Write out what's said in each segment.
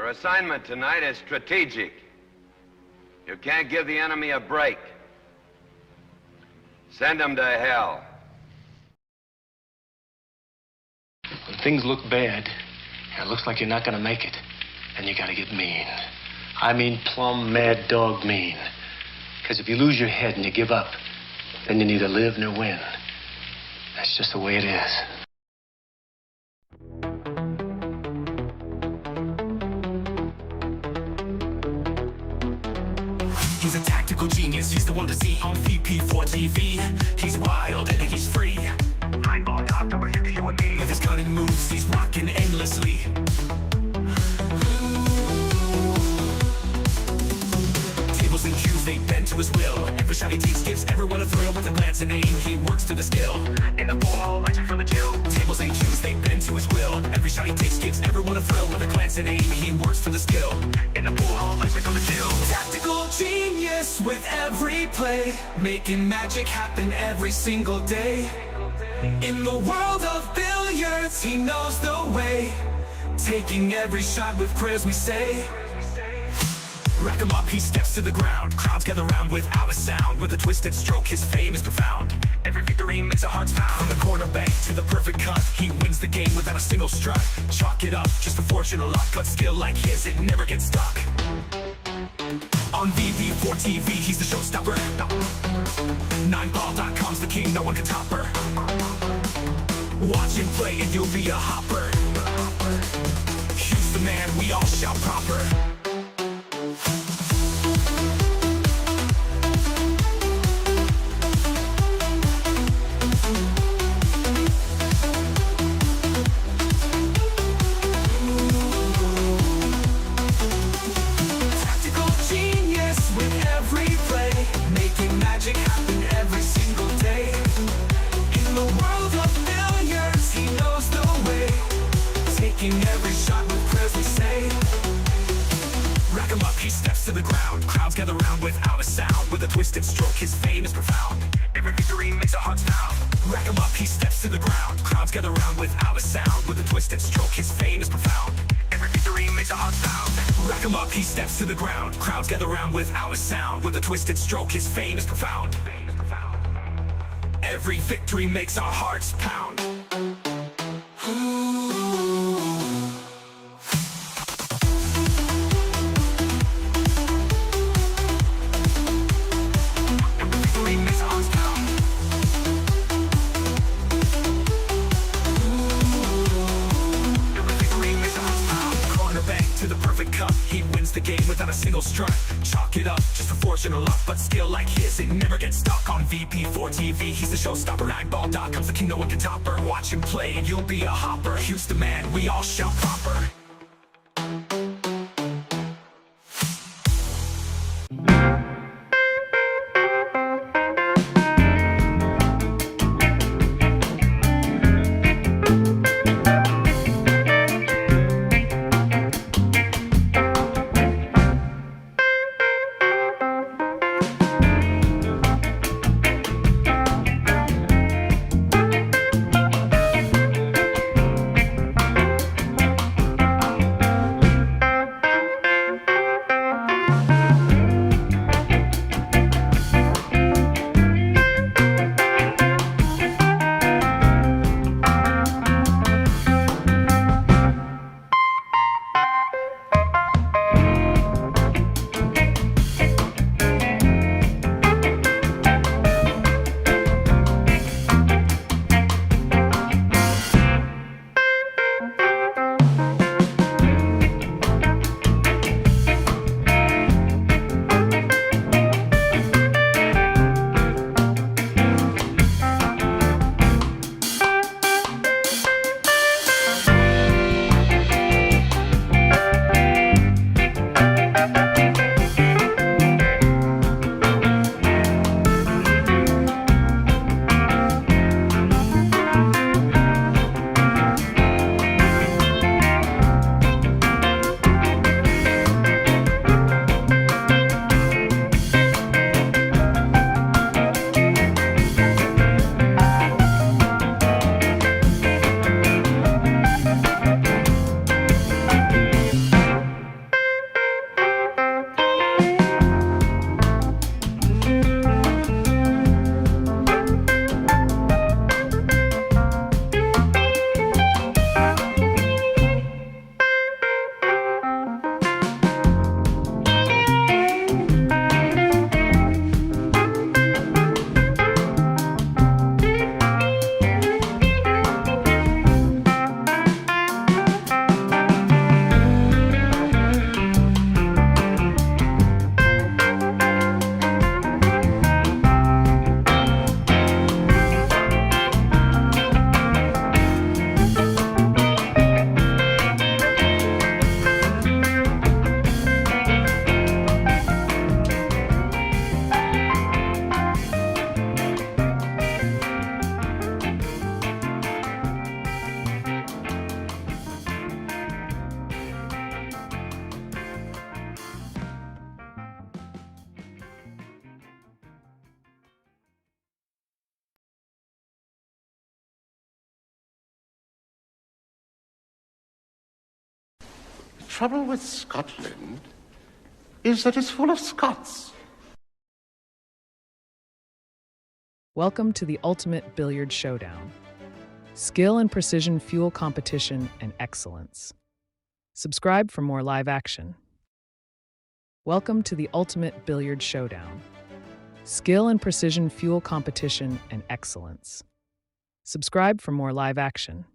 Your assignment tonight is strategic. You can't give the enemy a break. Send them to hell. When things look bad, and it looks like you're not gonna make it, then you gotta get mean. I mean plumb mad dog mean. Because if you lose your head and you give up, then you neither live nor win. That's just the way it is. He's a tactical genius, he's the one to see on VP4TV. He's wild and he's free. I'm on top, number you and me. With his cunning moves, he's rocking endlessly. Tables and cues, they bend to his will. Every shot he takes gives everyone a thrill. With a glance and aim, he works to the skill. In the ball, legend from the Jill. Tables and cues, they bend to his will. Every shot he takes gives everyone a thrill. With a glance and aim, he works for the skill. In the ball, legend from the Jill. Tactical genius with every play, making magic happen every single day. In the world of billiards, he knows the way, taking every shot with prayers we say. Rack him up, he steps to the ground. Crowds gather round without a sound. With a twisted stroke, his fame is profound. Every victory makes our hearts pound. From the corner bank to the perfect cut, he wins the game without a single strut. Chalk it up, just for fortune or luck, but skill like his, it never gets stuck. On VP4TV, he's the showstopper. 9ball.com's the king, no one can top her. Watch him play and you'll be a hopper. He's the man, we all shout proper. Tactical genius with every play, making magic happen every single day. In the world of billiards, he knows the way, taking every shot with prayers we say. Rack him up, he steps to the ground. Crowds gather round without a sound. With a twisted stroke, his fame is profound. Every victory makes our hearts pound. Rack him up, he steps to the ground. Crowds gather round without a sound. With a twisted stroke, his fame is profound. Every victory makes our hearts pound. Rack him up, he steps to the ground. Crowds gather round without a sound. With a twisted stroke, his fame is profound. Every victory makes our hearts pound. To the perfect cut, he wins the game without a single strut. Chalk it up, just for fortune or luck, but skill like his, it never gets stuck. On VP4TV, he's the showstopper. 9ball.com's the king, no one can top her. Watch him play and you'll be a hopper. He's the man, we all shout proper. trouble with Scotland is that it's full of Scots. Welcome to the ultimate billiard showdown. Skill and precision fuel competition and excellence. Subscribe for more live action. Welcome to the ultimate billiard showdown. Skill and precision fuel competition and excellence. Subscribe for more live action.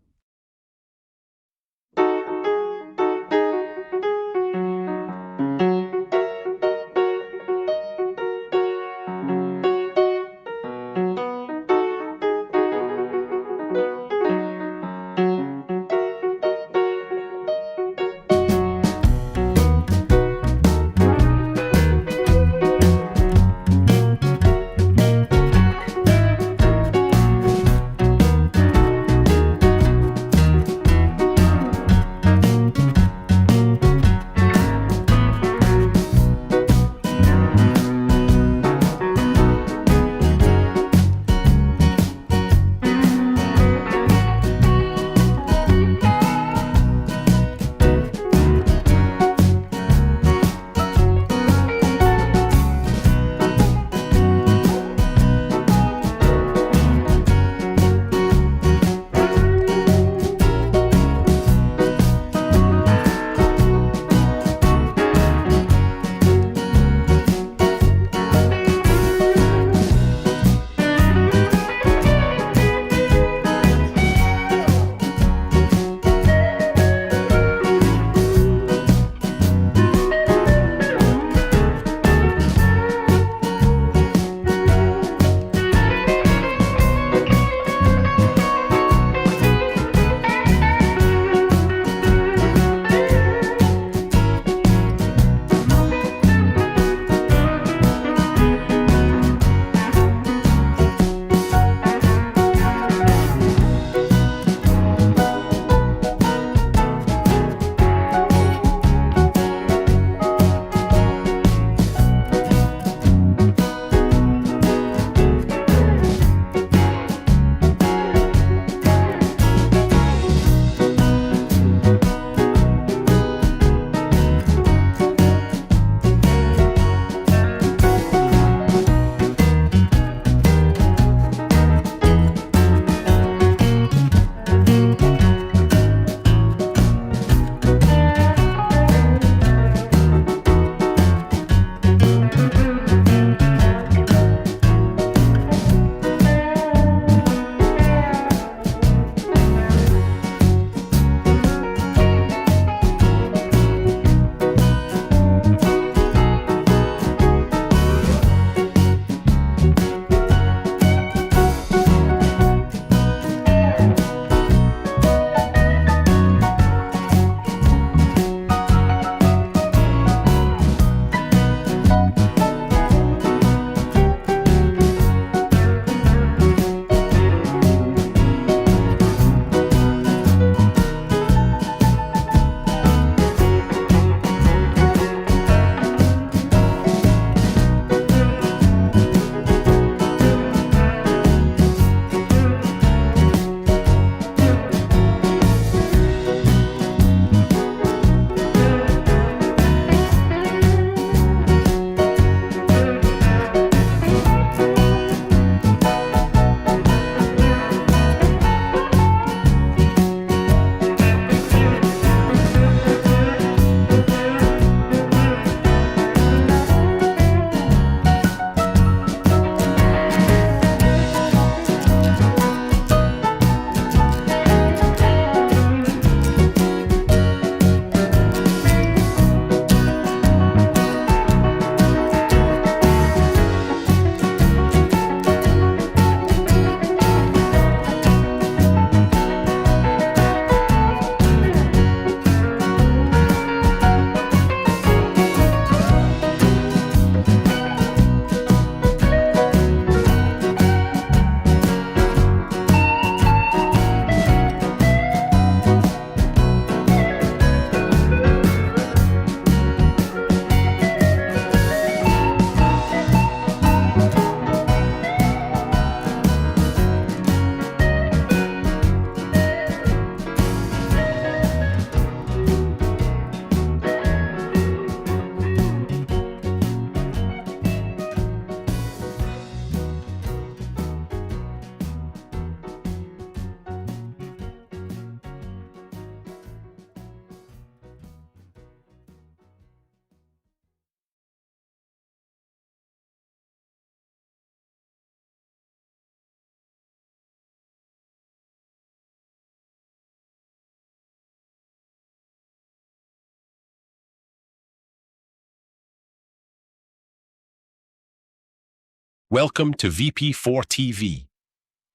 Welcome to VP4TV.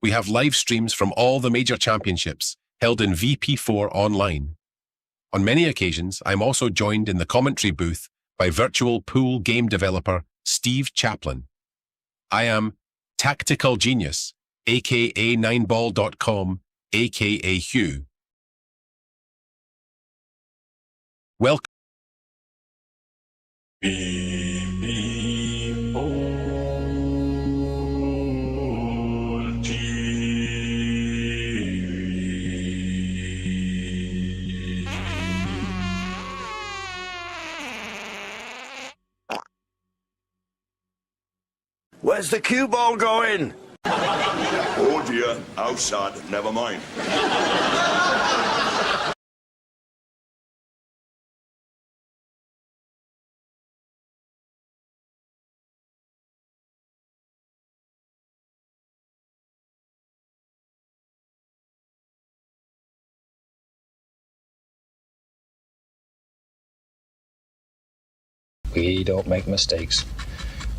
We have live streams from all the major championships held in VP4 online. On many occasions, I'm also joined in the commentary booth by virtual pool game developer Steve Chaplin. I am Tactical Genius, aka 9ball.com, aka Hugh. Welcome. Where's the cue ball going? Oh dear, outside, never mind. We don't make mistakes.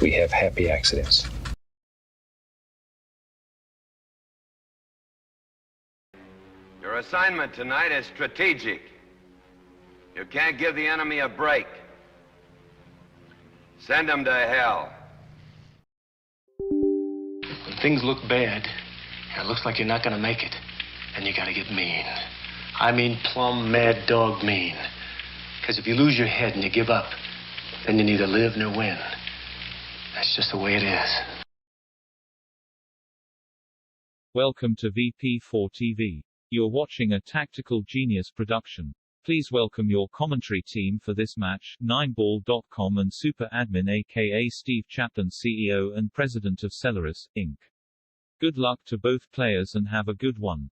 We have happy accidents. Your assignment tonight is strategic. You can't give the enemy a break. Send them to hell. When things look bad, it looks like you're not gonna make it, and you gotta get mean. I mean plumb mad dog mean. Because if you lose your head and you give up, then you neither live nor win. That's just the way it is. Welcome to VP4TV. You're watching a Tactical Genius production. Please welcome your commentary team for this match, 9ball.com and Super Admin aka Steve Chaplin, CEO and President of Celeris, Inc. Good luck to both players and have a good one.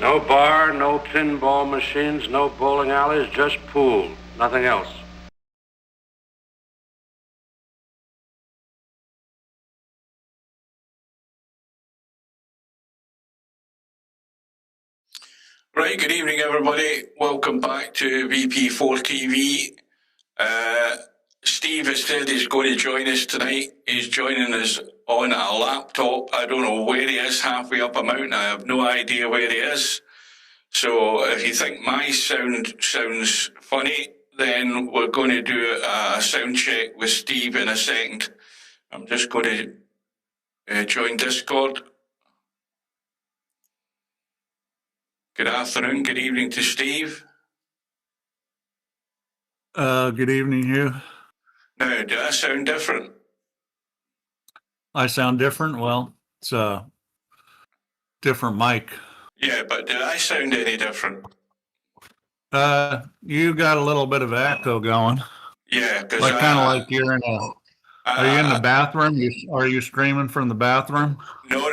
No bar, no pinball machines, no bowling alleys, just pool. Nothing else. Right, good evening everybody. Welcome back to VP4TV. Steve has said he's going to join us tonight. He's joining us on a laptop. I don't know where he is, halfway up a mountain. I have no idea where he is. So if you think my sound sounds funny, then we're going to do a sound check with Steve in a second. I'm just going to join Discord. Good afternoon, good evening to Steve. Good evening, Hugh. Now, do I sound different? I sound different? Well, it's a different mic. Yeah, but do I sound any different? You got a little bit of echo going. Yeah, because like kind of like you're in a. Are you in the bathroom? Are you streaming from the bathroom? No,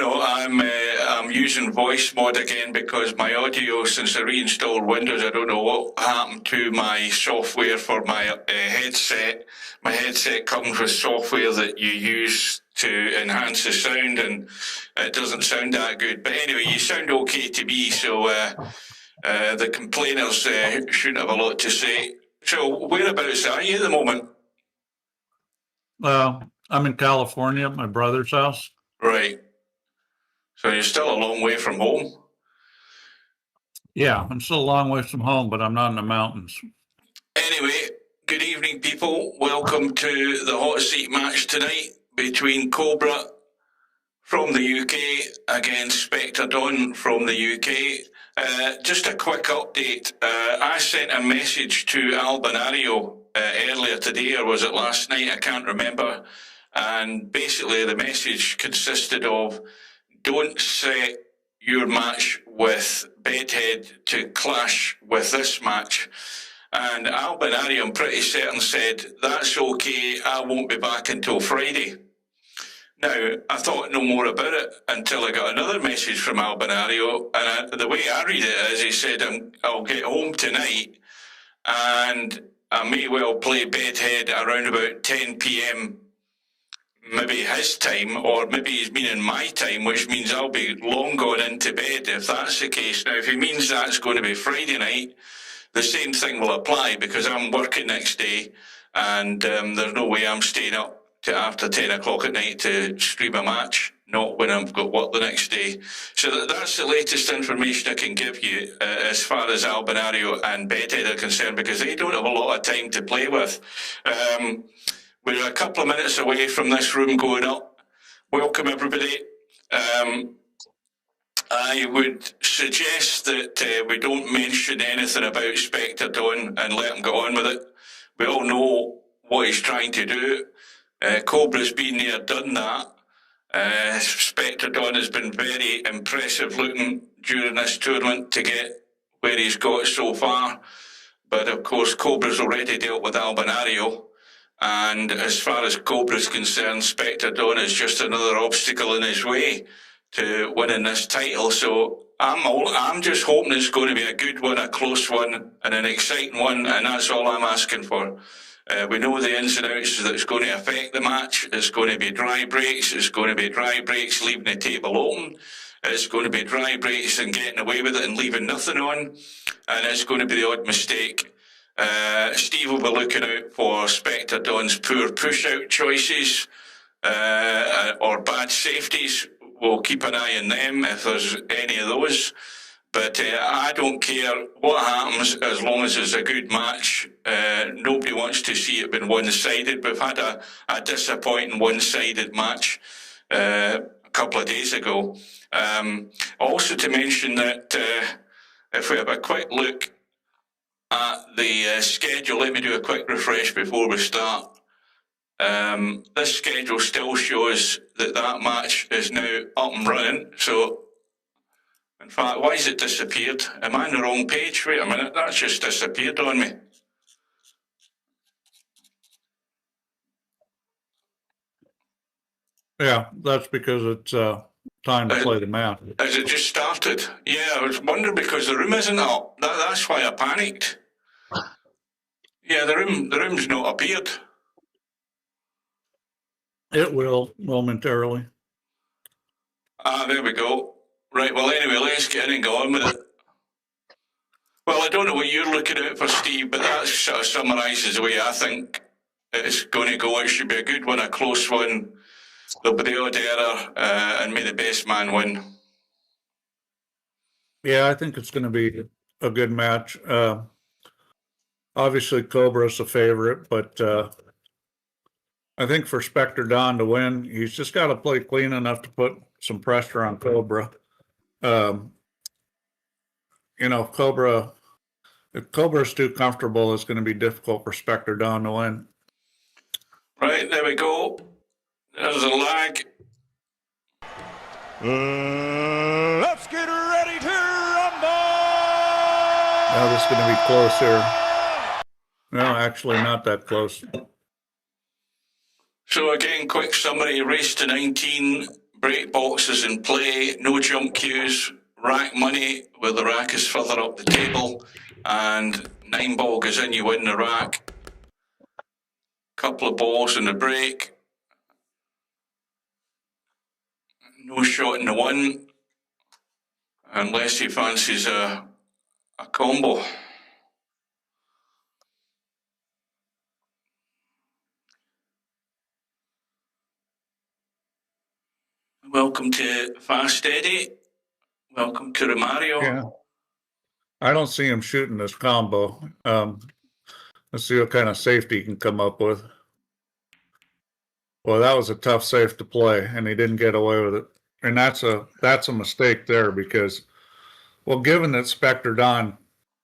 I'm using voice mod again because my audio, since I reinstalled Windows, I don't know what happened to my software for my headset. My headset comes with software that you use to enhance the sound, and it doesn't sound that good. But anyway, you sound okay to me, so the complainers shouldn't have a lot to say. So whereabouts are you at the moment? I'm in California at my brother's house. Right. So you're still a long way from home? Yeah, I'm still a long way from home, but I'm not in the mountains. Anyway, good evening, people. Welcome to the hot seat match tonight between Cobra from the UK against Spectredawn from the UK. Just a quick update. I sent a message to Albinario earlier today, or was it last night? I can't remember. And basically the message consisted of, don't set your match with Bedhead to clash with this match. And Albinario, I'm pretty certain, said, that's okay, I won't be back until Friday. Now, I thought no more about it until I got another message from Albinario, and the way I read it is he said, I'll get home tonight and I may well play Bedhead around about 10 p.m, maybe his time, or maybe he's meaning my time, which means I'll be long gone into bed if that's the case. Now, if he means that's going to be Friday night, the same thing will apply because I'm working next day and there's no way I'm staying up to after 10 o'clock at night to stream a match, not when I've got work the next day. So that's the latest information I can give you as far as Albinario and Bedhead are concerned, because they don't have a lot of time to play with. We're a couple of minutes away from this room going up. Welcome, everybody. I would suggest that we don't mention anything about Spectredawn and let him get on with it. We all know what he's trying to do. Cobra's been there, done that. Spectredawn has been very impressive looking during this tournament to get where he's got so far. But of course, Cobra's already dealt with Albinario. And as far as Cobra's concerned, Spectredawn is just another obstacle in his way to winning this title. So I'm just hoping it's going to be a good one, a close one, and an exciting one, and that's all I'm asking for. We know the ins and outs that's going to affect the match. It's going to be dry breaks. It's going to be dry breaks leaving the table open. It's going to be dry breaks and getting away with it and leaving nothing on. And it's going to be the odd mistake. Steve will be looking out for Spectredawn's poor push-out choices or bad safeties. We'll keep an eye on them if there's any of those. But I don't care what happens as long as it's a good match. Nobody wants to see it been one-sided. We've had a disappointing one-sided match a couple of days ago. Also to mention that if we have a quick look at the schedule, let me do a quick refresh before we start. This schedule still shows that match is now up and running. So, in fact, why has it disappeared? Am I on the wrong page? Wait a minute, that's just disappeared on me. Yeah, that's because it's time to play the match. Has it just started? Yeah, I was wondering because the room isn't up. That's why I panicked. Yeah, the room's not appeared. It will momentarily. There we go. Right, well, anyway, let's get in and go on with it. Well, I don't know what you're looking at for, Steve, but that sort of summarises the way I think it's going to go. It should be a good one, a close one. There'll be the odd error, and may the best man win. Yeah, I think it's going to be a good match. Obviously, Cobra's a favorite, but I think for Spectredawn to win, he's just got to play clean enough to put some pressure on Cobra. If Cobra's too comfortable, it's going to be difficult for Spectredawn to win. Right, there we go. There's a lag. Let's get ready to rumble! Now this is going to be close here. No, actually not that close. So again, quick summary, race to 19, break boxes in play, no jump queues, rack money where the rack is further up the table, and 9 ball goes in, you win the rack. Couple of balls in the break. No shot in the 1, unless he fancies a combo. Welcome to Fast Eddie. Welcome to Romario. Yeah. I don't see him shooting this combo. Let's see what kind of safety he can come up with. Well, that was a tough safe to play, and he didn't get away with it. And that's a mistake there because, well, given that Spectredawn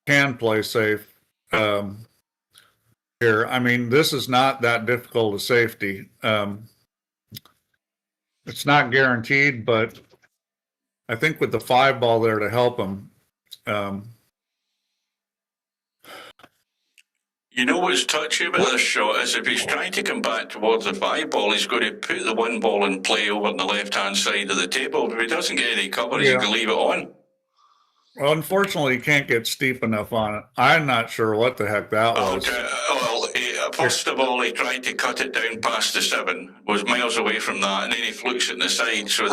can play safe here, I mean, this is not that difficult a safety. It's not guaranteed, but I think with the 5 ball there to help him. You know what's touchy about this shot is if he's trying to come back towards the 5 ball, he's going to put the 1 ball in play over on the left-hand side of the table. If he doesn't get any cover, he's going to leave it on. Well, unfortunately, he can't get steep enough on it. I'm not sure what the heck that was. Okay. Well, first of all, he tried to cut it down past the 7, was miles away from that, and then he flukes it in the side. So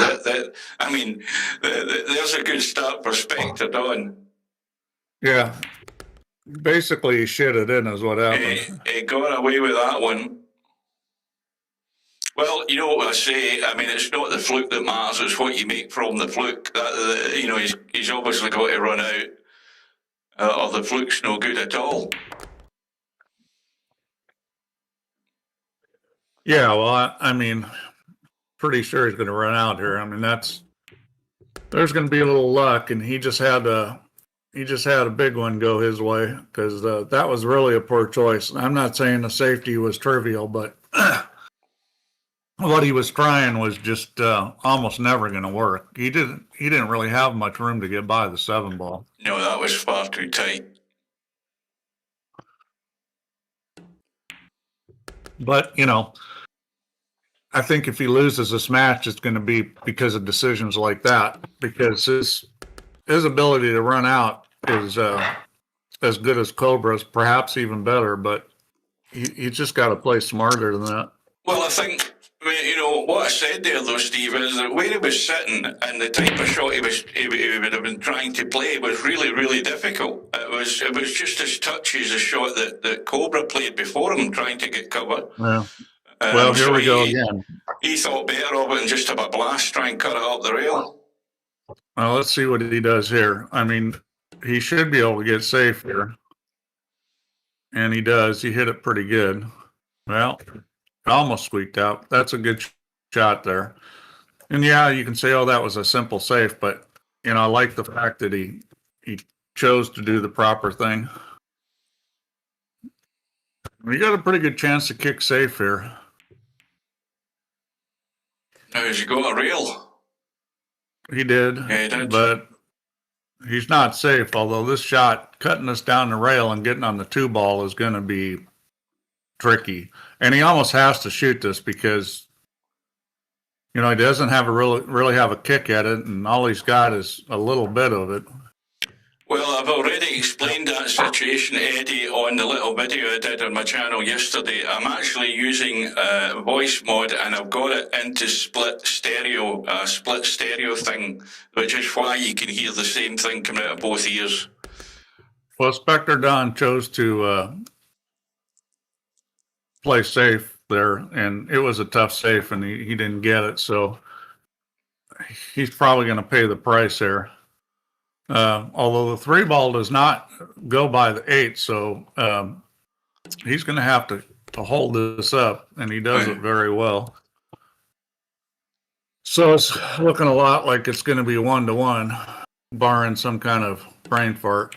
I mean, there's a good start for Spectredawn. Yeah. Basically, he shit it in is what happened. He got away with that one. Well, you know what I say. I mean, it's not the fluke that matters; it's what you make from the fluke. You know, he's obviously got to run out, or the fluke's no good at all. Yeah, well, I mean, pretty sure he's going to run out here. I mean, there's going to be a little luck, and he just had a big one go his way because that was really a poor choice. I'm not saying the safety was trivial, but what he was trying was just almost never going to work. He didn't really have much room to get by the 7-ball. No, that was far too tight. But, you know, I think if he loses this match, it's going to be because of decisions like that, because his ability to run out is as good as Cobra's, perhaps even better, but you just got to play smarter than that. Well, I think, you know, what I said there, though, Steve, is that where he was sitting and the type of shot he would have been trying to play was really, really difficult. It was just as touchy as a shot that Cobra played before him, trying to get cover. Yeah. Well, here we go again. He thought better of it and just have a blast, try and cut it up the rail. Well, let's see what he does here. I mean, he should be able to get safe here. And he does. He hit it pretty good. Well, almost squeaked out. That's a good shot there. And yeah, you can say, oh, that was a simple safe, but, you know, I like the fact that he chose to do the proper thing. We got a pretty good chance to kick safe here. Now, has he got a rail? He did. Yeah, he did. But he's not safe, although this shot, cutting us down the rail and getting on the 2-ball is going to be tricky. And he almost has to shoot this because, you know, he doesn't have really have a kick at it, and all he's got is a little bit of it. Well, I've already explained that situation, Eddie, on the little video I did on my channel yesterday. I'm actually using voice mod, and I've got it into split stereo thing, which is why you can hear the same thing coming out of both ears. Well, Spectredawn chose to play safe there, and it was a tough safe, and he didn't get it, so he's probably going to pay the price there. Although the 3-ball does not go by the 8, so he's going to have to hold this up, and he does it very well. So it's looking a lot like it's going to be 1-1, barring some kind of brain fart.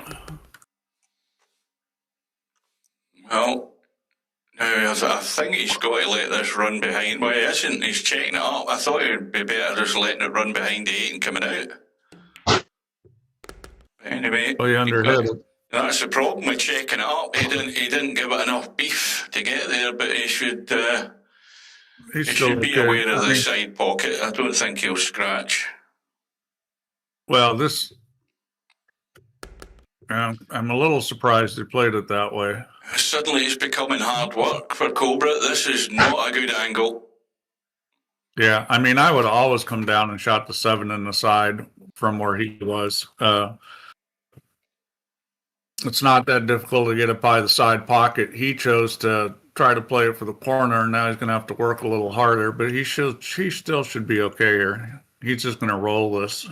Well, now I think he's got to let this run behind. Well, he isn't. He's checking it up. I thought it would be better just letting it run behind the 8 and coming out. Anyway, that's the problem with checking it up. He didn't give it enough beef to get there, but he should be aware of the side pocket. I don't think he'll scratch. Well, I'm a little surprised he played it that way. Suddenly it's becoming hard work for Cobra. This is not a good angle. Yeah, I mean, I would have always come down and shot the 7 in the side from where he was. It's not that difficult to get it by the side pocket. He chose to try to play it for the corner, and now he's going to have to work a little harder, but he still should be okay here. He's just going to roll this.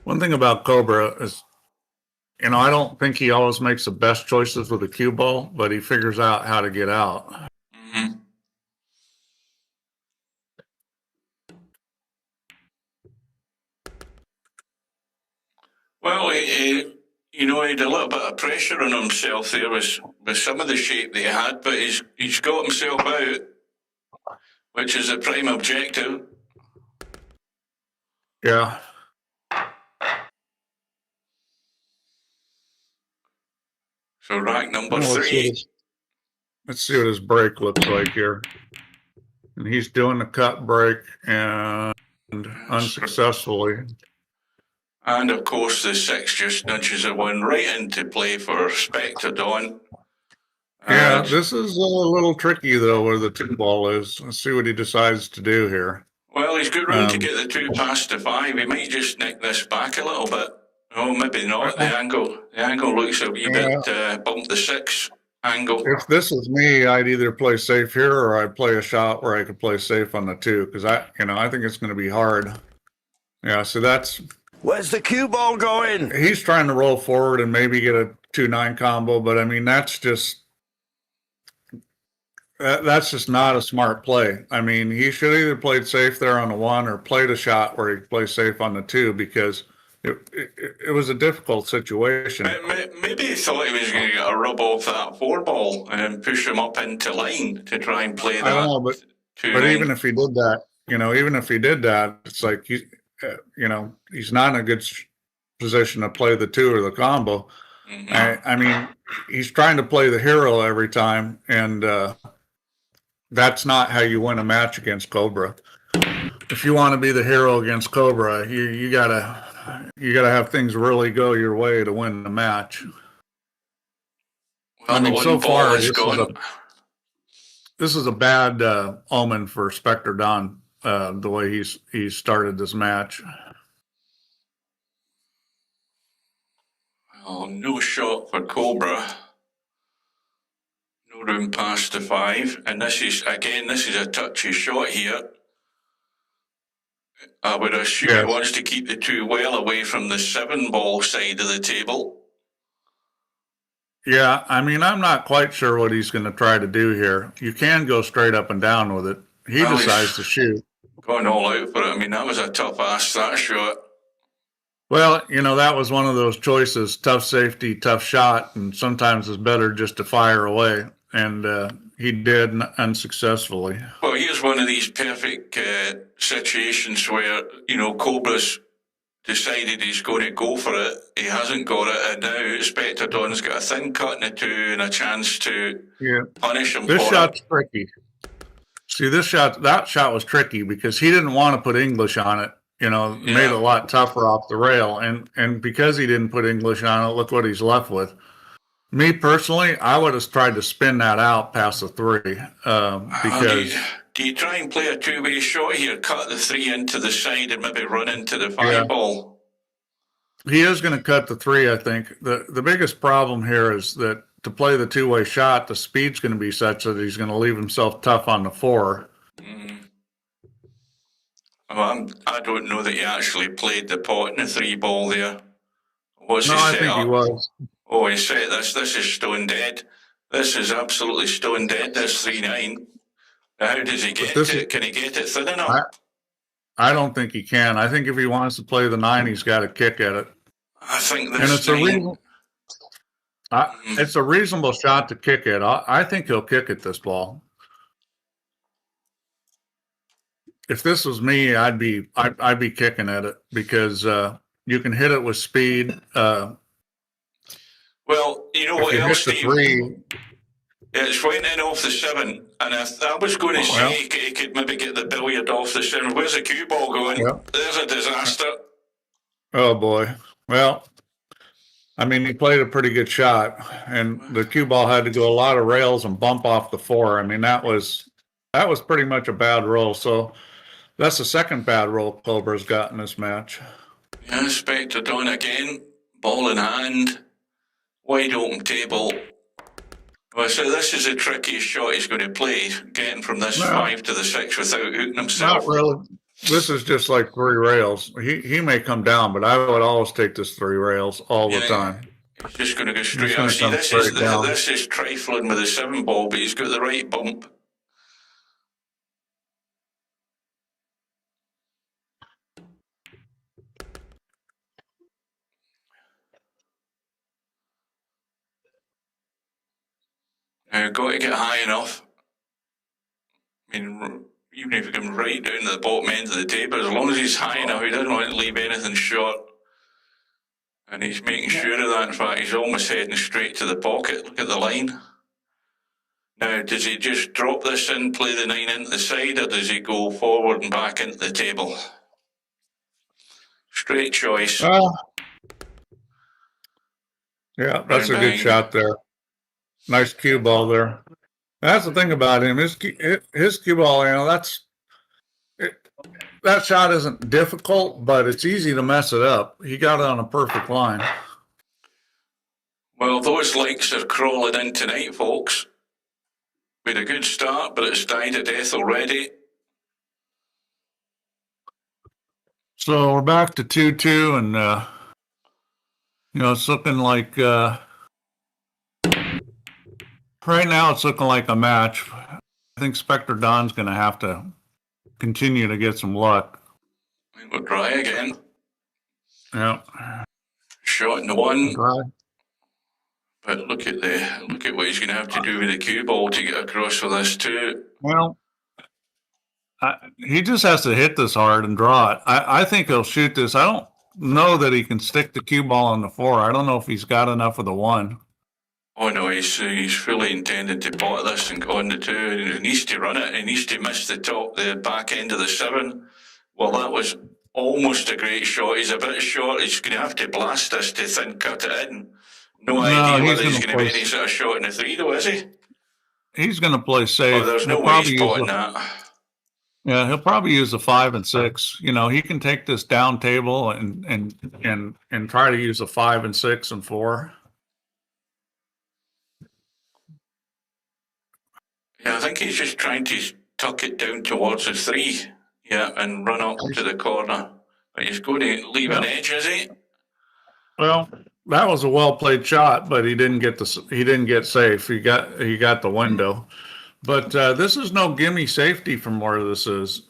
One thing about Cobra is, you know, I don't think he always makes the best choices with the cue ball, but he figures out how to get out. Mm-hmm. Well, he had a little bit of pressure on himself there with some of the shape that he had, but he's got himself out, which is the prime objective. Yeah. So rack number 3. Let's see what his break looks like here. And he's doing the cut break and unsuccessfully. And of course, the 6 just nudges it one right into play for Spectredawn. Yeah, this is a little tricky though, where the 2-ball is. Let's see what he decides to do here. Well, he's got room to get the 2 past the 5. He might just nick this back a little bit. Oh, maybe not. The angle looks a wee bit bump the 6 angle. If this was me, I'd either play safe here or I'd play a shot where I could play safe on the 2, because I think it's going to be hard. Yeah, so that's... Where's the cue ball going? He's trying to roll forward and maybe get a 2-9 combo, but I mean, that's just not a smart play. I mean, he should either played safe there on the 1 or played a shot where he could play safe on the 2, because it was a difficult situation. Maybe he thought he was going to get a rub off that 4 ball and push him up into line to try and play that. I don't know, but even if he did that, it's like, he's not in a good position to play the 2 or the combo. I mean, he's trying to play the hero every time, and that's not how you win a match against Cobra. If you want to be the hero against Cobra, you gotta have things really go your way to win the match. Well, I mean, so far this is a bad omen for Spectredawn, the way he's started this match. Oh, no shot for Cobra. No room past the 5. And this is a touchy shot here. I would assume he wants to keep the 2 well away from the 7 ball side of the table. Yeah, I mean, I'm not quite sure what he's going to try to do here. You can go straight up and down with it. He decides to shoot. Going all out for it. I mean, that was a tough ass, that shot. Well, that was one of those choices, tough safety, tough shot, and sometimes it's better just to fire away. And he did unsuccessfully. Well, here's one of these perfect situations where, Cobra's decided he's going to go for it. He hasn't got it, and now Spectredawn's got a thin cut in the 2 and a chance to punish him. This shot's tricky. See, that shot was tricky because he didn't want to put English on it. Made it a lot tougher off the rail. And because he didn't put English on it, look what he's left with. Me personally, I would have tried to spin that out past the 3. Because do you try and play a 2-way shot here, cut the 3 into the side and maybe run into the 5 ball? He is going to cut the 3, I think. The biggest problem here is that to play the 2-way shot, the speed's going to be such that he's going to leave himself tough on the 4. Well, I don't know that he actually played the pot in the 3 ball there. I think he was. Oh, he said this is stone dead. This is absolutely stone dead, this 3-9. How does he get it? Can he get it thin enough? I don't think he can. I think if he wants to play the 9, he's got to kick at it. I think this and it's a reasonable shot to kick at. I think he'll kick at this ball. If this was me, I'd be kicking at it because you can hit it with speed. Well, you know what else, Steve? It's went in off the 7, and I was going to say he could maybe get the billiard off the 7. Where's the cue ball going? There's a disaster. Oh boy. Well, I mean, he played a pretty good shot, and the cue ball had to go a lot of rails and bump off the 4. I mean, that was pretty much a bad roll. So that's the second bad roll Cobra's got in this match. Yeah, Spectredawn again, ball in hand, wide open table. Well, so this is the trickiest shot he's going to play, getting from this 5 to the 6 without hooking himself. Not really. This is just like 3 rails. He may come down, but I would always take this 3 rails all the time. He's just going to go straight up. See, this is trifling with the 7 ball, but he's got the right bump. Now, got to get high enough. I mean, even if he comes right down to the bottom end of the table, as long as he's high enough, he doesn't want to leave anything short. And he's making sure of that. In fact, he's almost heading straight to the pocket. Look at the line. Now, does he just drop this in, play the 9 into the side, or does he go forward and back into the table? Straight choice. Yeah, that's a good shot there. Nice cue ball there. That's the thing about him. His cue ball, that shot isn't difficult, but it's easy to mess it up. He got it on a perfect line. Well, those likes are crawling in tonight, folks. We had a good start, but it's died to death already. So we're back to 2-2, and it's looking like right now it's looking like a match. I think Spectredawn's going to have to continue to get some luck. We'll try again. Yeah. Shot in the one. Try. But look at what he's going to have to do with the cue ball to get across for this too. Well, he just has to hit this hard and draw it. I think he'll shoot this. I don't know that he can stick the cue ball on the 4. I don't know if he's got enough of the 1. Oh no, he's fully intended to pot this and go on the 2. He needs to run it. He needs to miss the back end of the 7. Well, that was almost a great shot. He's a bit short. He's going to have to blast this to thin cut it in. No idea whether he's going to be any sort of shot in the 3, though, is he? He's going to play safe. Oh, there's no way he's potting that. Yeah, he'll probably use a 5 and 6. He can take this down table and try to use a 5 and 6 and 4. Yeah, I think he's just trying to tuck it down towards the 3. Yeah, and run up to the corner. But he's going to leave an edge, is he? Well, that was a well played shot, but he didn't get safe. He got the window. But this is no gimme safety from where this is.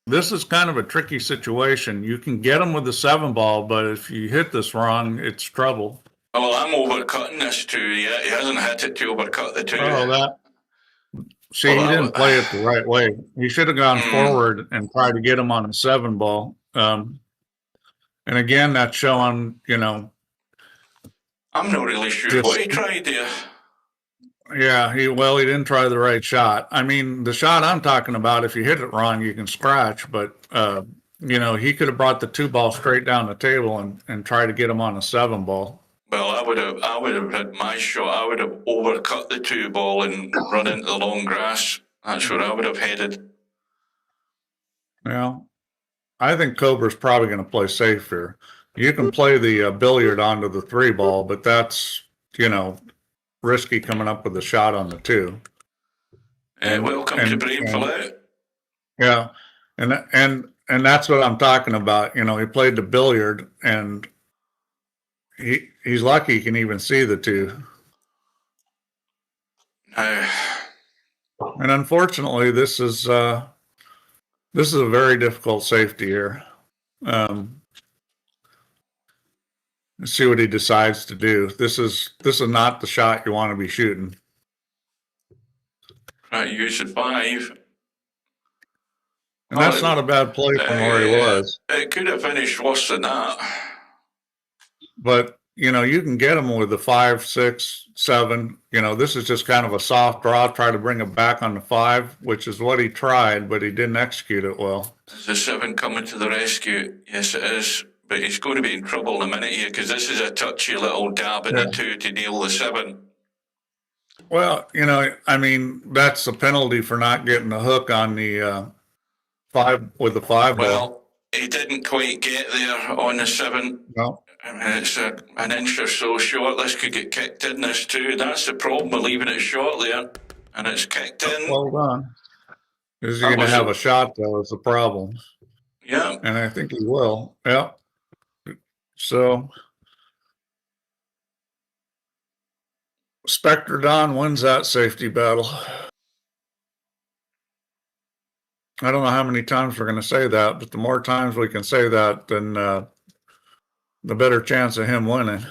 This is kind of a tricky situation. You can get him with the 7 ball, but if you hit this wrong, it's trouble. Oh, well, I'm overcutting this 2. Yeah, he hasn't hit it to overcut the 2. Oh, that. See, he didn't play it the right way. He should have gone forward and tried to get him on a 7 ball. And again, that's showing, I'm not really sure what he tried there. Yeah, he didn't try the right shot. I mean, the shot I'm talking about, if you hit it wrong, you can scratch. But, he could have brought the 2 ball straight down the table and tried to get him on a 7 ball. Well, I would have had my shot. I would have overcut the 2 ball and run into the long grass. That's where I would have headed. Well, I think Cobra's probably going to play safe here. You can play the billiard onto the 3 ball, but that's, risky coming up with a shot on the 2. Welcome to Brainful. Yeah, and that's what I'm talking about. He played the billiard, and he's lucky he can even see the 2. And unfortunately, this is a very difficult safety here. Let's see what he decides to do. This is not the shot you want to be shooting. Right, use the 5. And that's not a bad play from where he was. It could have finished worse than that. But, you can get him with the 5, 6, 7. This is just kind of a soft draw, try to bring it back on the 5, which is what he tried, but he didn't execute it well. Is the 7 coming to the rescue? Yes, it is. But he's going to be in trouble in a minute here because this is a touchy little dab in the 2 to nail the 7. Well, that's a penalty for not getting the hook on the 5 with the 5 ball. Well, he didn't quite get there on the 7. No. It's an inch or so short. This could get kicked in, this 2. That's the problem with leaving it short there. And it's kicked in. Well done. Is he going to have a shot, though, is the problem. Yeah. And I think he will. Yeah. So Spectredawn wins that safety battle. I don't know how many times we're going to say that, but the more times we can say that, then the better chance of him winning.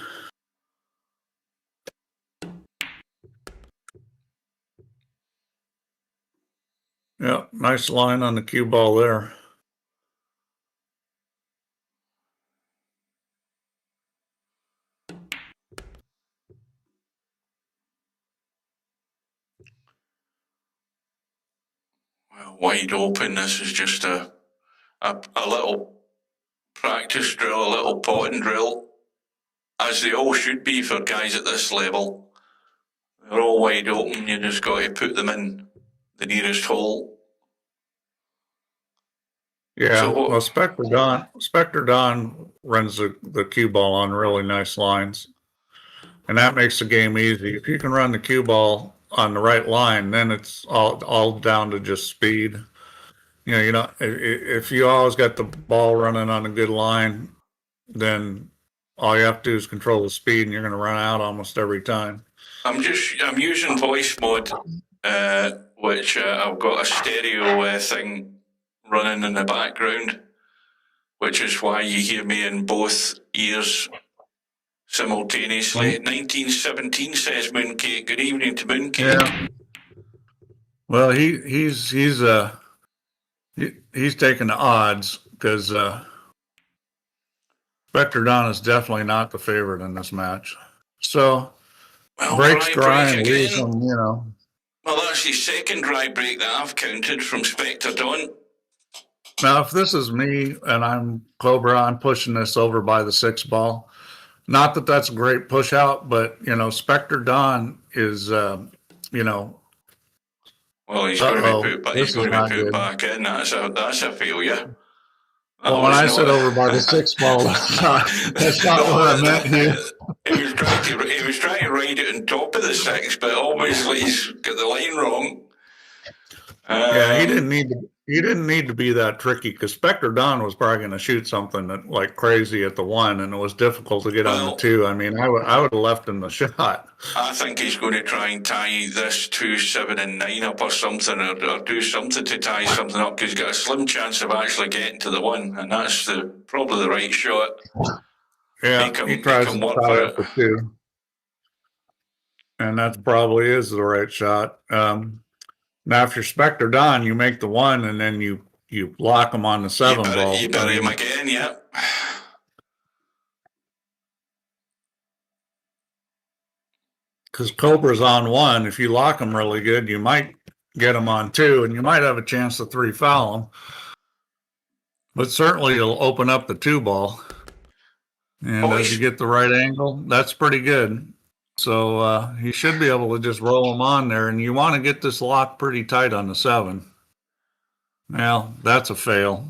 Yeah, nice line on the cue ball there. Wide open. This is just a little practice drill, a little potting drill, as they all should be for guys at this level. They're all wide open. You just got to put them in the nearest hole. Yeah, So well, Spectredawn runs the cue ball on really nice lines, and that makes the game easy. If you can run the cue ball on the right line, then it's all down to just speed. If you always got the ball running on a good line, then all you have to do is control the speed, and you're going to run out almost every time. I'm using voice mode, which I've got a stereo thing running in the background, which is why you hear me in both ears simultaneously. 1917 says Mooncake. Good evening to Mooncake. Yeah. Well, he's taking the odds because Spectredawn is definitely not the favorite in this match. So breaks dry and leaves him, Well, that's the second dry break that I've counted from Spectredawn. Now, if this is me and I'm Cobra, I'm pushing this over by the 6 ball. Not that that's a great push out, but Spectredawn is, Well, he's going to be put back in. That's a failure. Well, when I said over by the 6 ball, that's not what I meant here. He was trying to ride it on top of the 6, but obviously he's got the line wrong. Yeah, he didn't need to be that tricky because Spectredawn was probably going to shoot something like crazy at the 1, and it was difficult to get on the 2. I mean, I would have left him the shot. I think he's going to try and tie this 2, 7, and 9 up or something, or do something to tie something up, because he's got a slim chance of actually getting to the 1, and that's probably the right shot. Yeah, he tries to tie up the 2, and that probably is the right shot. Now, if you're Spectredawn, you make the 1, and then you lock him on the 7 ball. You bury him again, yeah. Because Cobra's on 1. If you lock him really good, you might get him on 2, and you might have a chance to 3 foul him. But certainly it'll open up the 2 ball. And as you get the right angle, that's pretty good. So he should be able to just roll him on there, and you want to get this lock pretty tight on the 7. Well, that's a fail.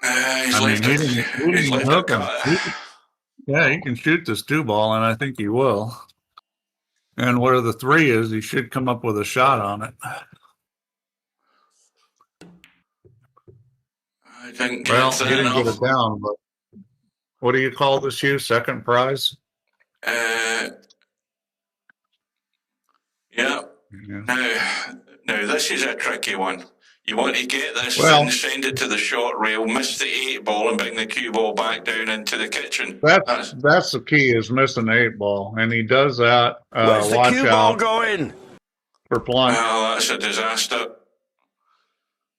He didn't hook him. Yeah, he can shoot this 2 ball, and I think he will. And where the 3 is, he should come up with a shot on it. I think well, he didn't get it down, but what do you call this, Hugh? Second prize? Yeah. Now, this is a tricky one. You want to get this and send it to the short rail, miss the 8 ball, and bring the cue ball back down into the kitchen. That's the key, is missing the 8 ball, and he does that. Where's the cue ball going? For plunge. Well, that's a disaster.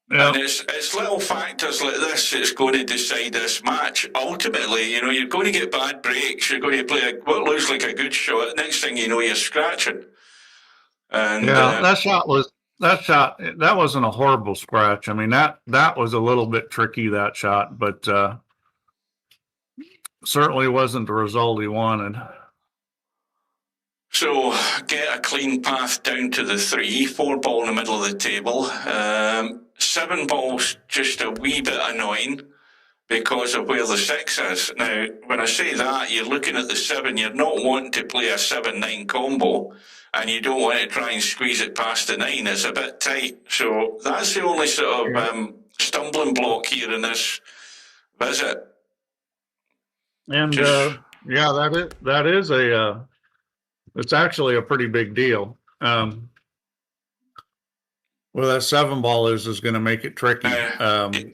Yep. And it's little factors like this that's going to decide this match. Ultimately, you're going to get bad breaks. You're going to play what looks like a good shot. Next thing you know, you're scratching. And that wasn't a horrible scratch. I mean, that was a little bit tricky, that shot, but certainly wasn't the result he wanted. So get a clean path down to the 3, 4 ball in the middle of the table. 7 ball's just a wee bit annoying because of where the 6 is. Now, when I say that, you're looking at the 7, you're not wanting to play a 7-9 combo, and you don't want to try and squeeze it past the 9. It's a bit tight. So that's the only sort of stumbling block here in this visit. And that is it's actually a pretty big deal. Well, that 7 ball is going to make it tricky. Do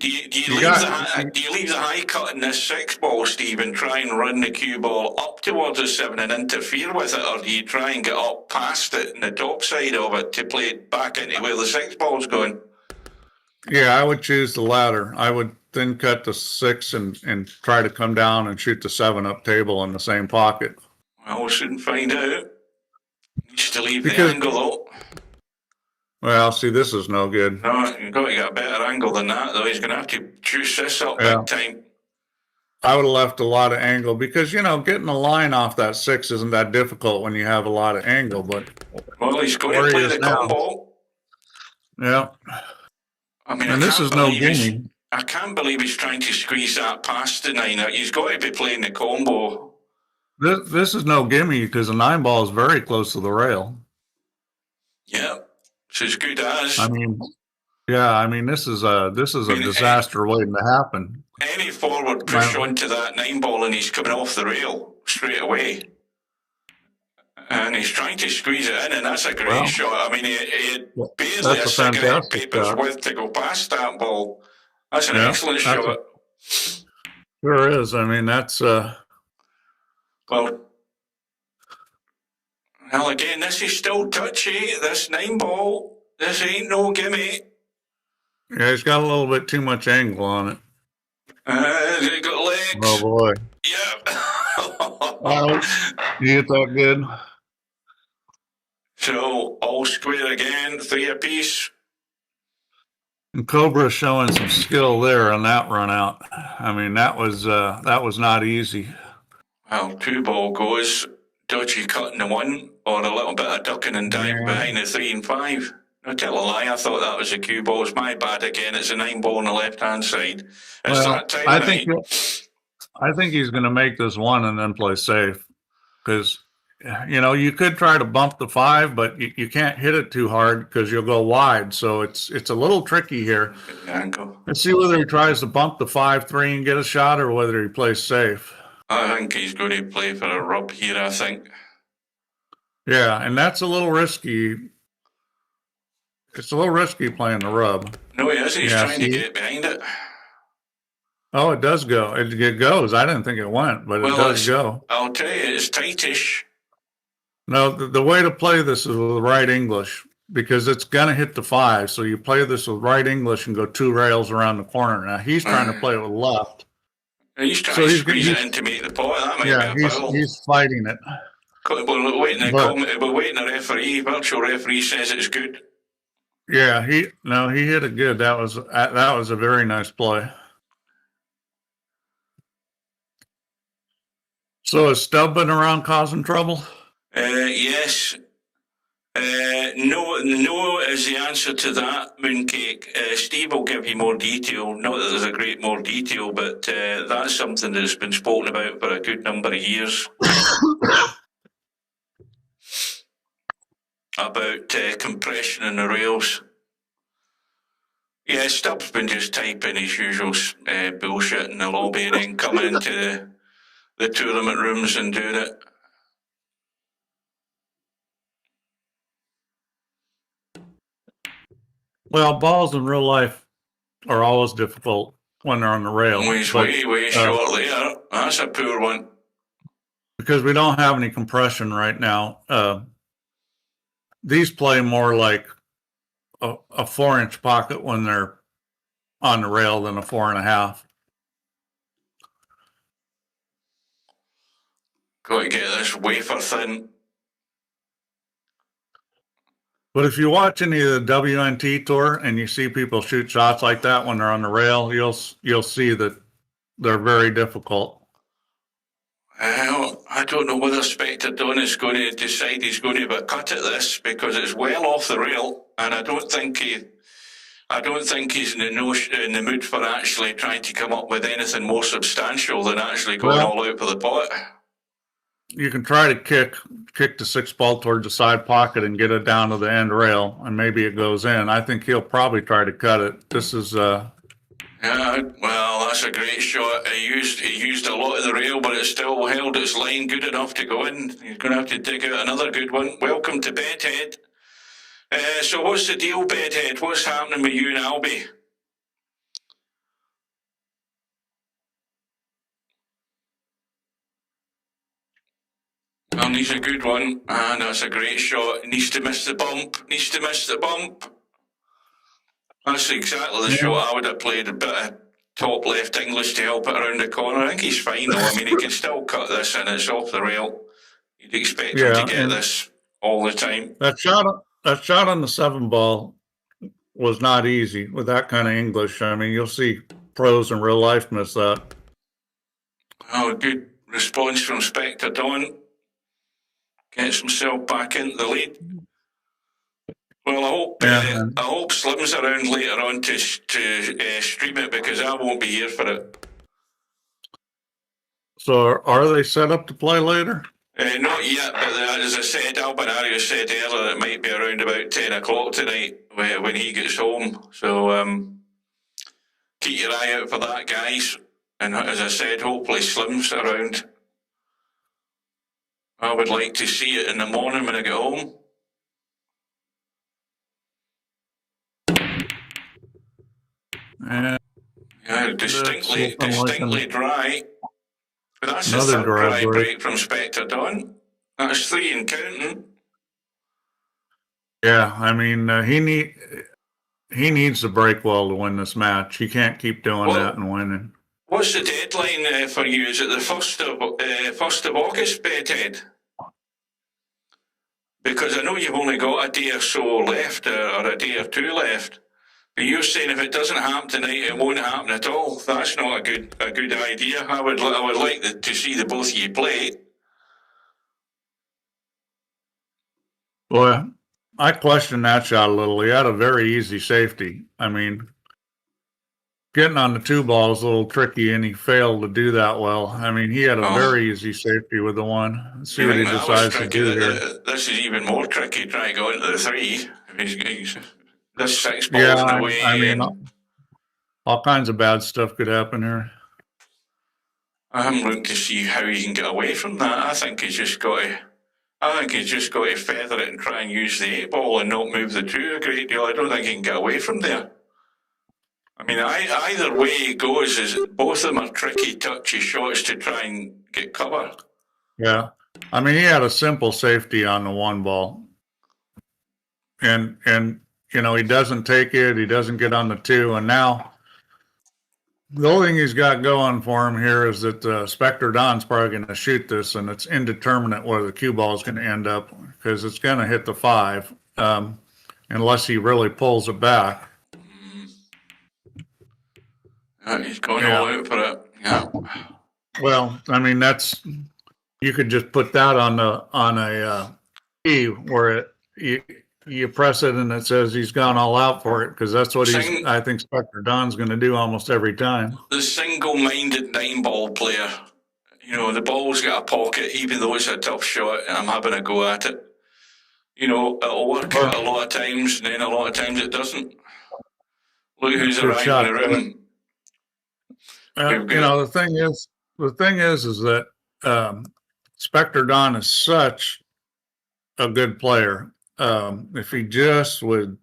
you leave the high cut in this 6 ball, Steve, and try and run the cue ball up towards the 7 and interfere with it, or do you try and get up past it and the top side of it to play it back into where the 6 ball's going? Yeah, I would choose the latter. I would then cut the 6 and try to come down and shoot the 7 up table in the same pocket. Well, we shouldn't find out. Needs to leave the angle though. Well, see, this is no good. No, you've got to get a better angle than that, though. He's going to have to juice this up big time. I would have left a lot of angle because, getting a line off that 6 isn't that difficult when you have a lot of angle. But well, he's going to play the combo. Yeah. I mean, And this is no gimme. I can't believe he's trying to squeeze that past the 9. He's got to be playing the combo. This is no gimme because the 9 ball is very close to the rail. Yeah, it's as good as. I mean, yeah, I mean this is a disaster waiting to happen. Any forward push onto that 9 ball and he's coming off the rail straight away. And he's trying to squeeze it in, and that's a great shot. I mean, he barely a cigarette paper's width to go past that ball. That's an excellent shot. Sure is. I mean, that's well, again, this is still touchy. This 9 ball, this ain't no gimme. Yeah, he's got a little bit too much angle on it. He got legs. Oh boy. Yeah. You hit that good. So all square again, 3 apiece. And Cobra showing some skill there on that run out. I mean, that was not easy. Well, 2 ball goes, dodgy cutting the 1, or a little bit of ducking and dive behind the 3 and 5. No, tell a lie, I thought that was a cue ball. It's my bad again. It's a 9 ball on the left-hand side. It's that time I think he's going to make this 1 and then play safe. Because, you know, you could try to bump the 5, but you can't hit it too hard because you'll go wide. So it's a little tricky here. Let's see whether he tries to bump the 5-3 and get a shot or whether he plays safe. I think he's going to play for a rub here, I think. Yeah, and that's a little risky. It's a little risky playing the rub. No, he is. He's trying to get behind it. Oh, it does go. It goes. I didn't think it went, but it does go. I'll tell you, it's tightish. No, the way to play this is with right English because it's going to hit the 5. So you play this with right English and go 2 rails around the corner. Now, he's trying to play it with left. He's trying to squeeze it in to make the pot. That might be a foul. He's fighting it. We're waiting a referee. Virtual referee says it's good. Yeah, he hit it good. That was a very nice play. So has Stubb been around causing trouble? Yes. No is the answer to that, Mooncake. Steve will give you more detail. Not that there's a great more detail, but that's something that's been spoken about for a good number of years. About compression in the rails. Yeah, Stubb's been just typing his usual bullshit in the lobby and then coming into the tournament rooms and doing it. Well, balls in real life are always difficult when they're on the rail. He's way short there. That's a poor one. Because we don't have any compression right now. These play more like a 4-inch pocket when they're on the rail than a 4.5. Got to get this wafer thin. But if you watch any of the WNT tour and you see people shoot shots like that when they're on the rail, you'll see that they're very difficult. Well, I don't know whether Spectredawn is going to decide he's going to have a cut at this because it's well off the rail, and I don't think he's in the mood for actually trying to come up with anything more substantial than actually going all out for the pot. You can try to kick the 6 ball towards the side pocket and get it down to the end rail, and maybe it goes in. I think he'll probably try to cut it. This is Yeah, well, that's a great shot. He used a lot of the rail, but it still held its line good enough to go in. He's going to have to dig out another good one. Welcome to Bedhead. So what's the deal, Bedhead? What's happening with you and Albie? Well, needs a good one. And that's a great shot. Needs to miss the bump. That's exactly the shot I would have played. A bit of top left English to help it around the corner. I think he's fine though. I mean, he can still cut this and it's off the rail. You'd expect him to get this all the time. That shot on the 7 ball was not easy with that kind of English. I mean, you'll see pros in real life miss that. Oh, good response from Spectredawn. Gets himself back into the lead. Well, I hope Slim's around later on to stream it, because I won't be here for it. So are they set up to play later? Not yet, but as I said, Albinario said earlier it might be around about 10 o'clock tonight when he gets home. So keep your eye out for that, guys. And as I said, hopefully Slim's around. I would like to see it in the morning when I get home. Yeah, distinctly dry. But that's Another a third dry break. break from Spectredawn. That's 3 and counting. Yeah, I mean, he needs to break well to win this match. He can't keep doing that and winning. What's the deadline for you? Is it the 1st of August, Ted? Because I know you've only got a day or so left, or a day or two left. But you're saying if it doesn't happen tonight, it won't happen at all. That's not a good idea. I would like to see the both of you play. Well, I question that shot a little. He had a very easy safety. I mean, getting on the 2 ball is a little tricky, and he failed to do that well. I mean, he had a very easy safety with the 1. Let's see what he decides to do here. This is even more tricky, trying to go into the 3. This 6 balls in the way. I mean, all kinds of bad stuff could happen here. I'm looking to see how he can get away from that. I think he's just got to feather it and try and use the 8 ball and not move the 2 a great deal. I don't think he can get away from there. I mean, either way it goes, is both of them are tricky, touchy shots to try and get cover. Yeah. I mean, he had a simple safety on the 1 ball. And you know, he doesn't take it. He doesn't get on the 2. And now the only thing he's got going for him here is that Spectredawn's probably going to shoot this, and it's indeterminate where the cue ball is going to end up, because it's going to hit the 5 unless he really pulls it back. He's going all out for it. Yeah. Well, I mean, you could just put that on a key where you press it and it says he's gone all out for it, because that's what I think Spectredawn's going to do almost every time. The single-minded 9-ball player, you know, the ball's got a pocket, even though it's a tough shot, and I'm having a go at it. You know, it'll work out a lot of times, and then a lot of times it doesn't. Look who's arriving around. You know, the thing is that Spectredawn is such a good player. If he just would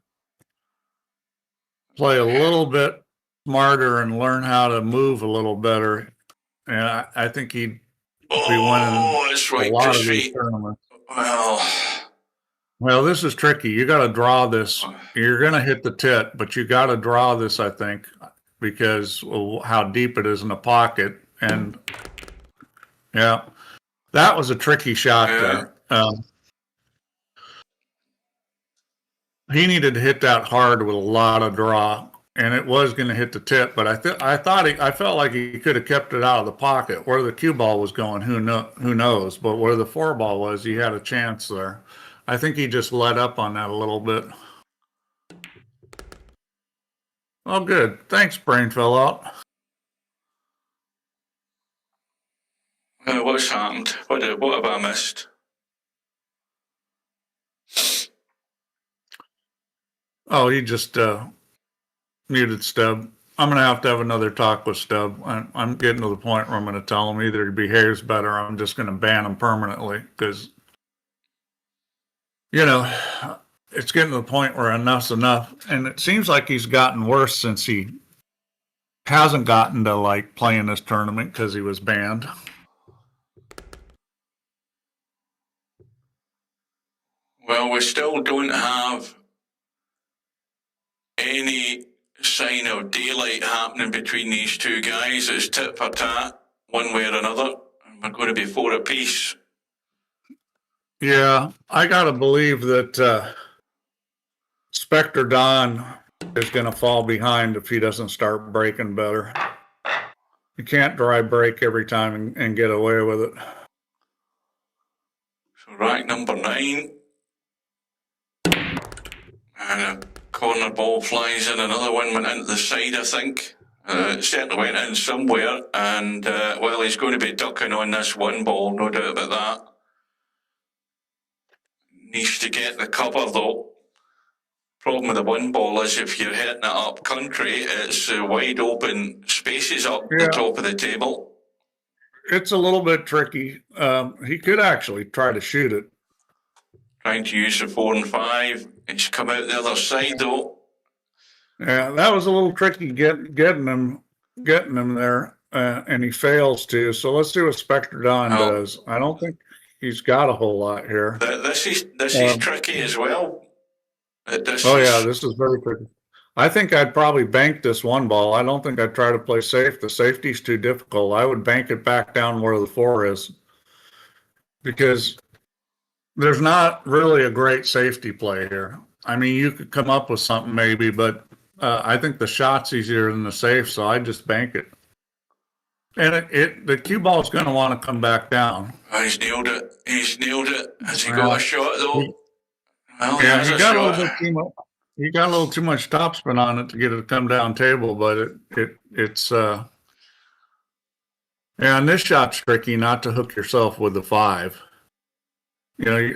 play a little bit smarter and learn how to move a little better, and I think he'd be winning a lot of these tournaments. Well, this is tricky. You got to draw this. You're going to hit the tit, but you got to draw this, I think, because how deep it is in the pocket. And yeah, that was a tricky shot there. He needed to hit that hard with a lot of draw, and it was going to hit the tip. But I felt like he could have kept it out of the pocket. Where the cue ball was going, who knows? But where the 4 ball was, he had a chance there. I think he just let up on that a little bit. Oh, good. Thanks, brain fell out. What's happened? What have I missed? Oh, he just muted Stub. I'm going to have another talk with Stub. I'm getting to the point where I'm going to tell him either he behaves better or I'm just going to ban him permanently, because, you know, it's getting to the point where enough's enough. And it seems like he's gotten worse since he hasn't gotten to, like, playing this tournament because he was banned. Well, we still don't have any sign of daylight happening between these two guys. It's tit for tat, one way or another. We're going to be 4 apiece. Yeah, I got to believe that Spectredawn is going to fall behind if he doesn't start breaking better. You can't dry break every time and get away with it. So rack number 9. And a corner ball flies in, another one went into the side, I think. It certainly went in somewhere, and, well, he's going to be ducking on this one ball, no doubt about that. Needs to get the cover, though. Problem with the one ball is if you're hitting it up country, it's wide open spaces up the top of the table. It's a little bit tricky. He could actually try to shoot it. Trying to use the 4 and 5. It's come out the other side, though. Yeah, that was a little tricky getting him there, and he fails to. So let's see what Spectredawn does. I don't think he's got a whole lot here. This is tricky as well. This is very tricky. I think I'd probably bank this one ball. I don't think I'd try to play safe. The safety's too difficult. I would bank it back down where the 4 is, because there's not really a great safety play here. I mean, you could come up with something maybe, but I think the shot's easier than the safe, so I just bank it. And the cue ball is going to want to come back down. Oh, he's nailed it. Has he got a shot, though? Well, yeah, he got a little bit too much. He got a little too much topspin on it to get it to come down table, but it's and this shot's tricky not to hook yourself with the 5. You know,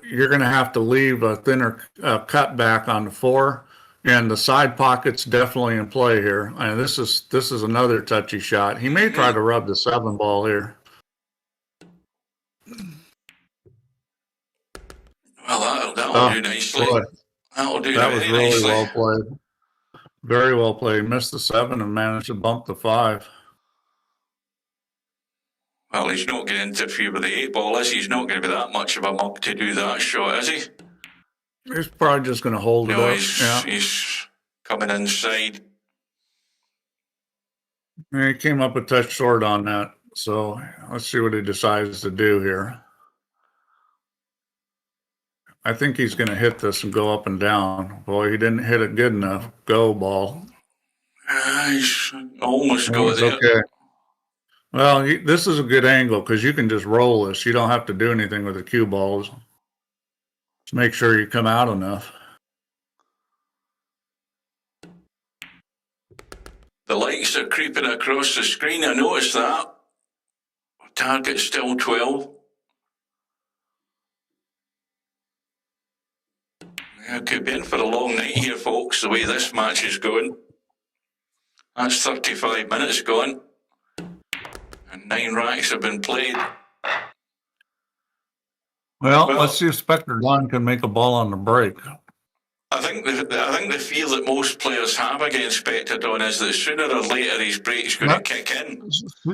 you're going to have to leave a thinner cut back on the 4, and the side pocket's definitely in play here. And this is another touchy shot. He may try to rub the 7 ball here. Well, that'll do nicely. Boy. That'll do That was very really nicely. well played. Very well played. Missed the 7 and managed to bump the 5. Well, he's not going to interfere with the 8 ball, is he? He's not going to be that much of a muck to do that shot, is he? He's probably just going to hold it up. He's coming inside. He came up a touch short on that. So let's see what he decides to do here. I think he's going to hit this and go up and down. Boy, he didn't hit it good enough. Go, ball. He's almost got there. Okay. Well, this is a good angle because you can just roll this. You don't have to do anything with the cue balls. Just make sure you come out enough. The lights are creeping across the screen. I noticed that. Target still 12. Yeah, could be in for a long night here, folks, the way this match is going. That's 35 minutes gone. And 9 racks have been played. Well, let's see if Spectredawn can make a ball on the break. I think the fear that most players have against Spectredawn is that sooner or later his break's going to kick in.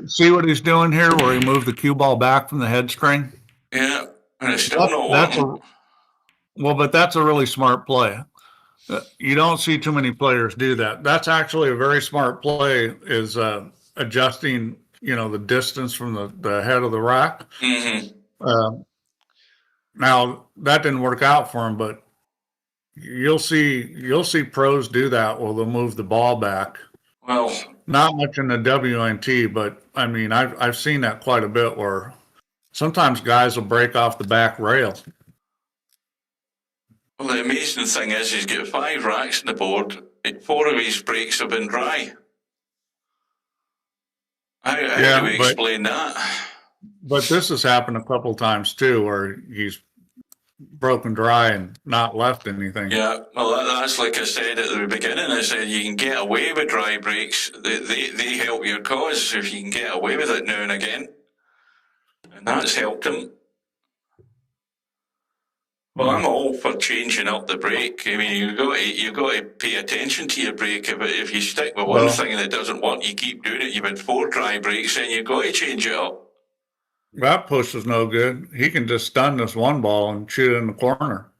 See what he's doing here, where he moved the cue ball back from the head screen? Yeah, and it's still not working. Well, but that's a really smart play. You don't see too many players do that. That's actually a very smart play, is adjusting, the distance from the head of the rack. Mm-hmm. Now, that didn't work out for him, but you'll see pros do that where they'll move the ball back. Well, not much in the WNT, but I mean, I've seen that quite a bit where sometimes guys will break off the back rail. Well, the amazing thing is he's got 5 racks on the board. 4 of his breaks have been dry. How do we explain that? But this has happened a couple times too, where he's broken dry and not left anything. Yeah, well, that's like I said at the beginning. I said you can get away with dry breaks. They help your cause if you can get away with it now and again. And that's helped him. Well, I'm all for changing up the break. I mean, you got to pay attention to your break. If you stick with one thing and it doesn't work, you keep doing it. You've had 4 dry breaks, then you've got to change it up. That push is no good. He can just stun this one ball and shoot it in the corner.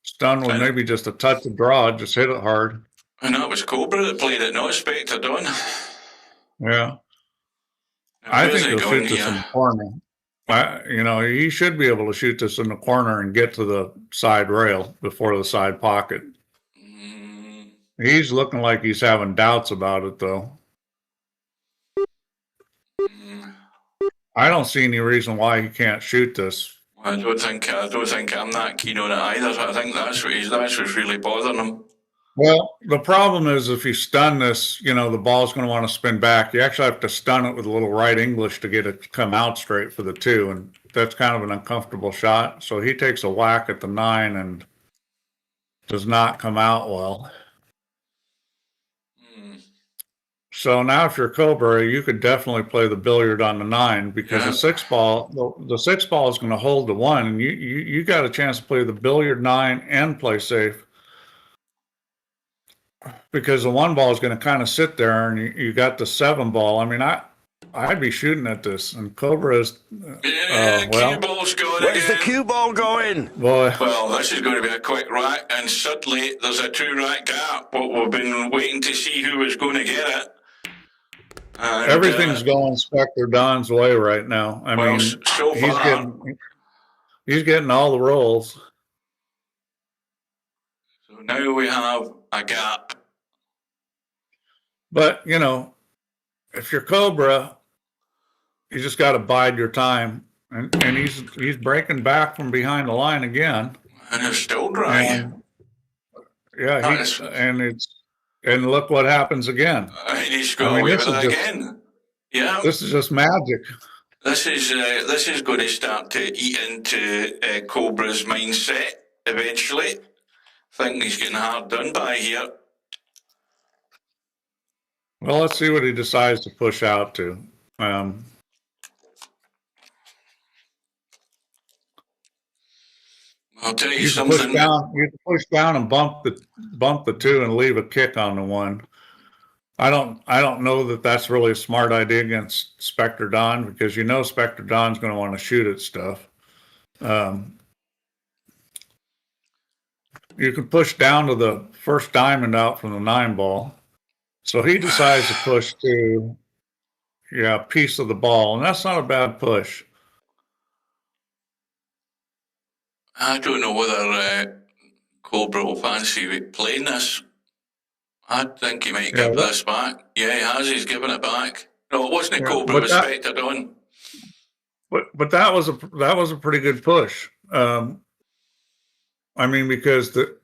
Stun with maybe just a touch of draw, just hit it hard. And that was Cobra that played it, not Spectredawn. Yeah. I think he'll shoot this in the corner. He should be able to shoot this in the corner and get to the side rail before the side pocket. He's looking like he's having doubts about it, though. I don't see any reason why he can't shoot this. I don't think I'm that keen on it either. I think that's what's really bothering him. Well, the problem is if you stun this, you know, the ball's going to want to spin back. You actually have to stun it with a little right English to get it to come out straight for the 2, and that's kind of an uncomfortable shot. So he takes a whack at the 9 and does not come out well. So now if you're Cobra, you could definitely play the billiard on the 9 because the 6 ball, the 6 ball is going to hold the 1, and you got a chance to play the billiard 9 and play safe. Because the 1 ball is going to kind of sit there, and you got the 7 ball. I mean, I'd be shooting at this, and Cobra is. Cue ball's going. Where's again. the cue ball going? Boy. Well, this is going to be a quick rack, and suddenly there's a 2-rack gap. But we've been waiting to see who was going to get it. And, everything's going Spectredawn's way right now. I mean, so far, he's getting all the rolls. So now we have a gap. But, you know, if you're Cobra, you just got to bide your time. And he's breaking back from behind the line again. And it's still dry. And look what happens again. And he's going away with it again. Yeah. This is just magic. This is going to start to eat into Cobra's mindset eventually. I think he's getting hard done by here. Well, let's see what he decides to push out to. I'll tell you something. You can push down and bump the 2 and leave a kick on the 1. I don't know that that's really a smart idea against Spectredawn because you know Spectredawn's going to want to shoot at stuff. You can push down to the first diamond out from the 9 ball. So he decides to push to a piece of the ball, and that's not a bad push. I don't know whether Cobra will fancy playing this. I think he might give this back. Yeah, he has. He's given it back. No, it wasn't Cobra. It was Spectredawn. But that was a pretty good push. I mean, because the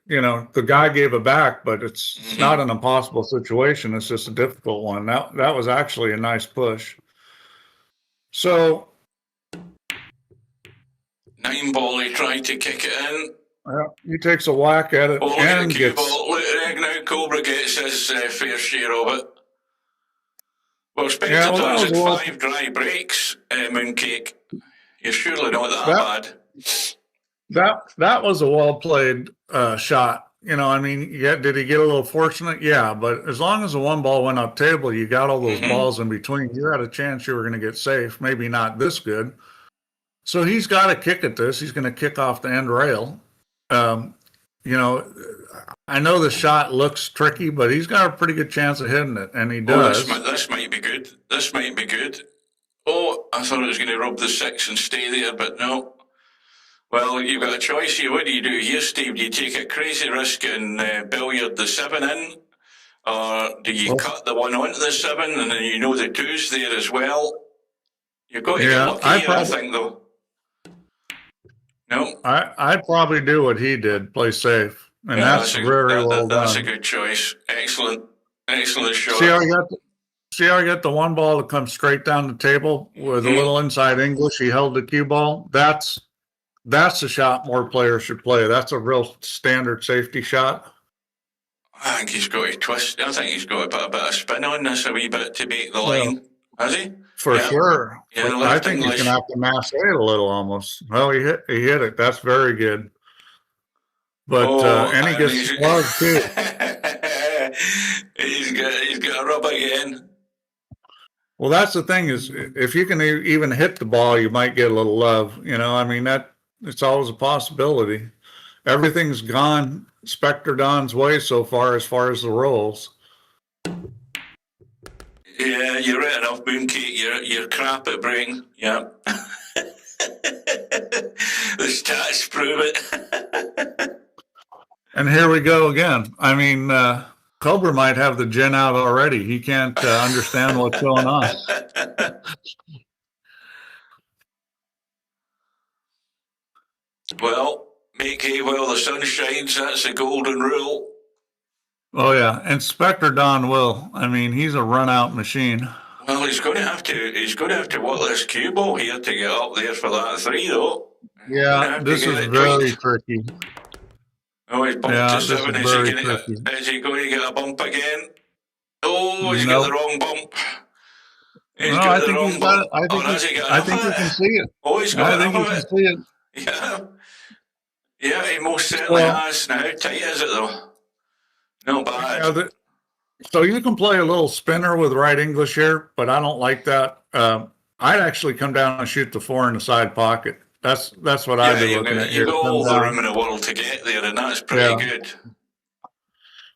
guy gave it back, but it's not an impossible situation. It's just a difficult one. That was actually a nice push. So 9 ball, he tried to kick it in. He takes a whack at it and the cue ball. Look at now, Cobra gets his fair share of it. Well, Spectredawn's had 5 dry breaks, Mooncake. You're surely not that bad. That was a well-played shot. You know, I mean, did he get a little fortunate? Yeah, but as long as the 1 ball went up table, you got all those balls in between. You had a chance you were going to get safe. Maybe not this good. So he's got to kick at this. He's going to kick off the end rail. You know, I know the shot looks tricky, but he's got a pretty good chance of hitting it, and he does. This might be good. This might be good. Oh, I thought it was going to rub the 6 and stay there, but no. Well, you've got a choice here. What do you do here, Steve? Do you take a crazy risk and billiard the 7 in? Or do you cut the 1 onto the 7 and then you know the 2's there as well? You've got to get lucky here, I think, though. No? I'd probably do what he did, play safe. And that's very well done. That's a good choice. Excellent. Excellent shot. See how I got the 1 ball to come straight down the table with a little inside English? He held the cue ball. That's the shot more players should play. That's a real standard safety shot. I think he's got to twist. I think he's got to put a bit of spin on this a wee bit to make the line. Has he? For sure. Yeah, I think he's going to have to mass it a little almost. Well, he hit it. That's very good. But and he gets slugged too. he's got a rub again. Well, that's the thing is, if you can even hit the ball, you might get a little love. You know, I mean, it's always a possibility. Everything's gone Spectredawn's way so far as the rolls. Yeah, you're right enough, Mooncake. You're crap at brain. Yeah. The stats prove it. And here we go again. I mean, Cobra might have the gin out already. He can't understand what's going on. Okay, well, the sun shines, that's the golden rule. Oh yeah, and Spectredawn will. I mean, he's a run-out machine. Well, he's going to have to work this cue ball here to get up there for that 3, though. Yeah, this is very tricky. Oh, he's bumped to 7. Is he going to get a bump again? Oh, he's got the wrong bump. I think you can see it. Oh, he's got I think you can see it. Yeah. Yeah, he most certainly has. Now, how tight is it, though? Not bad. So you can play a little spinner with right English here, but I don't like that. I'd actually come down and shoot the 4 in the side pocket. That's what I'd be looking at here. You've got all the room in the world to get there, and that's pretty good.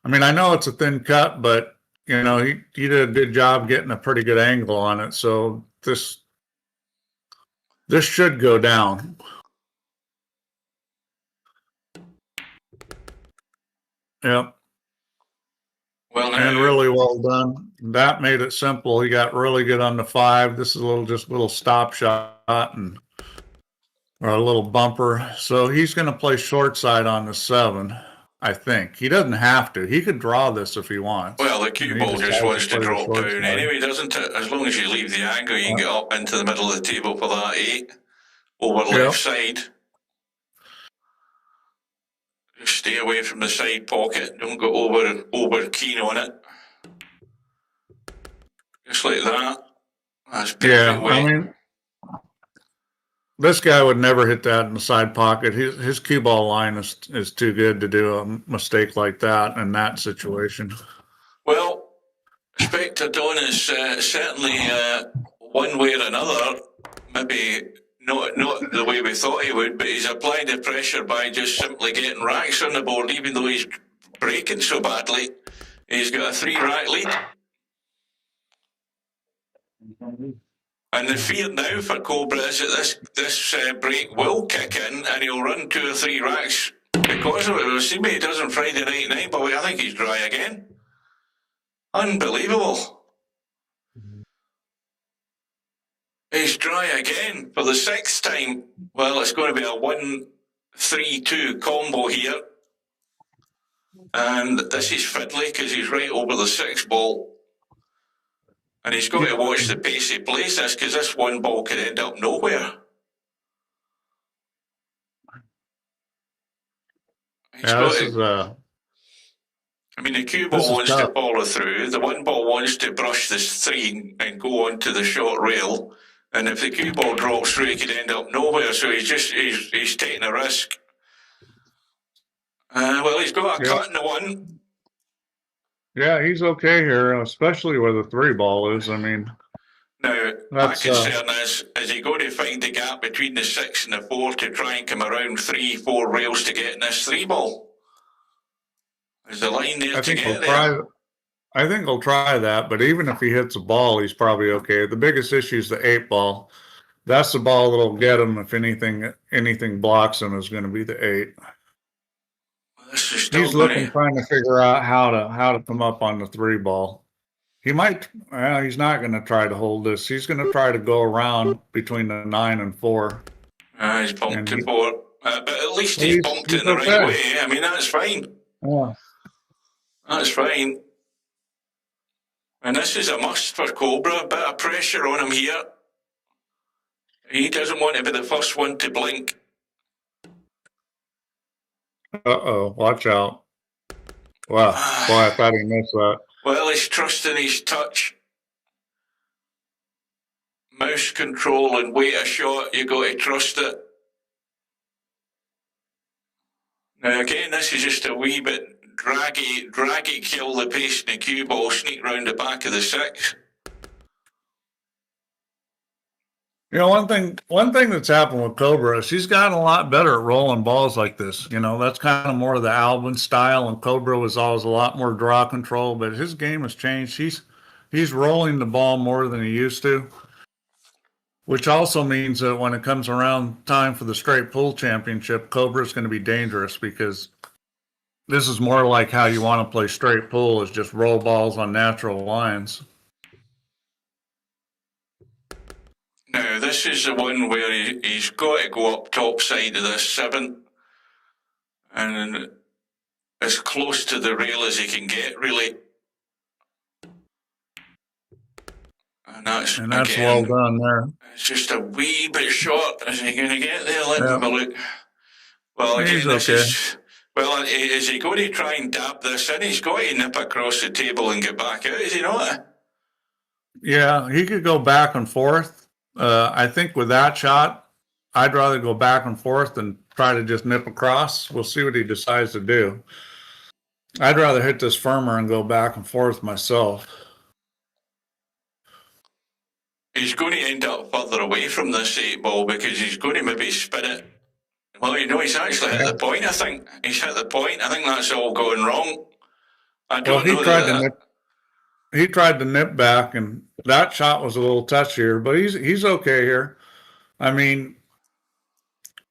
I mean, I know it's a thin cut, but you know, he did a good job getting a pretty good angle on it. So this should go down. Yep. Well, and really well done. That made it simple. He got really good on the 5. This is just a little stop shot or a little bumper. So he's going to play short side on the 7. I think he doesn't have to. He could draw this if he wants. Well, the cue ball just wants to drop down anyway, doesn't it? As long as you leave the angle, you can get up into the middle of the table for that 8 over left side. Just stay away from the side pocket. Don't go over keen on it. Just like that. That's perfect weight. I mean, this guy would never hit that in the side pocket. His cue ball line is too good to do a mistake like that in that situation. Well, Spectredawn is certainly one way or another, maybe not the way we thought he would, but he's applied the pressure by just simply getting racks on the board, even though he's breaking so badly. He's got a 3-rack lead. And the fear now for Cobra is that this break will kick in and he'll run 2 or 3 racks because of it. We'll see what he does on Friday night, but I think he's dry again. Unbelievable. He's dry again for the 6th time. Well, it's going to be a 1-3-2 combo here. And this is fiddly because he's right over the 6th ball. And he's got to watch the pace he plays this, because this one ball could end up nowhere. I mean, the cue ball wants to follow through. The one ball wants to brush this 3 and go onto the short rail. And if the cue ball drops through, he could end up nowhere. So he's taking a risk. Well, he's got a cut in the 1. Yeah, he's okay here, especially where the 3 ball is. I mean, now my concern is he going to find the gap between the 6 and the 4 to try and come around 3-4 rails to get in this 3 ball? Is the line there to get there? I think he'll try that, but even if he hits a ball, he's probably okay. The biggest issue is the 8 ball. That's the ball that'll get him if anything blocks him is going to be the 8. He's trying to figure out how to come up on the 3 ball. He might. He's not going to try to hold this. He's going to try to go around between the 9 and 4. He's bumped to 4, but at least he's bumped it in the right way. I mean, that's fine. Yeah, that's fine. And this is a must for Cobra. A bit of pressure on him here. He doesn't want to be the first one to blink. Uh-oh, watch out. Wow, boy, I thought he missed that. Well, he's trusting his touch. Mouse control and wait a shot, you got to trust it. Now again, this is just a wee bit draggy, kill the pace in the cue ball, sneak round the back of the 6. You know, one thing that's happened with Cobra is he's gotten a lot better at rolling balls like this. You know, that's kind of more of the Alvin style, and Cobra was always a lot more draw control, but his game has changed. He's rolling the ball more than he used to, which also means that when it comes around time for the straight pool championship, Cobra is going to be dangerous because this is more like how you want to play straight pool, is just roll balls on natural lines. Now, this is the one where he's got to go up top side of this 7. and as close to the rail as he can get, really. And that's again, well done there. It's just a wee bit short. Is he going to get there? Let me have a look. Well, again, this is... Well, is he going to try and dab this in? He's got to nip across the table and get back out, is he not? Yeah, he could go back and forth. I think with that shot, I'd rather go back and forth than try to just nip across. We'll see what he decides to do. I'd rather hit this firmer and go back and forth myself. He's going to end up further away from this 8-ball because he's going to maybe spin it. Well, he's actually hit the point, I think. He's hit the point. I think that's all going wrong. I don't know he tried to nip back, and that shot was a little touchier, but he's okay here. I mean,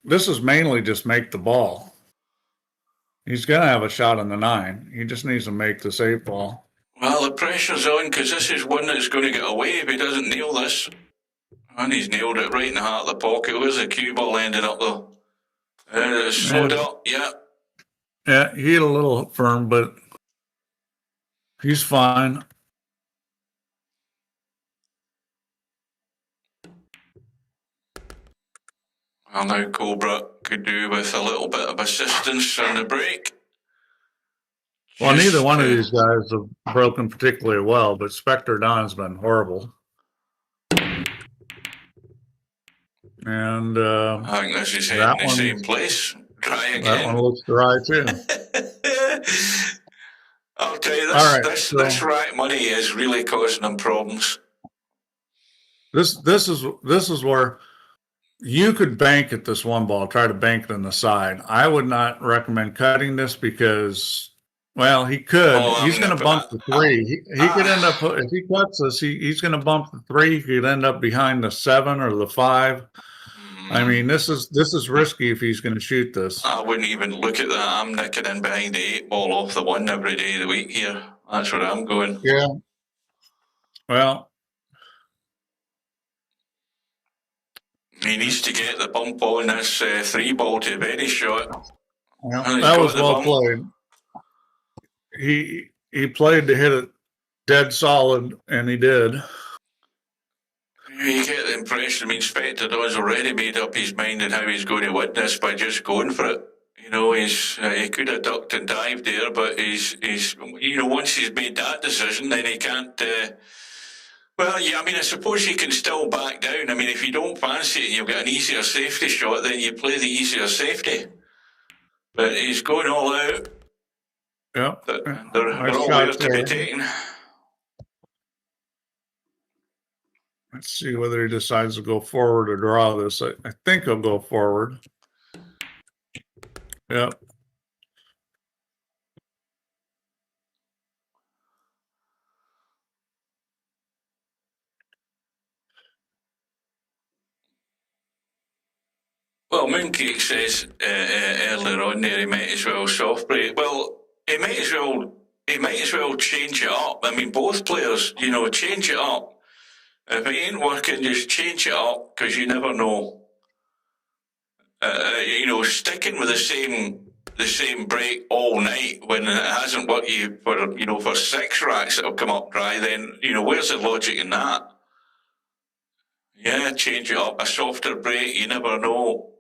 this is mainly just make the ball. He's going to have a shot on the 9. He just needs to make this 8-ball. Well, the pressure's on because this is one that's going to get away if he doesn't nail this. And he's nailed it right in the heart of the pocket. Where's the cue ball ended up, though? Slowed up, yeah. Yeah, he hit a little firm, but he's fine. Well, now Cobra could do with a little bit of assistance on the break. Well, neither one of these guys have broken particularly well, but Spectredawn's been horrible. And I think this is heading the same place. Try again. That one looks dry too. I'll tell you, this rack money is really causing them problems. This is where you could bank at this 1-ball, try to bank it on the side. I would not recommend cutting this because, well, he could. He's going to bump the 3. He could end up, if he cuts this, he's going to bump the 3. He could end up behind the 7 or the 5. I mean, this is risky if he's going to shoot this. I wouldn't even look at that. I'm nicking in behind the 8-ball off the 1 every day of the week here. That's where I'm going. Yeah. Well, he needs to get the bump on this 3-ball to a very shot. Well, that was well played. He played to hit it dead solid, and he did. You get the impression, I mean, Spectredawn's already made up his mind on how he's going to win this by just going for it. He could have ducked and dived there, but he's once he's made that decision, then he can't. Well, yeah, I mean, I suppose he can still back down. I mean, if you don't fancy it, you've got an easier safety shot, then you play the easier safety. But he's going all out. Yeah, they're all there to be taken. Let's see whether he decides to go forward or draw this. I think he'll go forward. Yep. Well, Mooncake says earlier on there he might as well soft break. Well, he might as well change it up. I mean, both players, change it up. If it ain't working, just change it up because you never know. Sticking with the same break all night when it hasn't worked for 6 racks that'll come up dry, then where's the logic in that? Yeah, change it up. A softer break, you never know.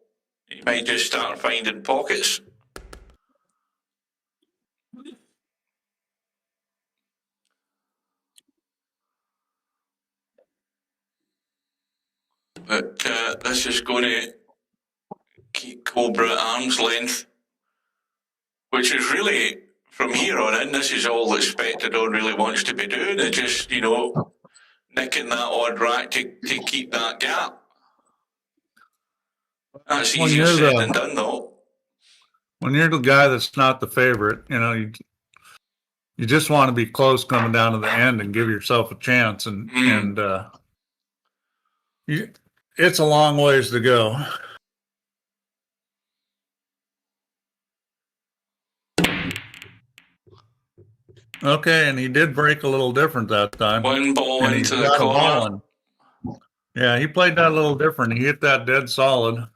You might just start finding pockets. But this is going to keep Cobra at arm's length, which is really, from here on in, this is all that Spectredawn really wants to be doing. It's just, nicking that odd rack to keep that gap. That's easier said than done, though. When you're the guy that's not the favorite, you just want to be close coming down to the end and give yourself a chance. It's a long ways to go. Okay, and he did break a little different that time. 1 ball into the corner. Yeah, he played that a little different. He hit that dead solid.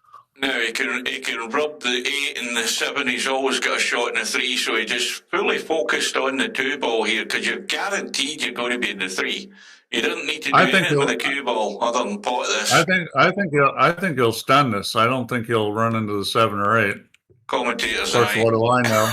Now he can rub the 8 and the 7. He's always got a shot in the 3, so he just fully focused on the 2 ball here, because you're guaranteed you're going to be in the 3. He doesn't need to do anything with the cue ball other than pot this. I think he'll stun this. I don't think he'll run into the 7 or 8. Commentators, of course, what do I know?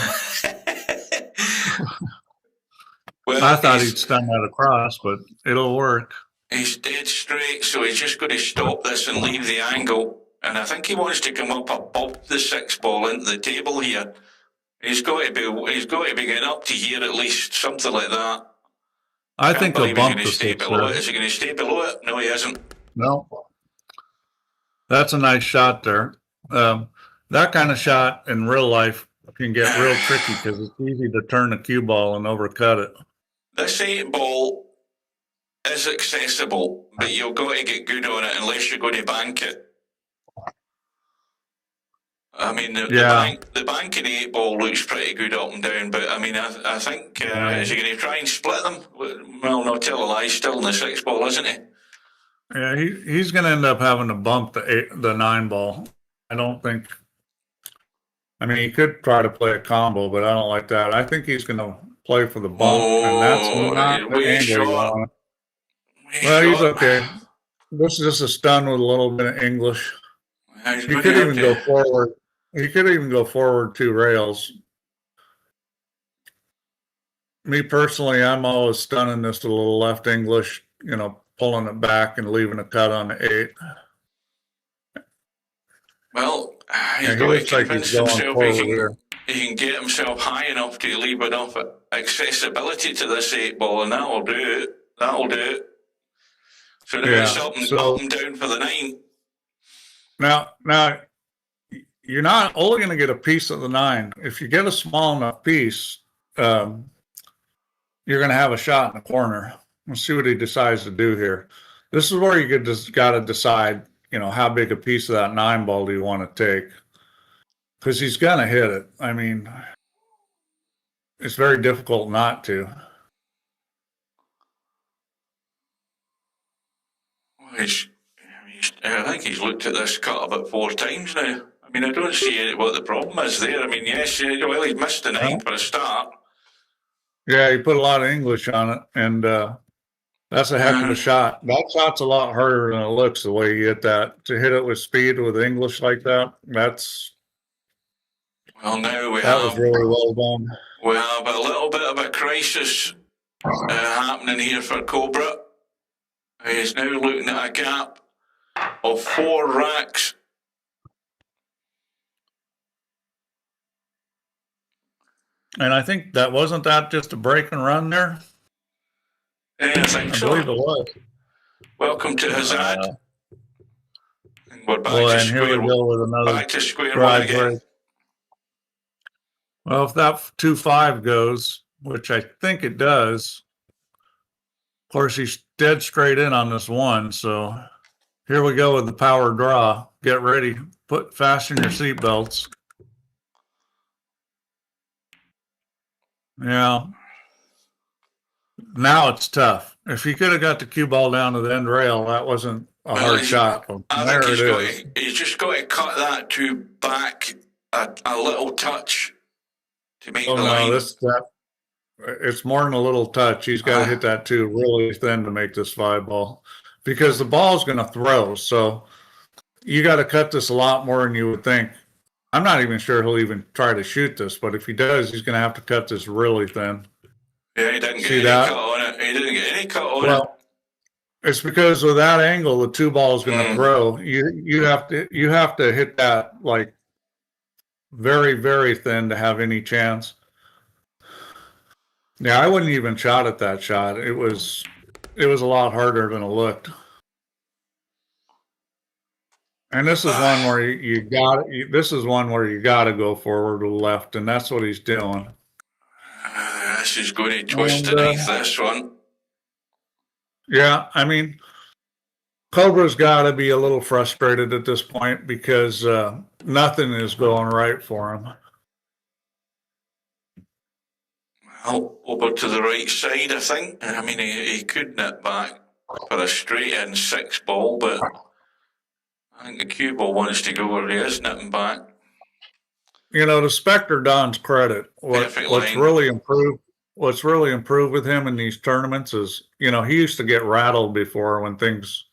Well, I thought he'd stun that across, but it'll work. He's dead straight, so he's just going to stop this and leave the angle. And I think he wants to come up above the 6 ball into the table here. He's got to be getting up to here at least, something like that. I think he'll bump the 6. Is he going to stay below it? No, he isn't. No. That's a nice shot there. That kind of shot in real life can get real tricky because it's easy to turn the cue ball and overcut it. This 8 ball is accessible, but you've got to get good on it unless you're going to bank it. I mean, the banking 8 ball looks pretty good up and down, but I mean, I think, is he going to try and split them? Well, no, tell a lie, he's still in the 6 ball, isn't he? Yeah, he's going to end up having to bump the 9 ball. I don't think, I mean, he could try to play a combo, but I don't like that. I think he's going to play for the bump, and that's not the angle you want. Well, he's okay. This is just a stun with a little bit of English. He could even go forward. He could even go forward 2 rails. Me personally, I'm always stunning this with a little left English, pulling it back and leaving a cut on the 8. Well, he's got to convince himself he can get himself high enough to leave enough accessibility to this 8 ball, and that'll do it. That'll do it. So there's something up and down for the 9. Now, you're not only going to get a piece of the 9. If you get a small enough piece, you're going to have a shot in the corner. Let's see what he decides to do here. This is where you just got to decide, how big a piece of that 9 ball do you want to take? Because he's going to hit it. I mean, it's very difficult not to. I think he's looked at this cut about 4 times now. I mean, I don't see what the problem is there. I mean, yes, well, he's missed the 9 for a start. Yeah, he put a lot of English on it, and that's a heck of a shot. That shot's a lot harder than it looks the way you hit that. To hit it with speed with English like that, that's... Well, now that was really well done. We have a little bit of a crisis happening here for Cobra. He's now looking at a gap of 4 racks. And I think that wasn't that just a break and run there? Yeah, I think so. I believe it was. Welcome to Hazard. We're back to square, here we go with another back to square one again. Break. Well, if that 2-5 goes, which I think it does, of course, he's dead straight in on this 1, so here we go with the power draw. Get ready. Fasten your seatbelts. Yeah. Now it's tough. If he could have got the cue ball down to the end rail, that wasn't a hard shot. I think he's just got to cut that to back a little touch to make the line. It's more than a little touch. He's got to hit that 2 really thin to make this 5 ball, because the ball's going to throw. So you got to cut this a lot more than you would think. I'm not even sure he'll even try to shoot this, but if he does, he's going to have to cut this really thin. Yeah, he didn't get any cut on it. He didn't get any cut on it. It's because with that angle, the 2 ball is going to throw. You have to hit that like very, very thin to have any chance. Yeah, I wouldn't even shot at that shot. It was a lot harder than it looked. And this is one where you got to go forward to the left, and that's what he's doing. This is going to twist underneath this one. Yeah, I mean, Cobra's got to be a little frustrated at this point because nothing is going right for him. Well, over to the right side, I think. I mean, he could nip back for a straight in 6 ball, but I think the cue ball wants to go where he is, nipping back. You know, to Spectredawn's credit, what's really improved with him in these tournaments is, you know, he used to get rattled before when things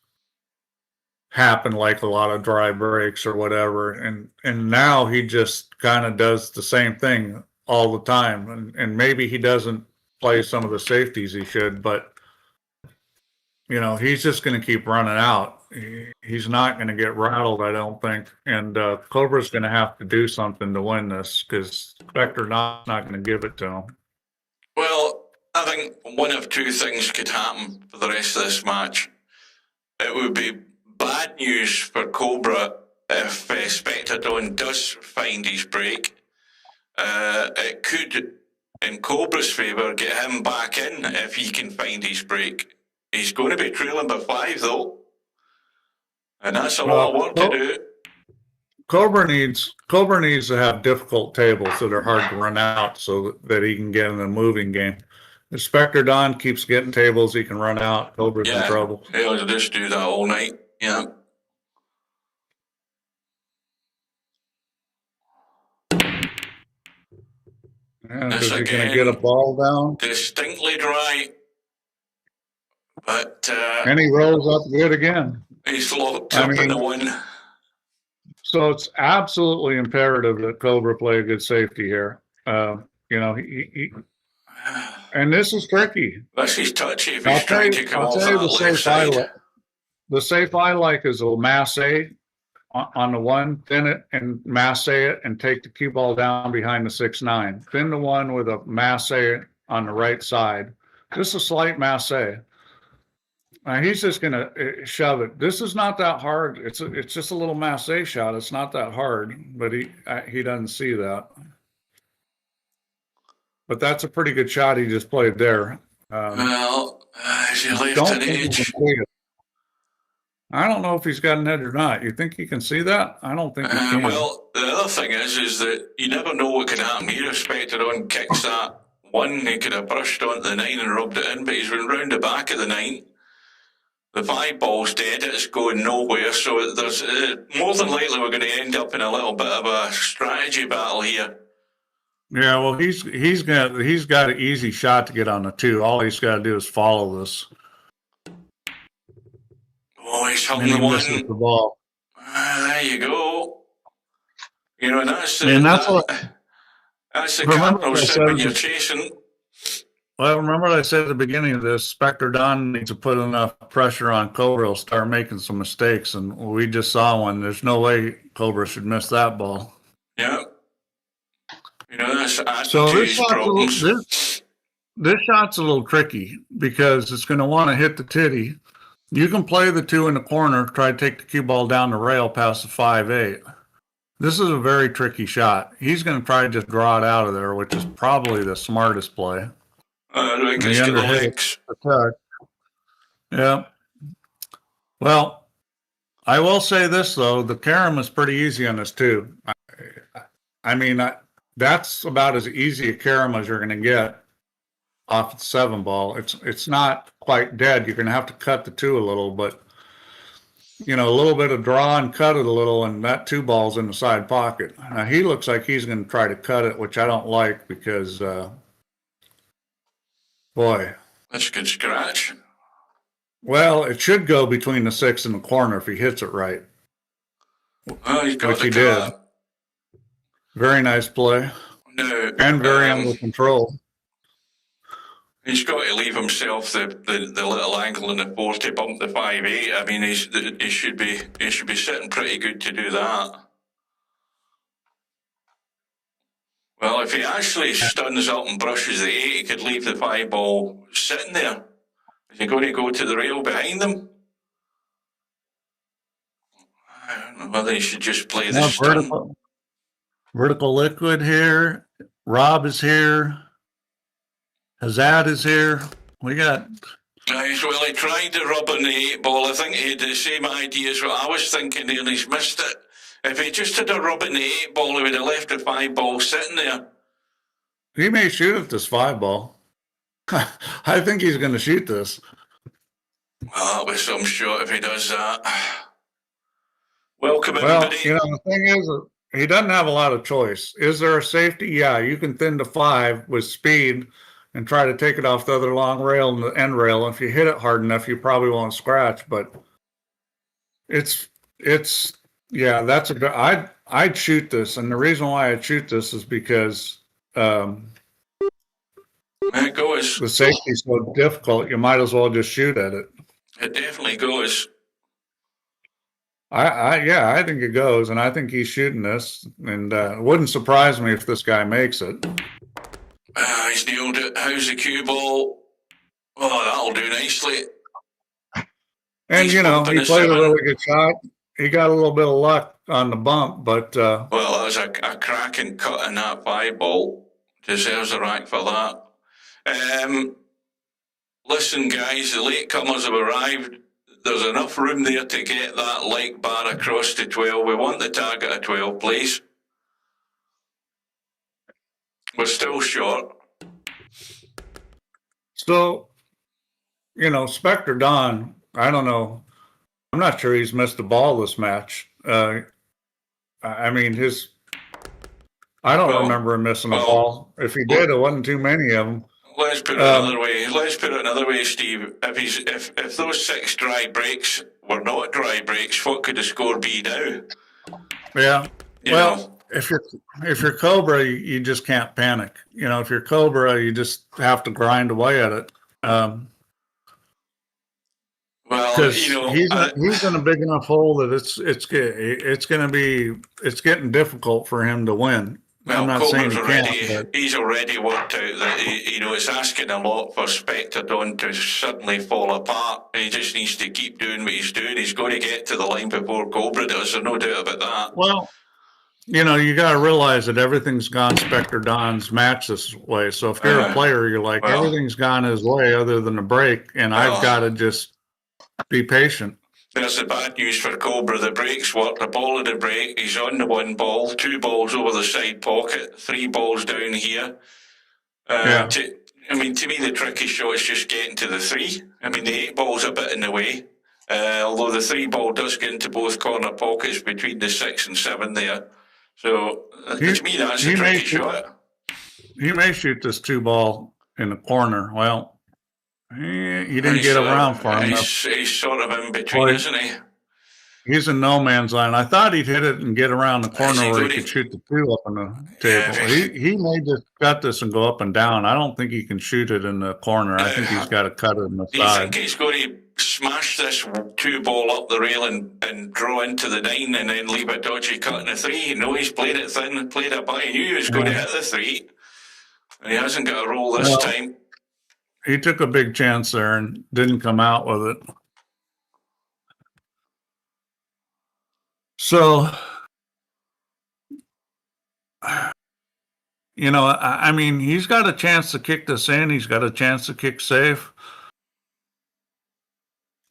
happen, like a lot of dry breaks or whatever, and now he just kind of does the same thing all the time, and maybe he doesn't play some of the safeties he should, but you know, he's just going to keep running out. He's not going to get rattled, I don't think. And Cobra's going to have to do something to win this because Spectredawn's not going to give it to him. Well, I think one of two things could happen for the rest of this match. It would be bad news for Cobra if Spectredawn does find his break. It could, in Cobra's favour, get him back in if he can find his break. He's going to be trailing by 5, though. And that's a lot of work to do. Cobra needs to have difficult tables that are hard to run out so that he can get in a moving game. If Spectredawn keeps getting tables he can run out, Cobra's in trouble. He'll just do that all night. Yeah. And is he going to get a ball down? Distinctly dry. But and he rolls up good again. He's locked up in the one. So it's absolutely imperative that Cobra play a good safety here. You know, he and this is tricky. This is touchy if he's trying to come off that left side. The safe I like is a masse on the one, thin it and masse it and take the cue ball down behind the 6-9. Thin the one with a masse on the right side. Just a slight masse. He's just going to shove it. This is not that hard. It's just a little masse shot. It's not that hard, but he doesn't see that. But that's a pretty good shot he just played there. Well, as he left an edge. I don't know if he's got an edge or not. You think he can see that? I don't think he can. Well, the other thing is that you never know what can happen here. If Spectredawn kicks that one, he could have brushed onto the 9 and rubbed it in, but he's run round the back of the 9. The 5 ball's dead, it's going nowhere, so there's more than likely we're going to end up in a little bit of a strategy battle here. Yeah, well, he's got an easy shot to get on the 2. All he's got to do is follow this. Oh, he's hung the 1. The ball. There you go. You know, and that's the Cardinal when you're chasing. Well, remember what I said at the beginning of this, Spectredawn needs to put enough pressure on Cobra, he'll start making some mistakes, and we just saw one. There's no way Cobra should miss that ball. Yeah. You know, that's so this shot's a little tricky because it's going to want to hit the titty. You can play the 2 in the corner, try to take the cue ball down the rail past the 5-8. This is a very tricky shot. He's going to try to just draw it out of there, which is probably the smartest play. I think he's got the legs. Yeah. Well, I will say this, though. The carom is pretty easy on this, too. I mean, that's about as easy a carom as you're going to get off the 7 ball. It's not quite dead. You're going to have to cut the 2 a little, but, you know, a little bit of draw and cut it a little, and that 2 ball's in the side pocket. Now, he looks like he's going to try to cut it, which I don't like because... boy. That's a good scratch. Well, it should go between the 6 and the corner if he hits it right. Well, he's got which he did. Very nice play. No, and very under control. He's got to leave himself the little angle in the 4 to bump the 5-8. I mean, he should be sitting pretty good to do that. Well, if he actually stuns up and brushes the 8, he could leave the 5 ball sitting there. Is he going to go to the rail behind them? I don't know whether he should just play the stun. Vertical liquid here. Rob is here. Hazad is here. We got... Well, he tried to rub on the 8 ball. I think he had the same idea as what I was thinking there, and he's missed it. If he just had a rub in the 8 ball, he would have left the 5 ball sitting there. He may shoot at this 5 ball. I think he's going to shoot this. Well, that'll be some shot if he does that. Welcome, Well, everybody. the thing is, he doesn't have a lot of choice. Is there a safety? Yeah, you can thin to 5 with speed and try to take it off the other long rail and the end rail. If you hit it hard enough, you probably won't scratch. But yeah, that's a good. I'd shoot this, and the reason why I'd shoot this is because It goes. the safety's so difficult. You might as well just shoot at it. It definitely goes. I think it goes, and I think he's shooting this, and it wouldn't surprise me if this guy makes it. He's nailed it. How's the cue ball? Oh, that'll do nicely. And he played a really good shot. He got a little bit of luck on the bump, but well, that was a cracking cut in that 5 ball. Deserves a rack for that. Listen, guys, the latecomers have arrived. There's enough room there to get that like bar across to 12. We want the target at 12, please. We're still short. So, Spectredawn, I don't know. I'm not sure he's missed a ball this match. I don't remember him missing a ball. If he did, it wasn't too many of them. Let's put it another way. Steve. If those 6 dry breaks were not dry breaks, what could the score be now? Yeah. If you're Cobra, you just can't panic. If you're Cobra, you just have to grind away at it. Because he's in a big enough hole that it's getting difficult for him to win. Well, I'm not saying he can't, but he's already worked out that it's asking a lot for Spectredawn to suddenly fall apart. He just needs to keep doing what he's doing. He's going to get to the line before Cobra does. There's no doubt about that. Well, you got to realize that everything's gone Spectredawn's match this way. So if you're a player, you're like, everything's gone his way other than a break, and I've got to just be patient. There's the bad news for Cobra. The breaks work. The ball in the break. He's on the 1 ball. 2 balls over the side pocket. 3 balls down here. To me, the tricky shot is just getting to the 3. The 8 ball's a bit in the way. Although the 3 ball does get into both corner pockets between the 6 and 7 there. So, to me, that's a tricky shot. He may shoot this 2 ball in the corner. Well, he didn't get around for him. He's sort of in between, isn't he? He's in no man's land. I thought he'd hit it and get around the corner where he could shoot the 2 up on the table. He may just cut this and go up and down. I don't think he can shoot it in the corner. I think he's got to cut it in the side. Do you think he's going to smash this 2 ball up the rail and draw into the 9 and then leave a dodgy cut in the 3? No, he's played it thin, played it by. He knew he was going to hit the 3. And he hasn't got a roll this time. He took a big chance there and didn't come out with it. So, he's got a chance to kick this in. He's got a chance to kick safe.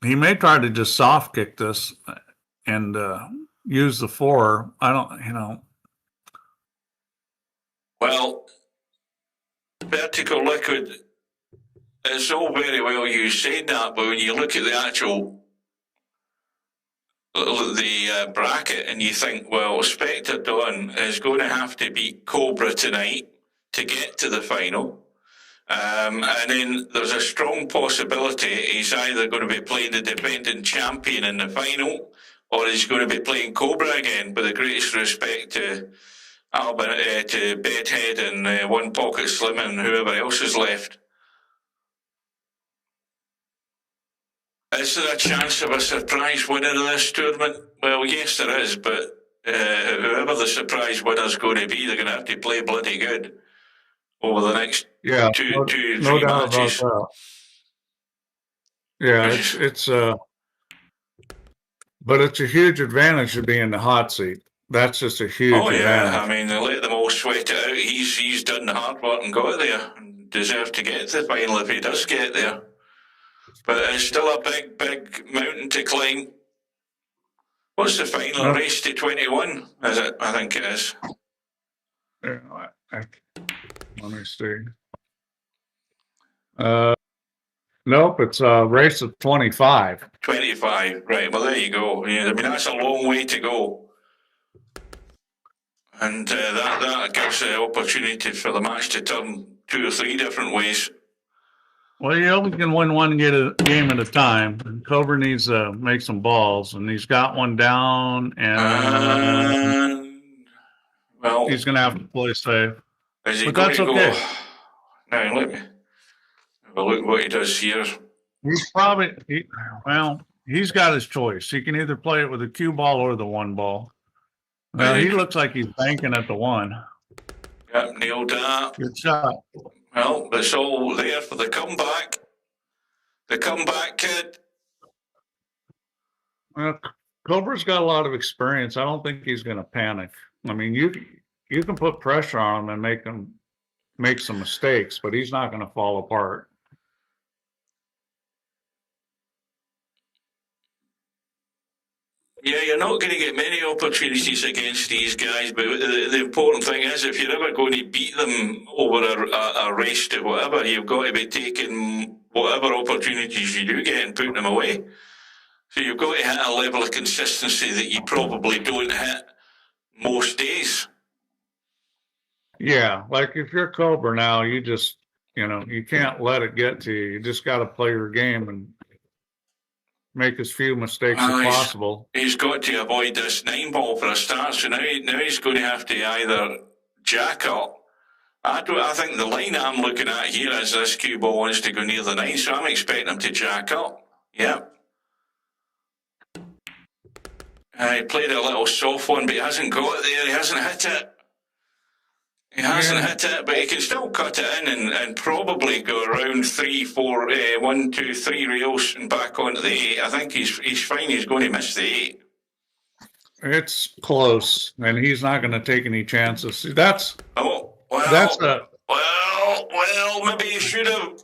He may try to just soft kick this and use the 4. Well, vertical liquid. It's all very well you saying that, but when you look at the actual bracket and you think, well, Spectredawn is going to have to beat Cobra tonight to get to the final. And then there's a strong possibility he's either going to be playing the defending champion in the final or he's going to be playing Cobra again, with the greatest respect to to Bedhead and One Pocket Slim and whoever else is left. Is there a chance of a surprise winner of this tournament? Well, yes, there is, but whoever the surprise winner's going to be, they're going to have to play bloody good over the next three matches. About that. Yeah, it's but it's a huge advantage to be in the hot seat. That's just a huge advantage. They let them all sweat it out. He's done the hard work and got there, and deserves to get to the final if he does get there. But it's still a big mountain to climb. What's the final? Race to 21, is it? I think it is. Yeah, let me see. Nope, it's a race of 25. 25, right. Well, there you go. Yeah, I mean, that's a long way to go. And that gives the opportunity for the match to turn 2 or 3 different ways. Well, you only can win one game at a time. And Cobra needs to make some balls, and he's got one down, and well, he's going to have to play safe. But that's okay. Now, let me have a look what he does here. He's he's got his choice. He can either play it with a cue ball or the 1 ball. He looks like he's banking at the 1. Yep, nailed that. Good shot. Well, it's all there for the comeback. The comeback kid. Cobra's got a lot of experience. I don't think he's going to panic. I mean, you can put pressure on him and make him make some mistakes, but he's not going to fall apart. Yeah, you're not going to get many opportunities against these guys, but the important thing is if you're ever going to beat them over a race to whatever, you've got to be taking whatever opportunities you do get and putting them away. So you've got to hit a level of consistency that you probably don't hit most days. Yeah, like if you're Cobra now, you just, you can't let it get to you. You just got to play your game and make as few mistakes as possible. He's got to avoid this 9 ball for a start, so now he's going to have to either jack up. I think the line I'm looking at here is this cue ball wants to go near the 9, so I'm expecting him to jack up. Yep. He played a little soft one, but he hasn't got it there. He hasn't hit it. He hasn't hit it, but he can still cut it in and probably go around 3, 4, 1, 2, 3 rails and back onto the 8. I think he's fine. He's going to miss the 8. It's close, and he's not going to take any chances. That's maybe he should have.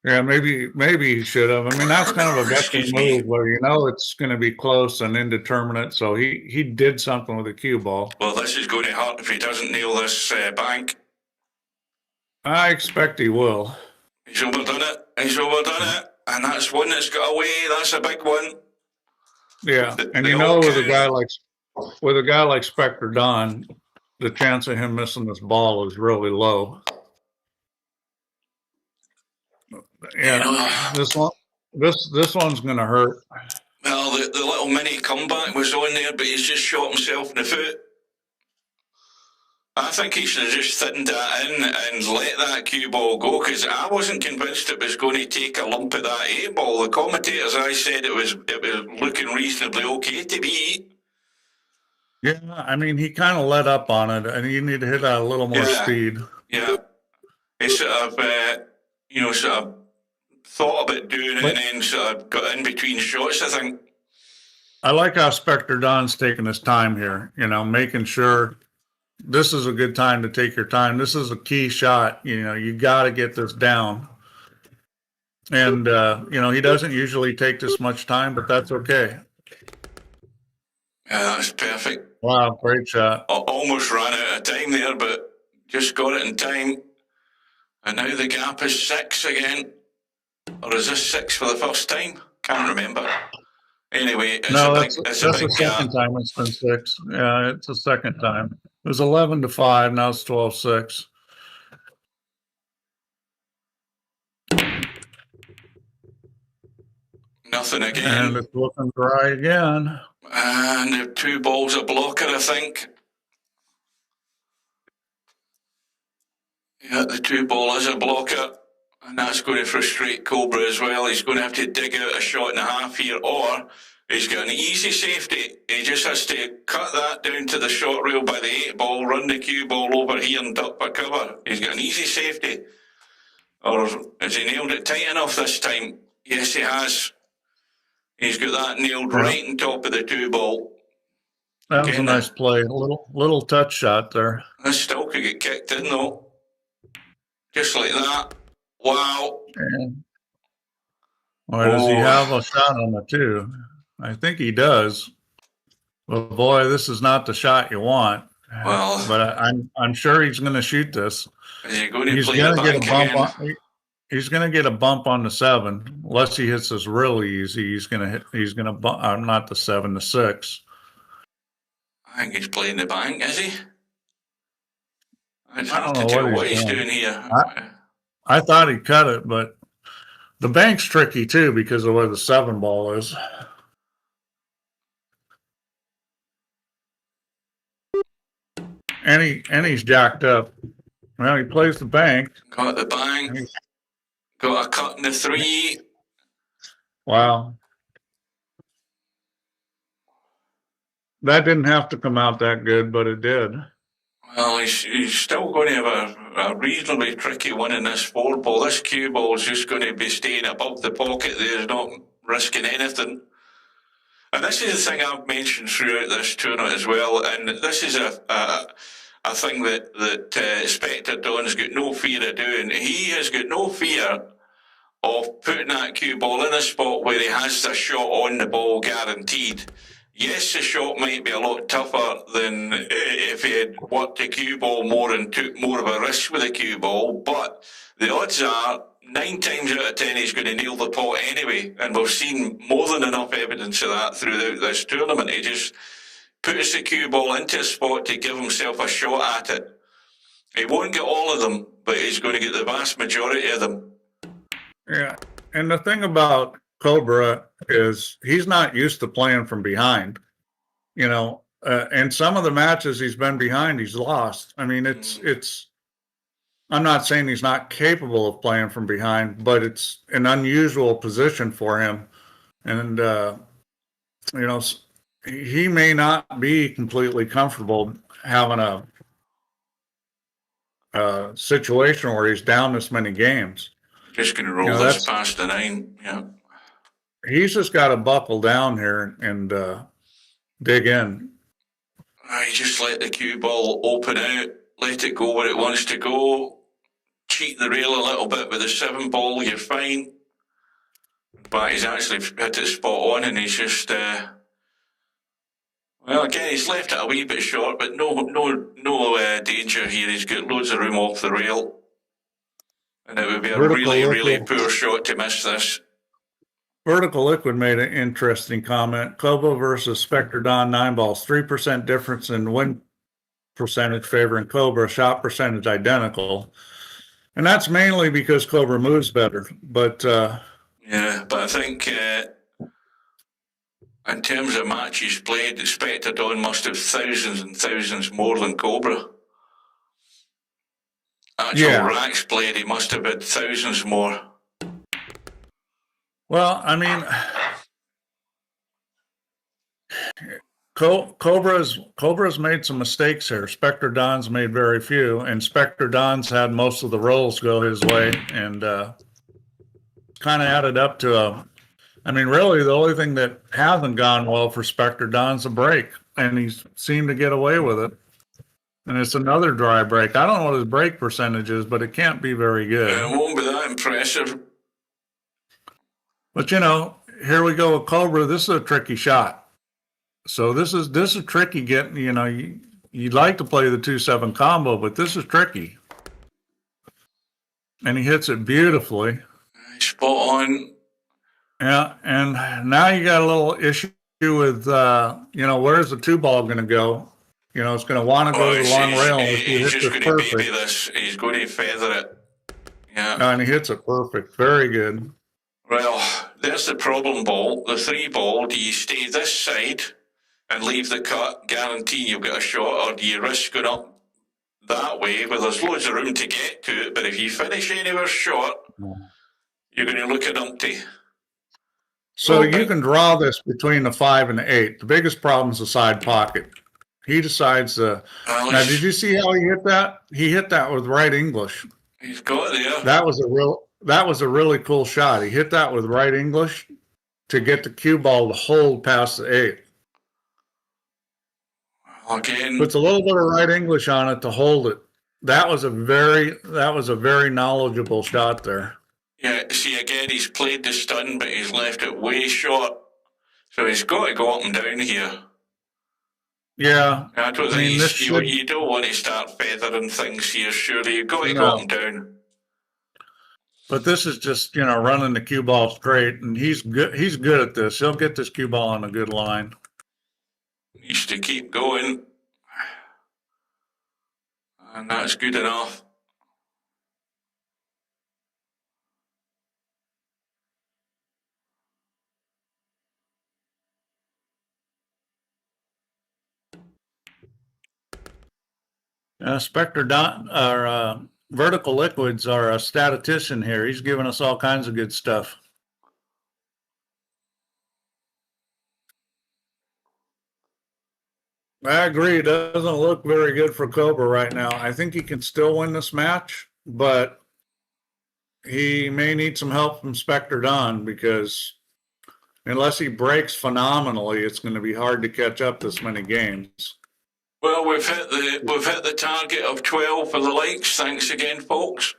Yeah, maybe he should have. I mean, that's kind of a veteran move where it's going to be close and indeterminate. So he did something with a cue ball. Well, this is going to hurt if he doesn't nail this bank. I expect he will. He's overdone it. And that's one that's got away. That's a big one. Yeah, and with a guy like Spectredawn, the chance of him missing this ball is really low. Yeah, this one's going to hurt. Well, the little mini comeback was on there, but he's just shot himself in the foot. I think he should have just thinned that in and let that cue ball go, because I wasn't convinced it was going to take a lump at that 8 ball. The commentators, I said it was looking reasonably okay to beat. Yeah, I mean, he kind of let up on it, and you need to hit that a little more speed. Yeah, he sort of thought about doing it and then sort of got in between shots, I think. I like how Spectredawn's taking his time here, making sure this is a good time to take your time. This is a key shot. You got to get this down. And, he doesn't usually take this much time, but that's okay. Yeah, that's perfect. Wow, great shot. Almost ran out of time there, but just got it in time. And now the gap is 6 again. Or is this 6 for the first time? Can't remember. Anyway, it's a big second time it's been 6. Yeah, it's the second time. It was 11-5. Now it's 12-6. Nothing again. And it's looking dry again. And the 2 balls a blocker, I think. Yeah, the 2 ball is a blocker. And that's going to frustrate Cobra as well. He's going to have to dig out a shot and a half here, or he's got an easy safety. He just has to cut that down to the short rail by the 8 ball, run the cue ball over here and duck for cover. He's got an easy safety. Or has he nailed it tight enough this time? Yes, he has. He's got that nailed right on top of the 2 ball. That was a nice play. A little touch shot there. This still could get kicked in though. Just like that. Wow. Or does he have a shot on the 2? I think he does. Well, boy, this is not the shot you want. Well, but I'm sure he's going to shoot this. Is he going to he's play going the to get bank a bump again? He's going to get a bump on the 7, unless he hits this really easy. He's going to bump, not the 7, the 6. I think he's playing the bank, is he? It's I hard don't to know tell what what he's he's doing. doing here. I thought he cut it, but the bank's tricky too because of where the 7 ball is. And he's jacked up. Well, he plays the bank. Got the bank. Got a cut in the 3. Wow. That didn't have to come out that good, but it did. Well, he's still going to have a reasonably tricky one in this 4 ball. This cue ball is just going to be staying above the pocket there, not risking anything. And this is the thing I've mentioned throughout this tournament as well, and this is a thing that Spectredawn's got no fear of doing. He has got no fear of putting that cue ball in a spot where he has the shot on the ball guaranteed. Yes, the shot might be a lot tougher than if he had worked the cue ball more and took more of a risk with the cue ball, but the odds are 9 times out of 10 he's going to nail the pot anyway, and we've seen more than enough evidence of that throughout this tournament. He just puts the cue ball into a spot to give himself a shot at it. He won't get all of them, but he's going to get the vast majority of them. Yeah, and the thing about Cobra is he's not used to playing from behind, you know, and some of the matches he's been behind, he's lost. I mean, it's, I'm not saying he's not capable of playing from behind, but it's an unusual position for him. And, you know, he may not be completely comfortable having a situation where he's down this many games. Just going to roll this past the 9, yeah. He's just got to buckle down here and dig in. You just let the cue ball open out, let it go where it wants to go, cheat the rail a little bit with the 7 ball, you're fine. But he's actually hit it spot on, and he's just, well, again, he's left it a wee bit short, but no danger here. He's got loads of room off the rail. And it would be a really poor shot to miss this. Vertical Liquid made an interesting comment. Cobra versus Spectredawn 9 balls, 3% difference in win percentage favoring Cobra, shot percentage identical. And that's mainly because Cobra moves better. But yeah, but I think in terms of matches played, Spectredawn must have thousands and thousands more than Cobra. Actual racks played, he must have had thousands more. Well, I mean, Cobra's made some mistakes here. Spectredawn's made very few, and Spectredawn's had most of the rolls go his way, and kind of added up to I mean, really, the only thing that hasn't gone well for Spectredawn's a break, and he's seemed to get away with it. And it's another dry break. I don't know what his break percentage is, but it can't be very good. It won't be that impressive. But, you know, here we go with Cobra. This is a tricky shot. So this is tricky getting, you know, you'd like to play the 2-7 combo, but this is tricky. And he hits it beautifully. Spot on. Yeah, and now you got a little issue with, you know, where's the 2 ball going to go? You know, it's going to want to go to the long rail. He's just going to baby this. He's going to feather it. Yeah. And he hits it perfect. Very good. Well, there's the problem ball. The 3 ball, do you stay this side and leave the cut, guarantee you'll get a shot, or do you risk going up that way where there's loads of room to get to it, but if you finish anywhere short, you're going to look at empty. So you can draw this between the 5 and the 8. The biggest problem is the side pocket. He decides now, did you see how he hit that? He hit that with right English. He's got it, yeah. That was a really cool shot. He hit that with right English to get the cue ball to hold past the 8. Again, puts a little bit of right English on it to hold it. That was a very knowledgeable shot there. Yeah, see, again, he's played the stun, but he's left it way short. So he's got to go up and down here. Yeah. I don't think you don't want to start feathering things here, surely. You've got to go up and down. But this is just, running the cue ball straight, and he's good. He's good at this. He'll get this cue ball on a good line. Needs to keep going. And that's good enough. Spectredawn, or Vertical Liquids, are a statistician here. He's giving us all kinds of good stuff. I agree. It doesn't look very good for Cobra right now. I think he can still win this match, but he may need some help from Spectredawn, because unless he breaks phenomenally, it's going to be hard to catch up this many games. Well, we've hit the target of 12 for the likes. Thanks again, folks.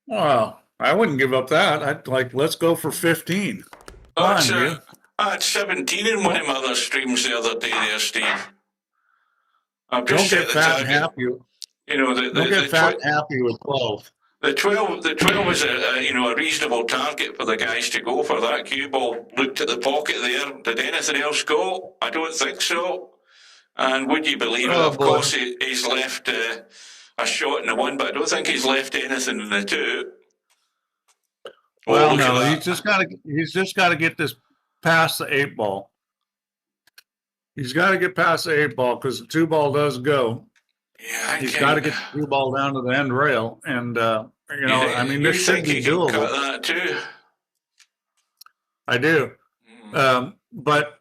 Well, I wouldn't give up that. Let's go for 15. I had 17 in one of my other streams the other day there, Steve. I've just Don't get fat and happy. Don't get fat and happy with 12. The 12 is a reasonable target for the guys to go for. That cue ball looked at the pocket there. Did anything else go? I don't think so. And would you believe it? Of course, he's left a shot in the one, but I don't think he's left anything in the two. Well, no, he's just got to get this past the 8 ball. He's got to get past the 8 ball, because the 2 ball does go. Yeah, he's got to get the 2 ball down to the end rail, and this should be doable. Cut that too? I do, but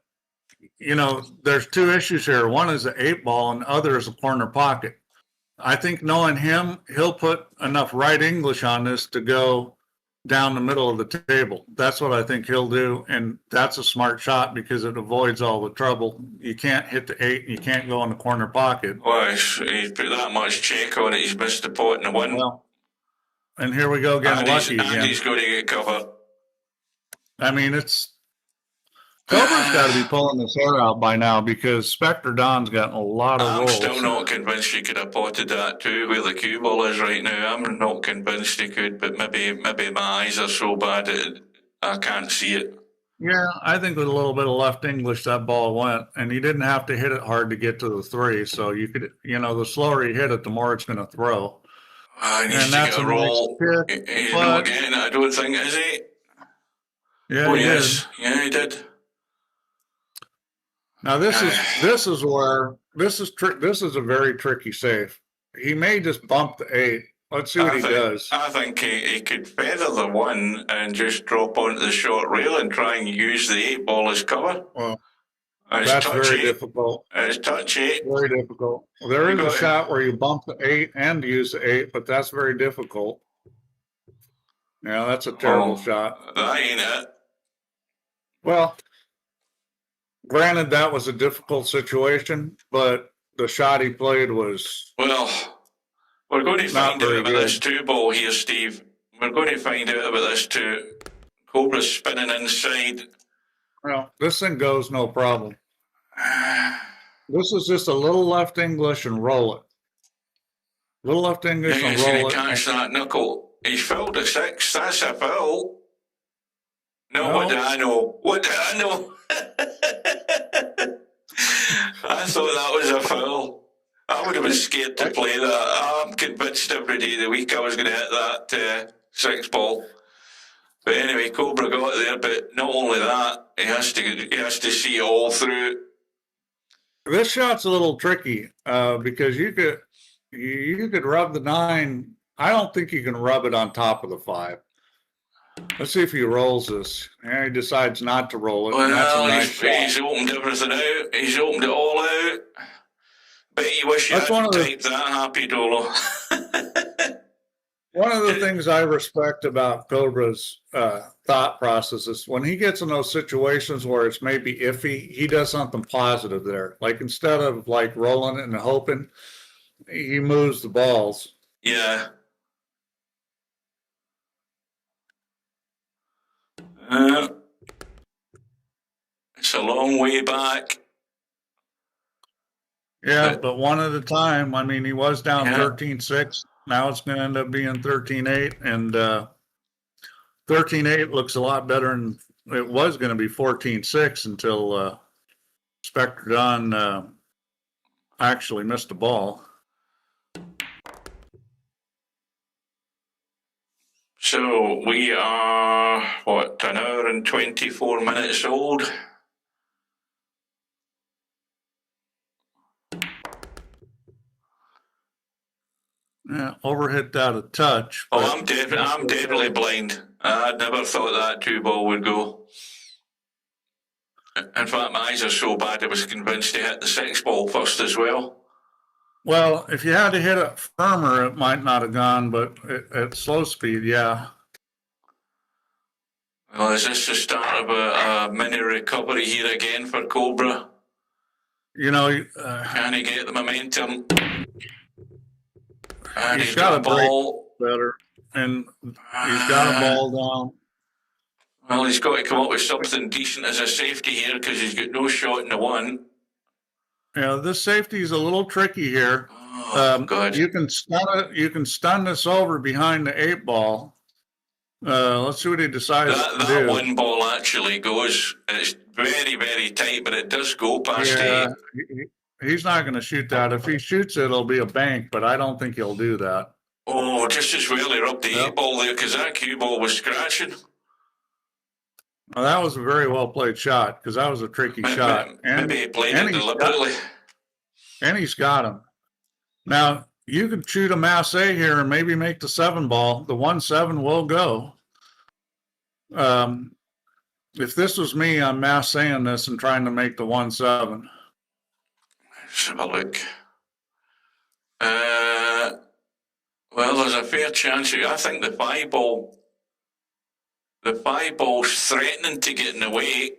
there's 2 issues here. One is the 8 ball, and the other is a corner pocket. I think knowing him, he'll put enough right English on this to go down the middle of the table. That's what I think he'll do, and that's a smart shot because it avoids all the trouble. You can't hit the 8, and you can't go in the corner pocket. Well, he's put that much check on it. He's missed the pot in the 1. Well, and here we go getting lucky again. And he's going to get covered. I mean, Cobra's got to be pulling his hair out by now, because Spectredawn's gotten a lot of rolls. I'm still not convinced he could have potted that too, where the cue ball is right now. I'm not convinced he could, but maybe my eyes are so bad I can't see it. Yeah, I think with a little bit of left English, that ball went, and he didn't have to hit it hard to get to the 3. So you could, the slower you hit it, the more it's going to throw. He needs to get a roll. He's not getting it, I don't think, is he? Yeah, he did. Yeah, he did. Now this is a very tricky save. He may just bump the 8. Let's see what he does. I think he could feather the 1 and just drop onto the short rail and try and use the 8 ball as cover. Well, that's very difficult. It's touch 8. Very difficult. Well, there is a shot where you bump the 8 and use the 8, but that's very difficult. Yeah, that's a terrible shot. That ain't it. Well, granted, that was a difficult situation, but the shot he played was... Well, we're going to find out about this 2 ball here, Steve. We're going to find out about this 2. Cobra's spinning inside. Well, this thing goes no problem. This is just a little left English and roll it. Little left English and roll it. He's going to catch that knuckle. He's fouled a 6. That's a foul. No, what do I know? What do I know? I thought that was a foul. I would have been scared to play that. I'm convinced every day of the week I was going to hit that 6 ball. But anyway, Cobra got there. But not only that, he has to see it all through. This shot's a little tricky because you could rub the 9. I don't think you can rub it on top of the 5. Let's see if he rolls this. Yeah, he decides not to roll it. Well, that's a nice he's opened everything out. He's opened it all out. Bet you wish you hadn't typed that, Happy Dolo. One of the things I respect about Cobra's thought process is when he gets in those situations where it's maybe iffy, he does something positive there. Like instead of like rolling it and hoping, he moves the balls. Yeah. It's a long way back. Yeah, but one at a time. I mean, he was down 13-6. Now it's going to end up being 13-8, and 13-8 looks a lot better than it was going to be 14-6 until Spectredawn actually missed the ball. So we are, what, an hour and 24 minutes old? Yeah, overhit that a touch. Oh, I'm definitely blind. I never thought that 2-ball would go. In fact, my eyes are so bad I was convinced to hit the 6-ball first as well. Well, if you had to hit it firmer, it might not have gone, but at slow speed, yeah. Well, is this the start of a mini recovery here again for Cobra? You know, can he get the momentum? And he's got a ball better, and he's got a ball down. Well, he's got to come up with something decent as a safety here because he's got no shot in the one. Yeah, this safety is a little tricky here. Good. You can stun this over behind the 8-ball. Let's see what he decides to do. That 1 ball actually goes. It's very, very tight, but it does go past 8. He's not going to shoot that. If he shoots it, it'll be a bank, but I don't think he'll do that. Oh, just as well he rubbed the 8-ball there because that cue ball was scratching. Well, that was a very well played shot because that was a tricky shot. Maybe he played it deliberately. And he's got him. Now, you could shoot a mass A here and maybe make the 7-ball. The 1-7 will go. If this was me, I'm mass A'ing this and trying to make the 1-7. Let's have a look. Well, there's a fair chance. I think the 5-ball. The 5-ball's threatening to get in the way.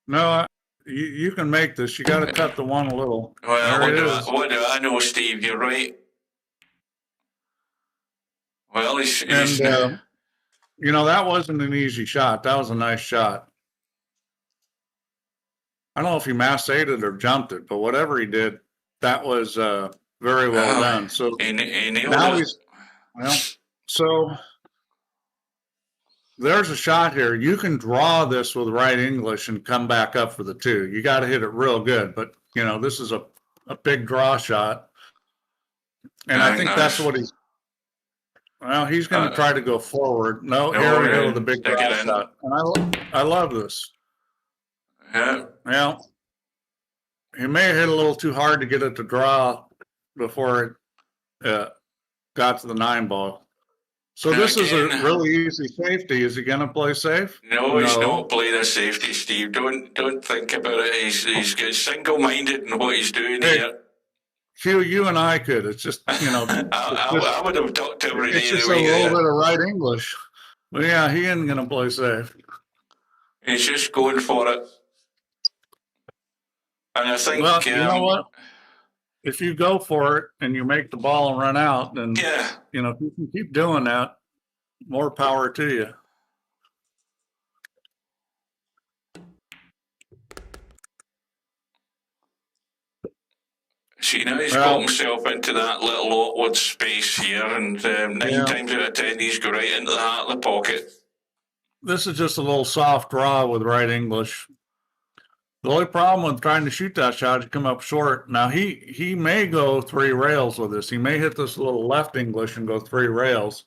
No, you can make this. You got to cut the 1 a little. Well, what do I know, Steve? You're right. Well, he's you know, that wasn't an easy shot. That was a nice shot. I don't know if he mass A'd it or jumped it, but whatever he did, that was very well done. So now he's so. There's a shot here. You can draw this with right English and come back up for the 2. You got to hit it real good, but you know this is a big draw shot, and I think that's what he's. Well, he's going to try to go forward. No, here we go with the big draw shot, and I love this. Yeah. Well, he may have hit a little too hard to get it to draw before it got to the 9-ball. So this is a really easy safety. Is he going to play safe? No, he's not playing a safety, Steve. Don't think about it. He's single-minded in what he's doing here. Hugh, you and I could. It's just, you know. I would have ducked every day. It's just a little bit of right English. But yeah, he ain't going to play safe. He's just going for it. And I think... Well, you know what? If you go for it and you make the ball and run out, then, you know, if you can keep doing that, more power to you. See, now he's got himself into that little awkward space here, and 9 times out of 10, he's go right into the heart of the pocket. This is just a little soft draw with right English. The only problem with trying to shoot that shot is you come up short. Now, he may go 3 rails with this. He may hit this little left English and go 3 rails.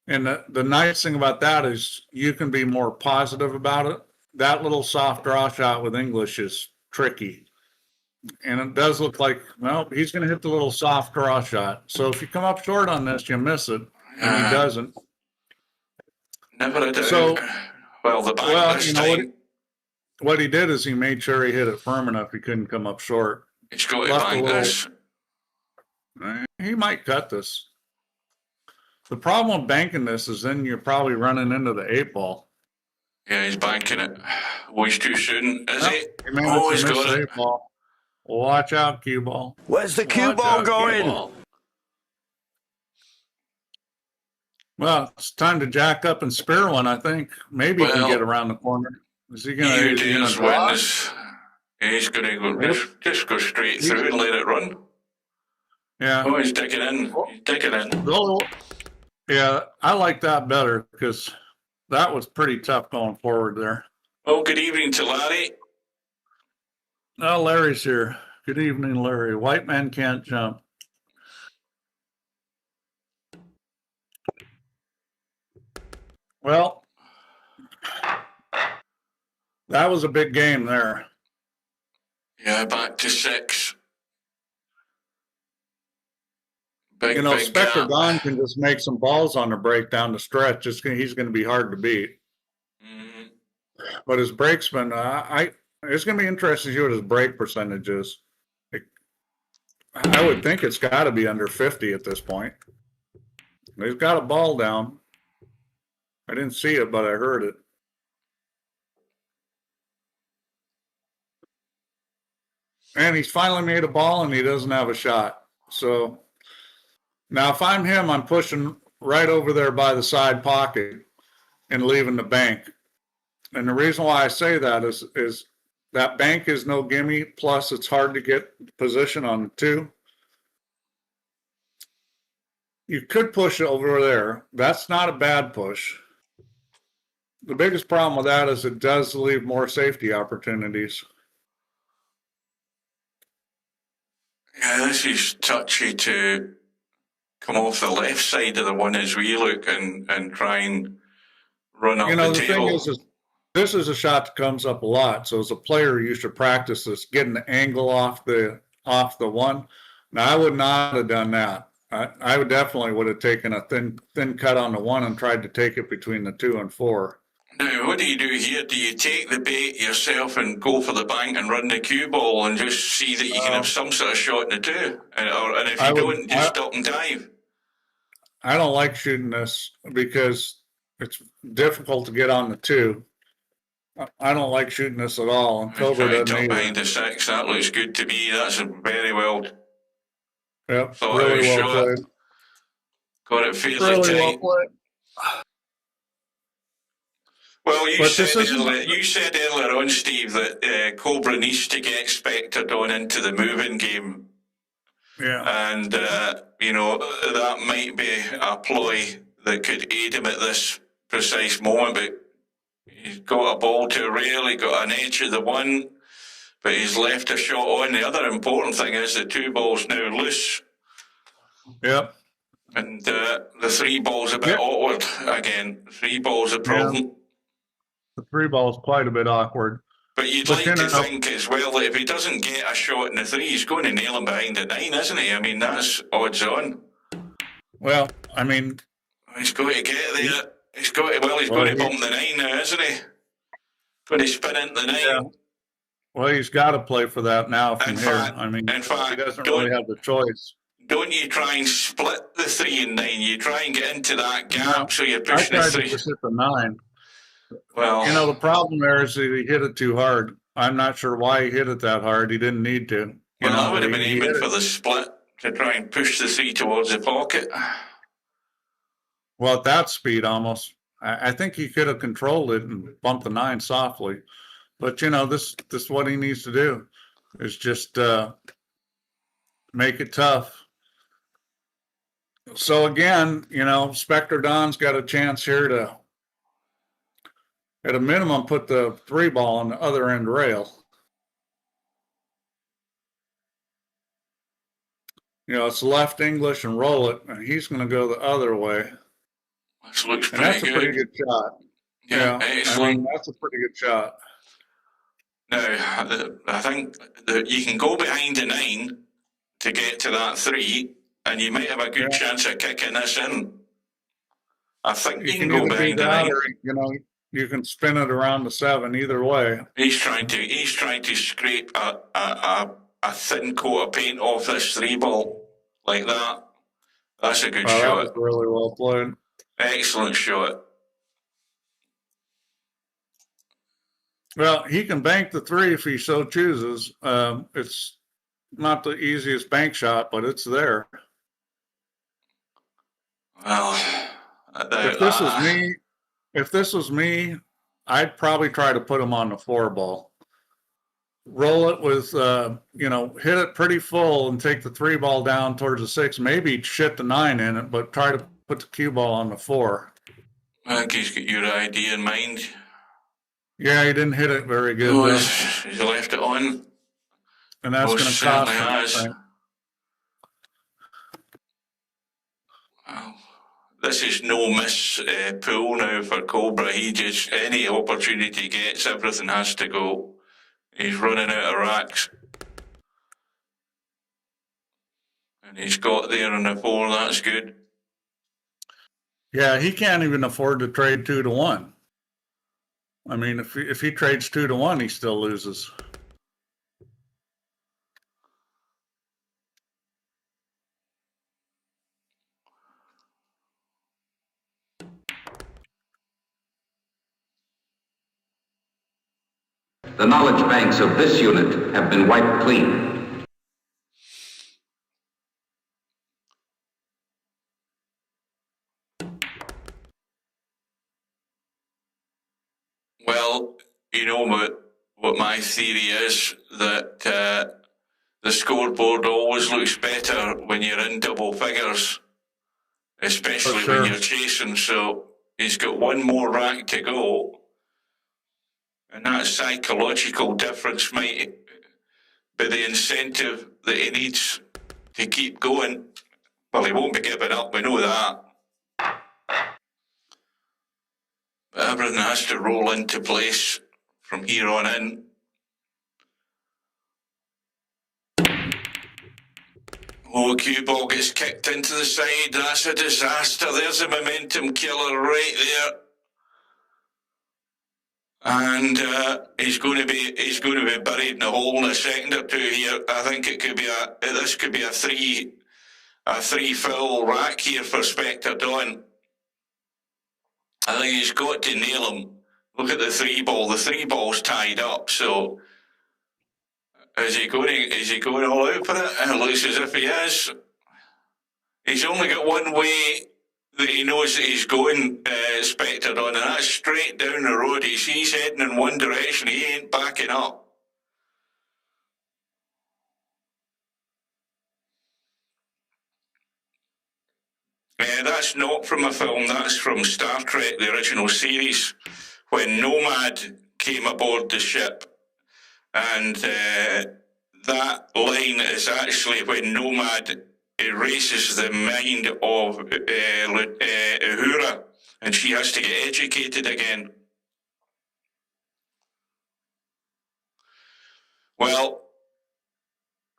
And the nice thing about that is you can be more positive about it. That little soft draw shot with English is tricky. And it does look like, well, he's going to hit the little soft draw shot. So if you come up short on this, you miss it. And he doesn't. Never a doubt. So, well, the back this time. What he did is he made sure he hit it firm enough he couldn't come up short. He's got to bank this. He might cut this. The problem with banking this is then you're probably running into the 8-ball. Yeah, he's banking it. Oh, he's too soon, is he? Oh, he's got it. 8-ball. Watch out, cue ball. Where's the cue ball going? Well, it's time to jack up and spare one, I think. Maybe he can get around the corner. Is he going to He's going to go just go straight through and let it run. Yeah. Oh, he's digging in. He's digging in. Yeah, I like that better because that was pretty tough going forward there. Well, good evening to Larry. Oh, Larry's here. Good evening, Larry. White man can't jump. Well, that was a big game there. Yeah, back to 6. Big, you know, big Spectredawn can just make some balls on the break down the stretch. He's going to be hard to beat. Mm-hmm. But his brakesman, it's going to be interesting to see what his brake percentage is. I would think it's got to be under 50 at this point. He's got a ball down. I didn't see it, but I heard it. And he's finally made a ball, and he doesn't have a shot. So now if I'm him, I'm pushing right over there by the side pocket and leaving the bank. And the reason why I say that is that bank is no gimme. Plus, it's hard to get position on the 2. You could push it over there. That's not a bad push. The biggest problem with that is it does leave more safety opportunities. Yeah, this is touchy to come off the left side of the one as we look and try and run up the table. Thing is this is a shot that comes up a lot. So as a player, you should practice this, getting the angle off the one. Now, I would not have done that. I would definitely would have taken a thin cut on the 1 and tried to take it between the 2 and 4. Now, what do you do here? Do you take the bait yourself and go for the bank and run the cue ball and just see that you can have some sort of shot in the 2? And if you don't, just stop and dive? I don't like shooting this because it's difficult to get on the 2. I don't like shooting this at all. And Cobra doesn't either. Behind the 6, that looks good to me. That's a very well. Yep, really well played. Got it fairly tight. Well, you said earlier on, Steve, that Cobra needs to get Spectredawn into the moving game. Yeah. And, that might be a ploy that could aid him at this precise moment. But he's got a ball to rail, he got an edge of the 1, but he's left a shot on. The other important thing is the 2 ball's now loose. Yep. And the 3 ball's a bit awkward again. 3 ball's a problem. Yeah. The 3 ball's quite a bit awkward. But you'd like to think as well that if he doesn't get a shot in the 3, he's going to nail him behind the 9, isn't he? I mean, that's odds on. Well, I mean, he's got to get there. He's going to bump the 9 now, isn't he? Going to spin into the 9. Yeah. Well, he's got to play for that now from here. I mean, in fact, he doesn't really have the choice. Don't you try and split the 3 and 9? You try and get into that gap so you're pushing the 3. I tried to just hit the 9. Well, the problem there is that he hit it too hard. I'm not sure why he hit it that hard. He didn't need to. I would have been aiming for the split to try and push the 3 towards the pocket. Well, at that speed, almost. I think he could have controlled it and bumped the 9 softly. But, this is what he needs to do, is just make it tough. So, again, Spectredawn's got a chance here to, at a minimum, put the 3 ball on the other end rail. It's left English and roll it, and he's going to go the other way. This looks and that's a pretty good shot. Yeah, that's a pretty good shot. Now, I think that you can go behind the 9 to get to that 3, and you might have a good chance of kicking this in. I think you can go behind the 9. Or, you can spin it around the 7 either way. He's trying to scrape a thin coat of paint off this 3 ball like that. That's a good shot. That was really well played. Excellent shot. Well, he can bank the 3 if he so chooses. It's not the easiest bank shot, but it's there. Well, if this was me, I'd probably try to put him on the 4 ball. roll it with, hit it pretty full and take the 3 ball down towards the 6. Maybe shit the 9 in it, but try to put the cue ball on the 4. I think he's got your idea in mind. Yeah, he didn't hit it very good. Oh, he's left it on. And that's going to cost him, I think. Well, this is no miss pool now for Cobra. He just, any opportunity he gets, everything has to go. He's running out of racks. And he's got there on the 4, that's good. Yeah, he can't even afford to trade 2 to 1. I mean, if he trades 2 to 1, he still loses. The knowledge banks of this unit have been wiped clean. Well, you know what my theory is, that the scoreboard always looks better when you're in double figures, especially when you're chasing. So he's got 1 more rack to go. And that psychological difference might be the incentive that he needs to keep going. Well, he won't be giving up, we know that. But everything has to roll into place from here on in. Oh, cue ball gets kicked into the side. That's a disaster. There's a momentum killer right there. And he's going to be buried in a hole in a second or 2 here. I think this could be a 3 full rack here for Spectredawn. I think he's got to nail him. Look at the 3 ball. The 3 ball's tied up. So is he going all out for it? It looks as if he is. He's only got one way that he knows that he's going, Spectredawn, and that's straight down the road. He's heading in one direction. He ain't backing up. That's not from a film. That's from Star Trek, the original series, when Nomad came aboard the ship. And that line is actually when Nomad erases the mind of Uhura, and she has to get educated again. Well,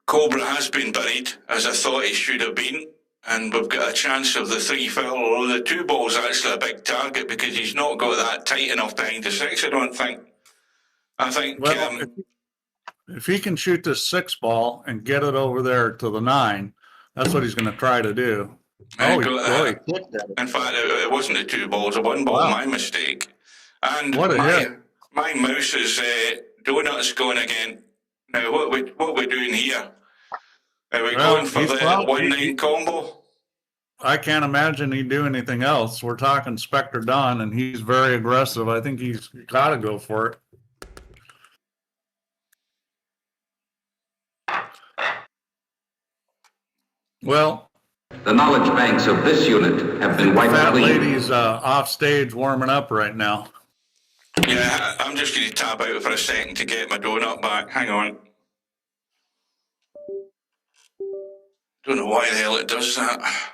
Cobra has been buried, as I thought he should have been, and we've got a chance of the 3 foul, although the 2 ball's actually a big target because he's not got that tight enough behind the 6, I don't think. I think... Well, if he can shoot this 6 ball and get it over there to the 9, that's what he's going to try to do. In fact, it wasn't the 2 balls, a 1 ball, my mistake. And my mouse is donuts going again. Now, what we doing here? Are we going for the 1-9 combo? I can't imagine he'd do anything else. We're talking Spectredawn, and he's very aggressive. I think he's got to go for it. Well, the knowledge banks of this unit have been wiped clean. That lady's off stage warming up right now. Yeah, I'm just going to tap out for a second to get my donut back. Hang on. Don't know why the hell it does that.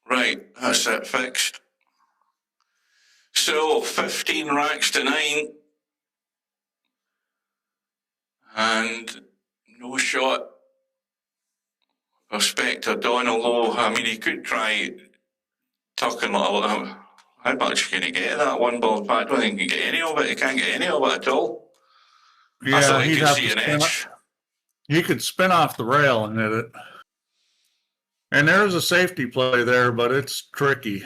Right, that's it fixed. So, 15 racks to 9. And no shot for Spectredawn, although, I mean, he could try tucking a little. How much can he get that 1 ball? I don't think he can get any of it. He can't get any of it at all. Yeah, I thought he he'd could have see to an edge. He could spin off the rail and hit it. And there's a safety play there, but it's tricky.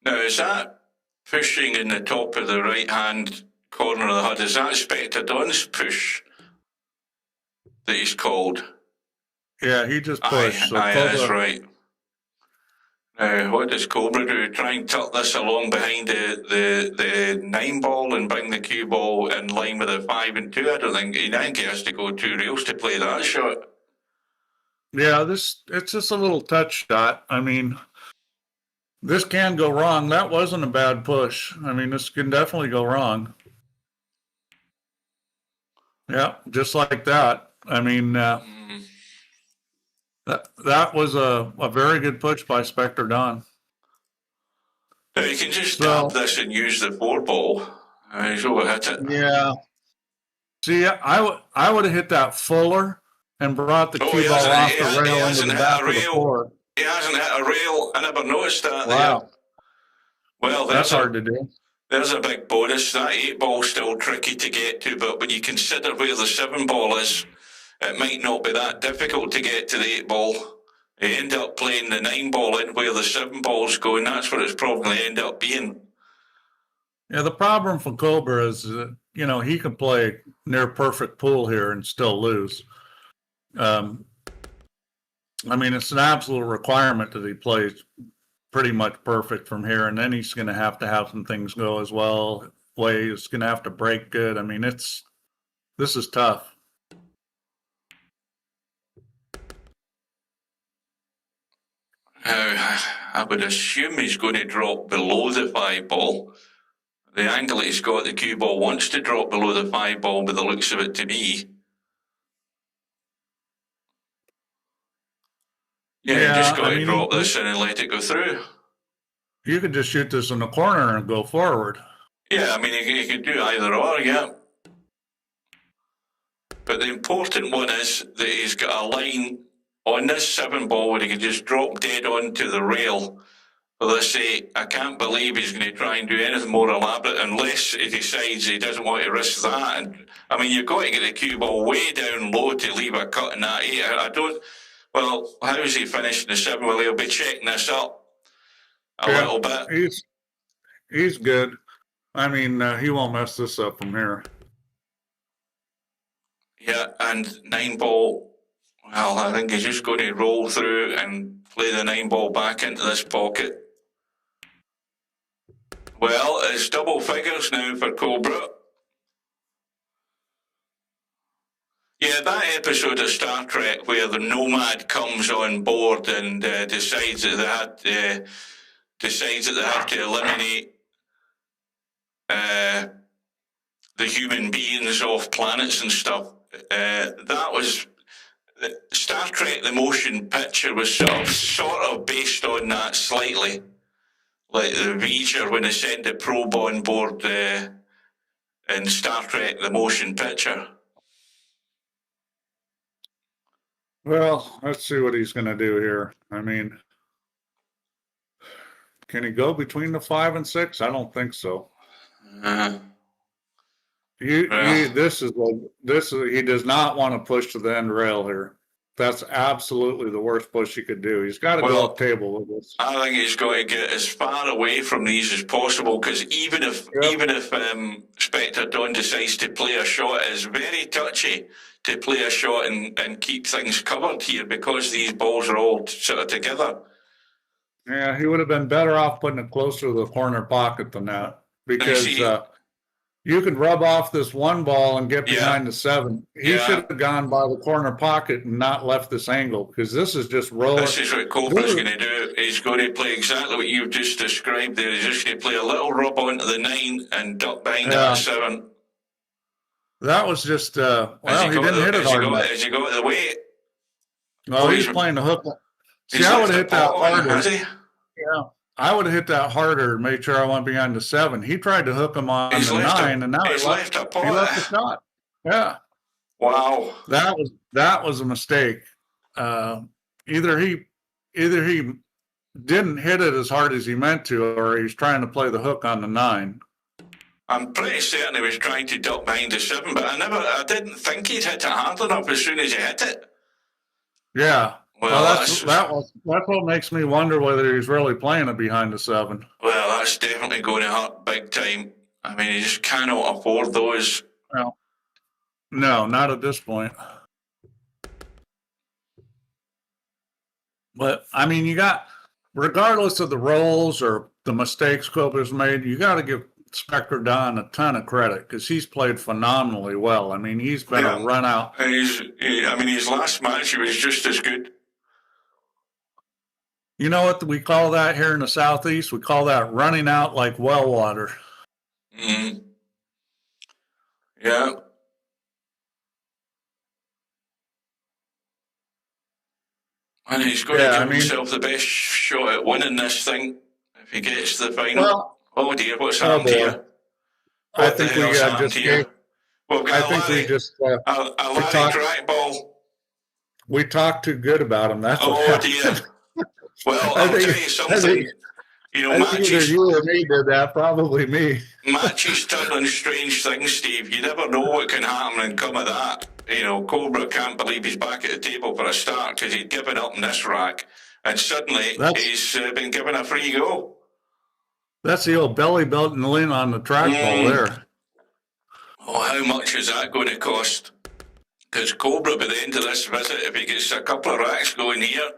Now, is that pushing in the top of the right-hand corner of the HUD? Is that Spectredawn's push that he's called? Yeah, he just pushed. Aye, that's right. Now, what does Cobra do? Try and tuck this along behind the 9 ball and bring the cue ball in line with the 5 and 2? I don't think he has to go 2 rails to play that shot. Yeah, it's just a little touch shot. I mean, this can go wrong. That wasn't a bad push. I mean, this can definitely go wrong. Yeah, just like that. I mean, that was a very good push by Spectredawn. Now, you can just tap this and use the 4 ball. He's overhit it. Yeah. See, I would have hit that fuller and brought the cue ball off the rail into the back of the 4. He hasn't hit a rail. I never noticed that. Wow. There. Well, that's hard to do. There's a big bonus. That 8 ball's still tricky to get to, but when you consider where the 7 ball is, it might not be that difficult to get to the 8 ball. You end up playing the 9 ball in where the 7 ball's going. That's what it's probably end up being. Yeah, the problem for Cobra is that, you know, he can play near perfect pool here and still lose. I mean, it's an absolute requirement that he plays pretty much perfect from here, and then he's going to have some things go as well. He's going to have to break good. I mean, this is tough. I would assume he's going to drop below the 5 ball. The angle he's got, the cue ball wants to drop below the 5 ball, by the looks of it to me. Yeah, you just got to drop this in and let it go through. You could just shoot this in the corner and go forward. Yeah, I mean, you can do either or, yeah. But the important one is that he's got a line on this 7 ball where he can just drop dead onto the rail. For this 8, I can't believe he's going to try and do anything more elaborate unless he decides he doesn't want to risk that. And I mean, you've got to get the cue ball way down low to leave a cut in that 8. I don't. Well, how is he finishing the 7? Well, he'll be checking this up a little bit. He's good. I mean, he won't mess this up from here. Yeah, and 9 ball. Well, I think he's just going to roll through and play the 9 ball back into this pocket. Well, it's double figures now for Cobra. Yeah, that episode of Star Trek where the Nomad comes on board and decides that they have to eliminate the human beings off planets and stuff. That was Star Trek: The Motion Picture was sort of based on that slightly, like the Voyager when they sent a probe on board in Star Trek: The Motion Picture. Well, let's see what he's going to do here. I mean, can he go between the 5 and 6? I don't think so. He does not want to push to the end rail here. That's absolutely the worst push he could do. He's got to go up table with this. I think he's got to get as far away from these as possible, because even if Spectredawn decides to play a shot, it's very touchy to play a shot and keep things covered here because these balls are all sort of together. Yeah, he would have been better off putting it closer to the corner pocket than that, because you could rub off this 1 ball and get behind the 7. He should have gone by the corner pocket and not left this angle, because this is just rolling. This is what Cobra's going to do. He's going to play exactly what you've just described there. He's just going to play a little rub onto the 9 and duck behind that 7. That was just, he didn't hit it hard enough. Has he got the weight? No, he's playing the hook. See, I would have hit that harder. Yeah, I would have hit that harder and made sure I went behind the 7. He tried to hook him on the 9, and now he left the shot. Yeah. Wow. That was a mistake. Either he didn't hit it as hard as he meant to, or he's trying to play the hook on the 9. I'm pretty certain he was trying to duck behind the 7, but I didn't think he'd hit it hard enough as soon as he hit it. Yeah. Well, that's what makes me wonder whether he's really playing it behind the 7. Well, that's definitely going to hurt big time. I mean, you just cannot afford those. Well, no, not at this point. But I mean, you got regardless of the roles or the mistakes Cobra's made, you got to give Spectredawn a ton of credit because he's played phenomenally well. I mean, he's been a run out. And his last match, he was just as good. You know what we call that here in the Southeast? We call that running out like well water. Mm-hmm. Yeah. And he's going to give himself the best shot at winning this thing if he gets to the final. Well, oh dear, what's happened here? I think we just gave. Well, I think we just a Larry track ball. We talked too good about him. That's what happened. Dear. Well, I'll tell you something. Matches. You or me did that. Probably me. Matches turn on strange things, Steve. You never know what can happen and come of that. Cobra can't believe he's back at the table for a start because he'd given up in this rack, and suddenly he's been given a free go. That's the old belly belt and lean on the track ball there. Oh, how much is that going to cost? Because Cobra, by the end of this visit, if he gets a couple of racks going here,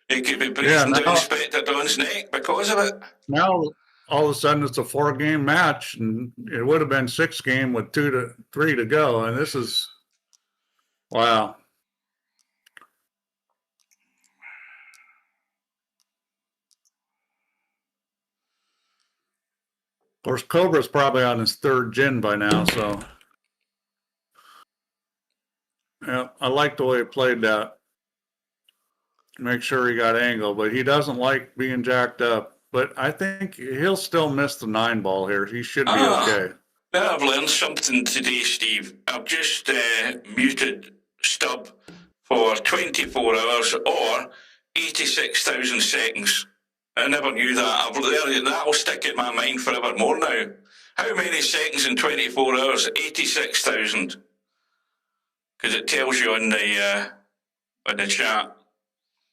he could be breathing down Spectredawn's neck because of it. Now, all of a sudden, it's a 4-game match, and it would have been 6-game with 2 to 3 to go, and this is, wow. Of course, Cobra's probably on his 3rd gin by now, so. Yeah, I like the way he played that. Make sure he got angle, but he doesn't like being jacked up. But I think he'll still miss the 9 ball here. He should be okay. Now I've learned something today, Steve. I've just muted Stub for 24 hours or 86,000 seconds. I never knew that. That'll stick in my mind forevermore now. How many seconds in 24 hours? 86,000. Because it tells you on the chat.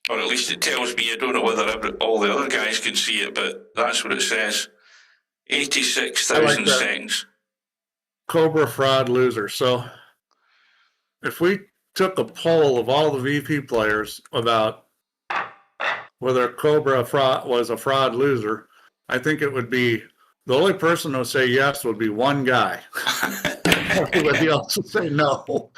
Or at least it tells me. I don't know whether all the other guys can see it, but that's what it says. 86,000 seconds. Cobra fraud loser. So if we took a poll of all the VP players about whether Cobra was a fraud loser, I think it would be the only person who would say yes would be one guy. Everybody else would say no.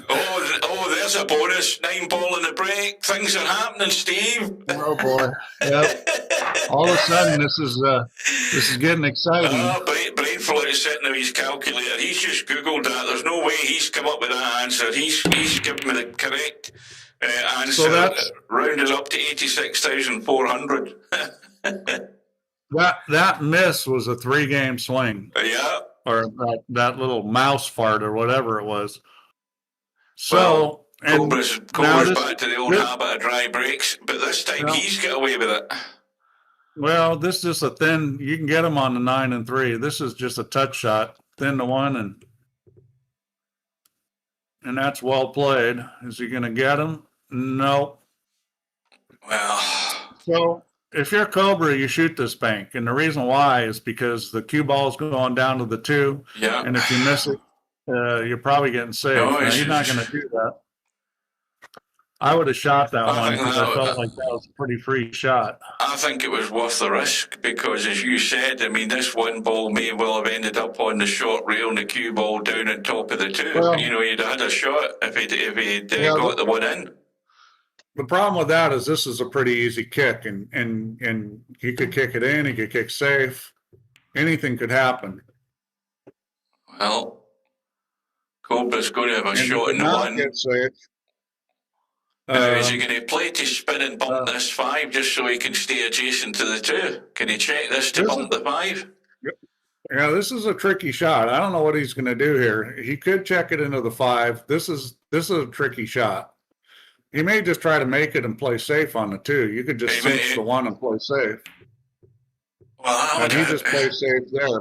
Oh, there's a bonus. 9 ball in the break. Things are happening, Steve. Oh boy. Yep. All of a sudden, this is getting exciting. Brainful is sitting with his calculator. He's just Googled that. There's no way he's come up with that answer. He's given me the correct answer. So that's rounded up to 86,400. That miss was a 3-game swing. Yeah. Or that little mouse fart or whatever it was. So, Cobra's back to the old habit of dry breaks, but this time he's got away with it. Well, this is a thin, you can get him on the 9 and 3. This is just a touch shot, thin to 1, and that's well played. Is he going to get him? No. Well. So, if you're Cobra, you shoot this bank, and the reason why is because the cue ball's going down to the 2, and if you miss it, you're probably getting saved. Now, you're not going to do that. I would have shot that one because I felt like that was a pretty free shot. I think it was worth the risk because, as you said, I mean, this 1 ball may well have ended up on the short rail and the cue ball down on top of the 2. Well, you'd have had a shot if he'd got the 1 in. The problem with that is this is a pretty easy kick, and he could kick it in, he could kick safe. Anything could happen. Well, Cobra's going to have a shot in the 1. Is he going to play to spin and bump this 5 just so he can stay adjacent to the 2? Can he check this to bump the 5? Yeah, this is a tricky shot. I don't know what he's going to do here. He could check it into the 5. This is a tricky shot. He may just try to make it and play safe on the 2. You could just cinch the 1 and play safe. Well, and he just plays safe there.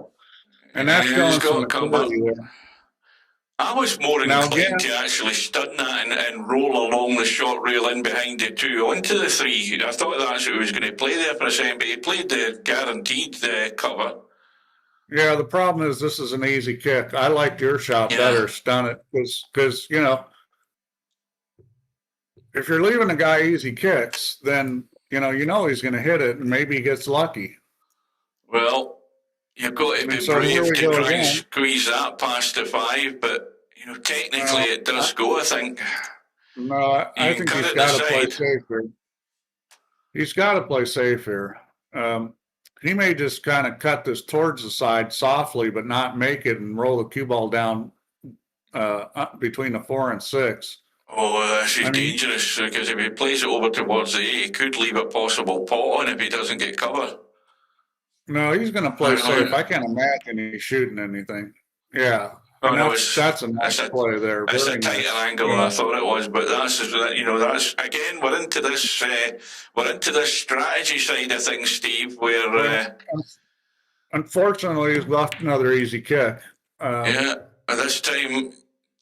And that's going to come up. I was more inclined to actually stun that and roll along the short rail in behind the 2 onto the 3. I thought that's what he was going to play there for a second, but he played the guaranteed cover. Yeah, the problem is this is an easy kick. I liked your shot better, stun it, because if you're leaving a guy easy kicks, then he's going to hit it, and maybe he gets lucky. Well, you've got to be so brave to try and squeeze that past the 5, but technically it does go, I think. No, I think he's got to play safe here. He's got to play safe here. He may just kind of cut this towards the side softly, but not make it and roll the cue ball down between the 4 and 6. Oh, this is dangerous, because if he plays it over towards the 8, he could leave a possible pot on if he doesn't get cover. No, he's going to play safe. I can't imagine he's shooting anything. Yeah. That's a nice play there. That's a tighter angle than I thought it was, but that's again, we're into this strategy side of things, Steve, where unfortunately he's left another easy kick. This time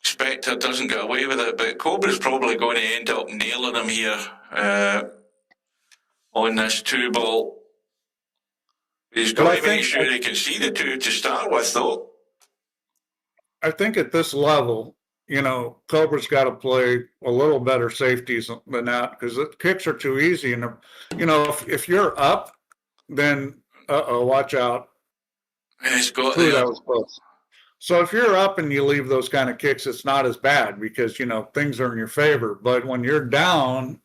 Spectre doesn't get away with it, but Cobra's probably going to end up nailing him here on this 2 ball. He's got to make sure he can see the 2 to start with, though. I think at this level, Cobra's got to play a little better safeties than that, because the kicks are too easy. And, if you're up, then, watch out. And it's got that was close. So if you're up and you leave those kind of kicks, it's not as bad because, things are in your favor. But when you're down,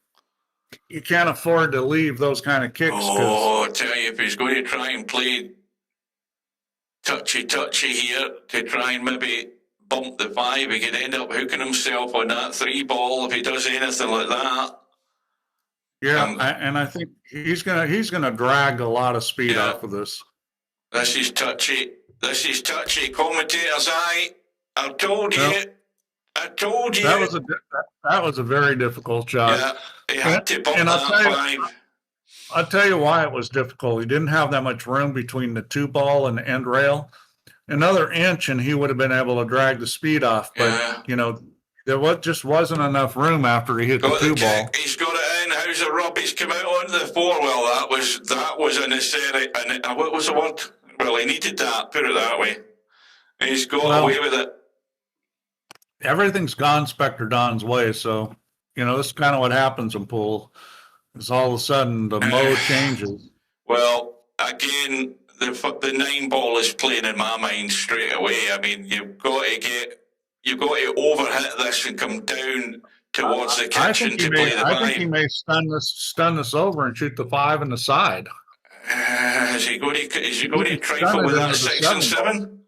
you can't afford to leave those kind of kicks. Oh, I tell you, if he's going to try and play touchy here to try and maybe bump the 5, he could end up hooking himself on that 3 ball if he does anything like that. Yeah, and I think he's gonna drag a lot of speed off of this. This is touchy. Commentators, I told you. I told you. That was a very difficult shot. Yeah, he had to bump that 5. I'll tell you why it was difficult. He didn't have that much room between the 2 ball and the end rail. Another inch and he would have been able to drag the speed off. But, there just wasn't enough room after he hit the 2 ball. He's got it in. How's the rub? He's come out onto the 4. Well, that was a necessary. What was the word? Well, he needed that. Put it that way. He's got away with it. Everything's gone Spectredawn's way. So, this is kind of what happens in pool. Is all of a sudden the mode changes. Well, again, the 9 ball is playing in my mind straight away. I mean, you've got to overhit this and come down towards the kitchen to play the 5. I think he may stun this over and shoot the 5 in the side. Is he going to trifle with the 6 and 7?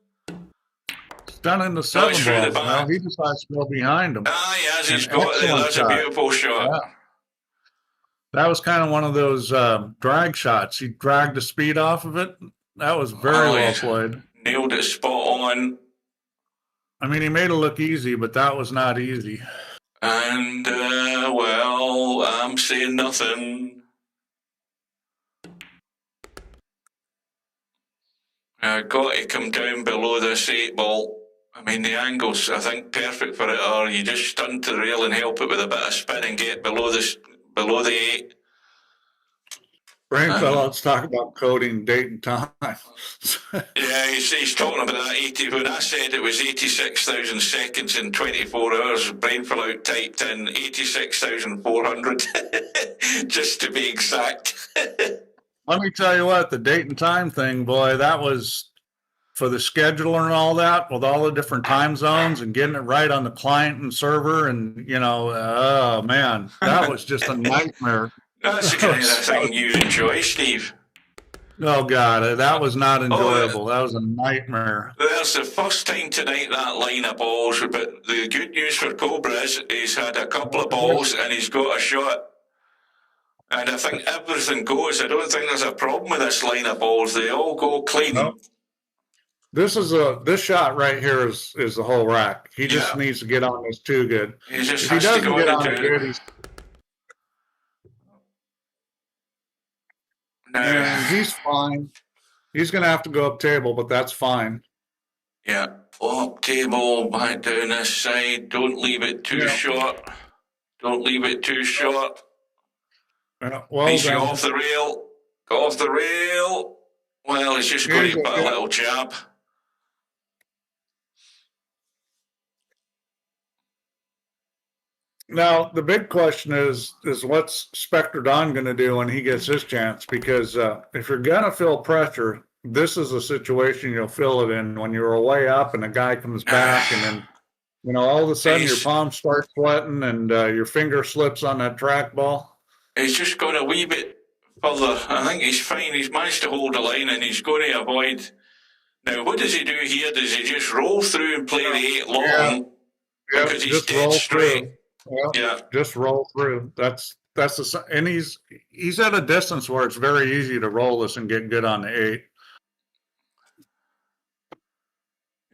Stunning the 7 ball. Well, he decides to go behind him. Yes, he's got it. That's a beautiful shot. Yeah. That was kind of one of those drag shots. He dragged the speed off of it. That was very well played. Nailed it spot on. I mean, he made it look easy, but that was not easy. And, I'm saying nothing. Got to come down below this 8 ball. I mean, the angles, I think, perfect for it are you just stunt to the rail and help it with a bit of spin and get below the 8. Brainfell, let's talk about coding, date, and time. Yeah, he's talking about that 80. When I said it was 86,000 seconds in 24 hours, Brainfell out typed in 86,400, just to be exact. Let me tell you what, the date and time thing, boy, that was for the scheduler and all that, with all the different time zones and getting it right on the client and server. And, oh, man, that was just a nightmare. That's the kind of thing you enjoy, Steve. Oh, God, that was not enjoyable. That was a nightmare. That's the first time tonight that line of balls, but the good news for Cobra is he's had a couple of balls and he's got a shot. And I think everything goes. I don't think there's a problem with this line of balls. They all go clean. No. This shot right here is the whole rack. He just needs to get on this too good. He just if has he doesn't to go get on into it good, he's fine. He's going to have to go up table, but that's fine. Yeah, up table, back down this side. Don't leave it too short. Don't leave it too short. He's off the rail. Go off the rail. Well, he's just going to put a little jab. Now, the big question is what's Spectredawn going to do when he gets his chance? Because if you're going to feel pressure, this is a situation you'll feel it in when you're way up and a guy comes back and then, you know, all of a sudden your palms start sweating and your finger slips on that trackball. He's just gone a wee bit further. I think he's fine. He's managed to hold the line and he's going to avoid. Now, what does he do here? Does he just roll through and play the 8 long? Yeah, because he's dead straight. Yeah, just roll through. And he's at a distance where it's very easy to roll this and get good on the 8.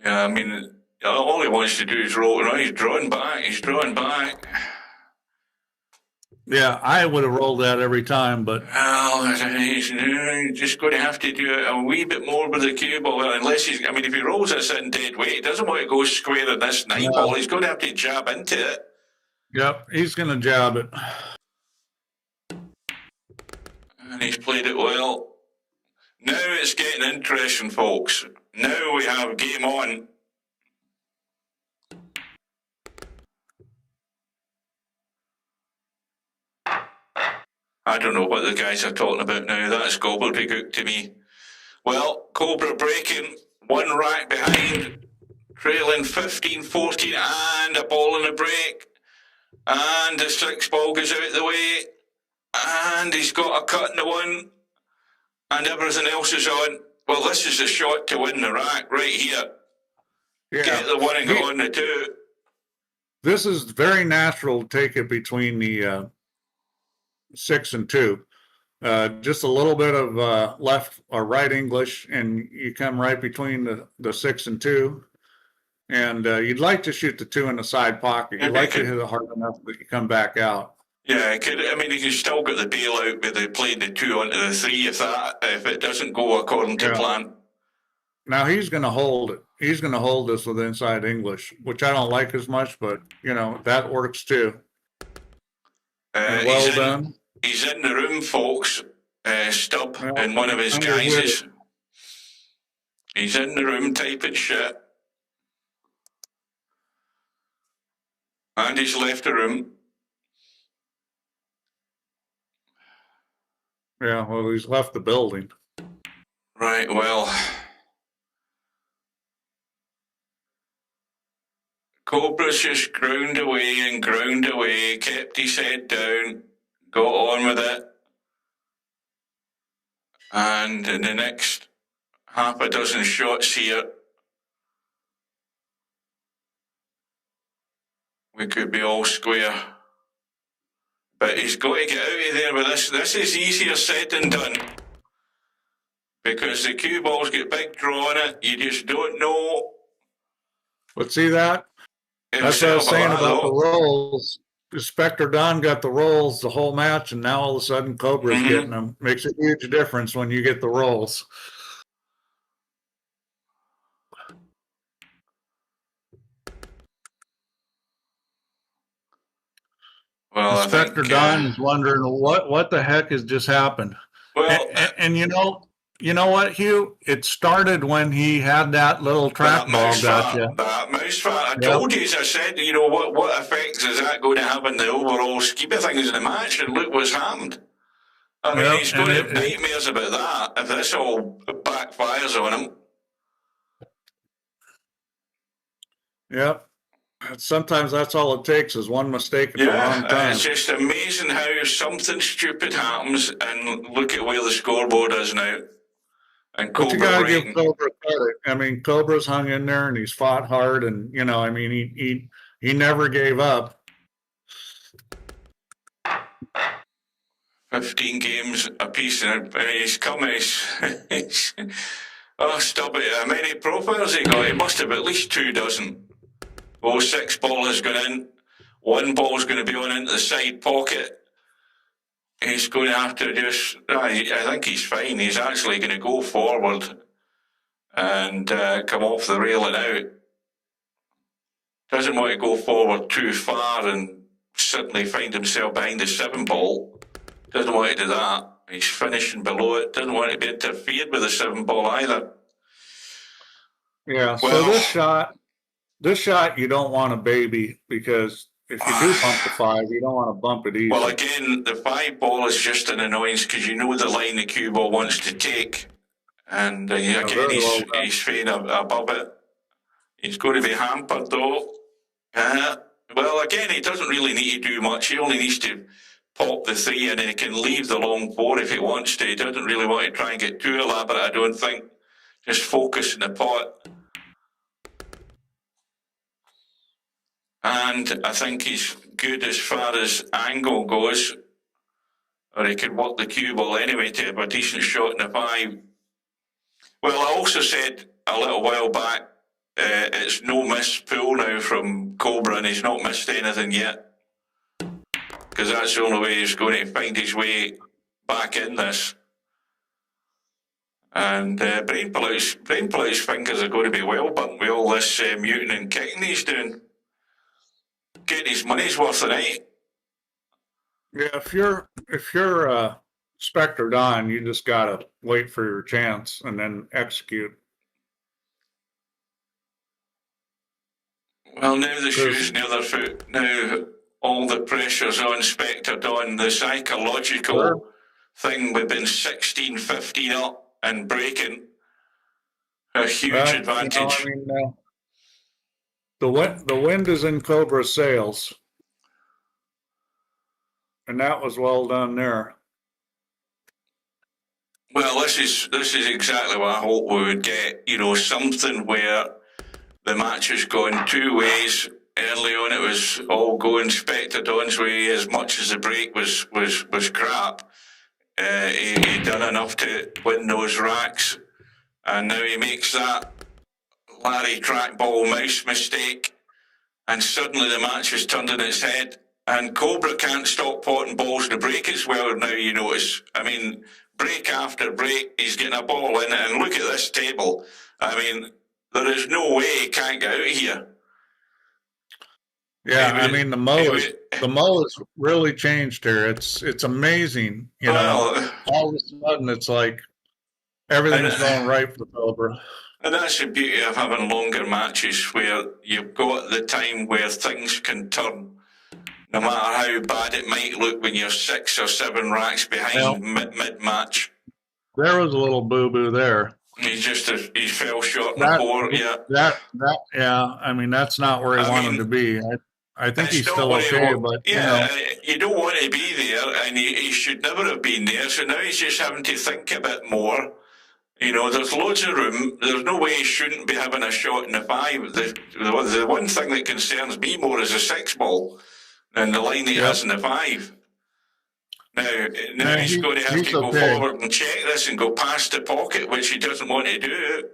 Yeah, I mean, all he wants to do is roll. Right? He's drawing back. He's drawing back. Yeah, I would have rolled that every time, but well, he's just going to have to do it a wee bit more with the cue ball. Unless he's, I mean, if he rolls this in dead weight, he doesn't want to go square in this 9 ball. He's going to have to jab into it. Yep, he's going to jab it. And he's played it well. Now it's getting interesting, folks. Now we have game on. I don't know what the guys are talking about now. That's gobbledygook to me. Well, Cobra breaking, 1 rack behind, trailing 15-14, and a ball in the break. And the 6 ball goes out the way. And he's got a cut in the 1. And everything else is on. Well, this is the shot to win the rack right here. Yeah. Get the 1 and go on the 2. This is very natural to take it between the 6 and 2. Just a little bit of left or right English, and you come right between the 6 and 2. And you'd like to shoot the 2 in the side pocket. You'd like to hit it hard enough that you come back out. Yeah, you can still get the bailout with the playing the 2 onto the 3 if it doesn't go according to plan. Now he's going to hold it. He's going to hold this with inside English, which I don't like as much, but you know that works too. Well done. He's in the room, folks. Stubb and one of his guys he's in the room typing shit. And he's left the room. Yeah, well, he's left the building. Right, well. Cobra's just ground away, kept his head down, got on with it. And in the next half a dozen shots here, we could be all square. But he's got to get out of there with this. This is easier said than done. Because the cue balls get big draw on it. You just don't know. But see that? That's what I was saying about the rolls. Spectredawn got the rolls the whole match, and now all of a sudden Cobra's getting them. Makes a huge difference when you get the rolls. Well, Spectredawn is wondering what the heck has just happened. Well, and you know what, Hugh? It started when he had that little trap ball gotcha. That mouse fat. I told you, as I said, you know, what effects is that going to have in the overall scheme of things in the match? And look what's happened. I mean, he's going to have nightmares about that if this all backfires on him. Yep. Sometimes that's all it takes is one mistake at the wrong time. It's just amazing how something stupid happens, and look at where the scoreboard is now. And but you gotta give Cobra credit. I mean, Cobra's hung in there and he's fought hard, and you know, I mean, he never gave up. 15 games apiece, and he's coming. Oh, stop it! How many profiles he got? He must have at least 2 dozen. Oh, 6 ball has gone in. 1 ball's going to be on into the side pocket. He's going to have to just, I think he's fine. He's actually going to go forward and come off the rail and out. Doesn't want to go forward too far and suddenly find himself behind the 7 ball. Doesn't want to do that. He's finishing below it. Doesn't want to be interfered with the 7 ball either. Yeah, well, so this shot you don't want a baby because if you do bump the 5, you don't want to bump it easy. Well, again, the 5 ball is just an annoyance because you know the line the cue ball wants to take. And again, he's fading above it. He's going to be hampered, though. Well, again, he doesn't really need to do much. He only needs to pop the 3 and then he can leave the long 4 if he wants to. He doesn't really want to try and get too elaborate, I don't think. Just focus in the pot. And I think he's good as far as angle goes. Or he could work the cue ball anyway to have a decent shot in the 5. Well, I also said a little while back, it's no miss pull now from Cobra, and he's not missed anything yet. Because that's the only way he's going to find his way back in this. And Brain Plough's fingers are going to be well burnt with all this muting and kicking he's doing. Getting his money's worth tonight. Yeah, if you're Spectredawn, you just gotta wait for your chance and then execute. Well, now the shoe's near their foot. Now all the pressure's on Spectredawn. The psychological thing with being 16, 15 up and breaking a huge advantage. You know, I mean, the wind is in Cobra's sails, and that was well done there. Well, this is exactly what I hope we would get. You know, something where the match has gone two ways. Early on, it was all going Spectredawn's way. As much as the break was crap, he done enough to win those racks, and now he makes that Larry trackball mouse mistake, and suddenly the match has turned on its head. And Cobra can't stop potting balls to break as well now, you notice. I mean, break after break, he's getting a ball in it, and look at this table. I mean, there is no way he can't get out of here. Yeah, I mean, the mo has really changed here. It's amazing, you know. All of a sudden, it's like everything's going right for the Cobra. And that's the beauty of having longer matches, where you've got the time where things can turn. No matter how bad it might look when you're 6 or 7 racks behind mid-match. There was a little boo-boo there. He fell short in the board, yeah. I mean, that's not where he wanted to be. I think he's still okay, but you don't want to be there, and he should never have been there. So now he's just having to think a bit more. You know, there's loads of room. There's no way he shouldn't be having a shot in the 5. The one thing that concerns me more is a 6 ball. And the line that he has in the 5. Now he's going to have to go forward and check this and go past the pocket, which he doesn't want to do.